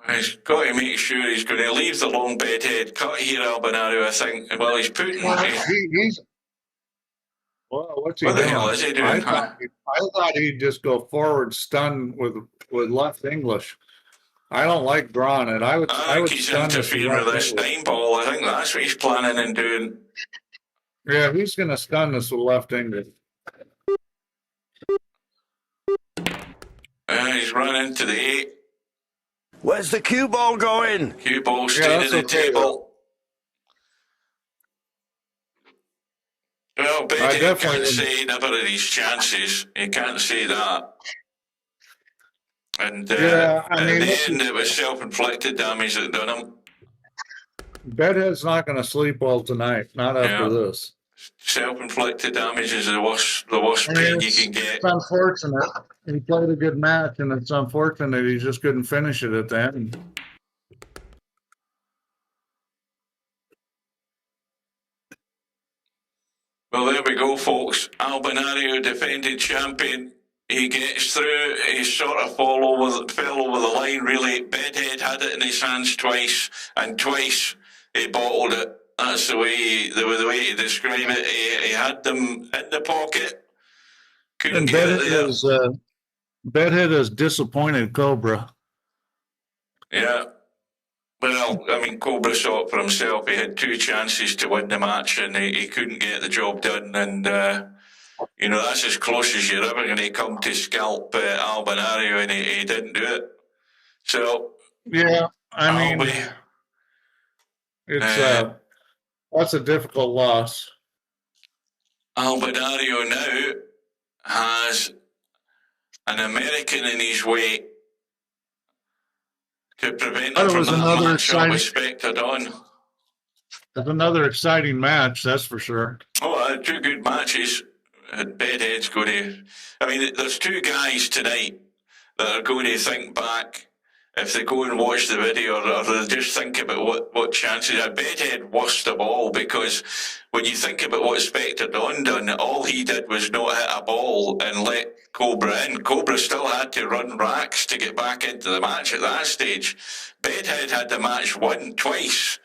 He's got to make sure he's going to leave the long Bedhead cut here, Albinario, I think. Well, he's putting... Well, what's he doing? What the hell is he doing? I thought he'd just go forward, stun with left English. I don't like drawing it. I would think he's interfering with this 9 ball. I think that's what he's planning on doing. Yeah, he's going to stun this with left English. He's run into the 8. Where's the cue ball going? Cue ball staying at the table. Well, Betty can't say never of these chances. He can't say that. And at the end, it was self-inflicted damage that done him. Bedhead's not going to sleep well tonight. Not after this. Self-inflicted damage is the worst pain you can get. It's unfortunate. He played a good match, and it's unfortunate he just couldn't finish it at the end. Well, there we go, folks. Albinario, defending champion. He gets through. He sort of fell over the line, really. Bedhead had it in his hands twice, and twice he bottled it. That's the way to describe it. He had them in the pocket. Couldn't get it there. Bedhead has disappointed Cobra. Yeah. Well, I mean, Cobra saw it for himself. He had 2 chances to win the match, and he couldn't get the job done. And, that's as close as you're ever going to come to scalp Albinario, and he didn't do it. So, yeah, I mean, it's that's a difficult loss. Albinario now has an American in his way to prevent him from that matchup with Spectredawn. It's another exciting match, that's for sure. Oh, 2 good matches. Bedhead's going to... I mean, there's 2 guys tonight that are going to think back if they go and watch the video, or they just think about what chances. Bedhead worst of all, because when you think about what Spectredawn done, all he did was not hit a ball and let Cobra in. Cobra still had to run racks to get back into the match at that stage. Bedhead had the match won twice,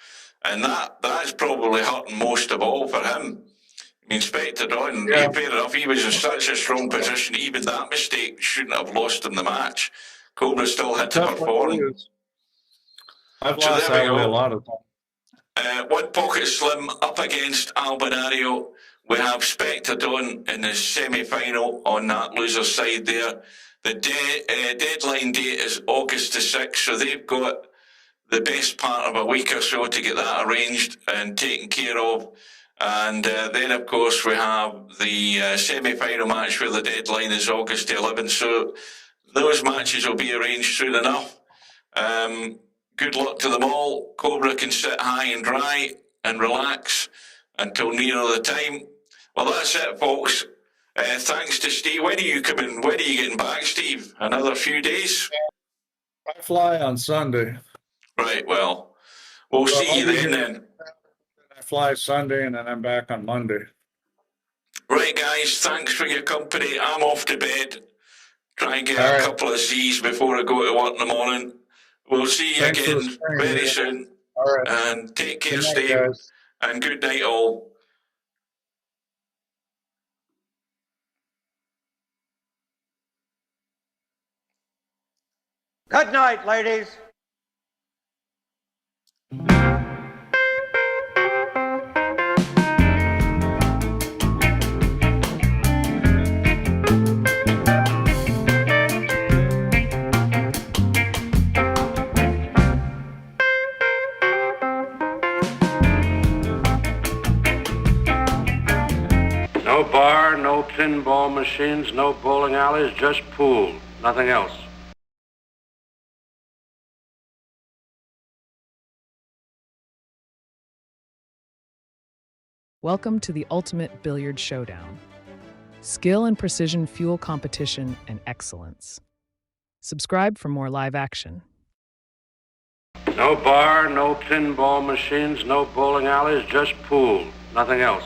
and that's probably hurting most of all for him. I mean, Spectredawn, fair enough, he was in such a strong position, even that mistake shouldn't have lost him the match. Cobra still had to perform. I've lost that way a lot of times. 1 pocket slim up against Albinario. We have Spectredawn in the semi-final on that loser side there. The deadline date is August the 6th, so they've got the best part of a week or so to get that arranged and taken care of. And then, of course, we have the semi-final match where the deadline is August the 11th. So those matches will be arranged soon enough. Good luck to them all. Cobra can sit high and dry and relax. until nearer the time. Well, that's it, folks. Thanks to Steve. When are you coming? When are you getting back, Steve? Another few days? I fly on Sunday. Right, well, we'll see you then. I fly Sunday and then I'm back on Monday. Right, guys, thanks for your company. I'm off to bed. Try and get a couple of Z's before I go to work in the morning. We'll see you again very soon. All right. And take care, Good night, Steve. guys. And good night, all. Good night, ladies. No bar, no pinball machines, no bowling alleys, just pool. Nothing else. Welcome to the ultimate billiard showdown. Skill and precision fuel competition and excellence. Subscribe for more live action. No bar, no pinball machines, no bowling alleys, just pool. Nothing else.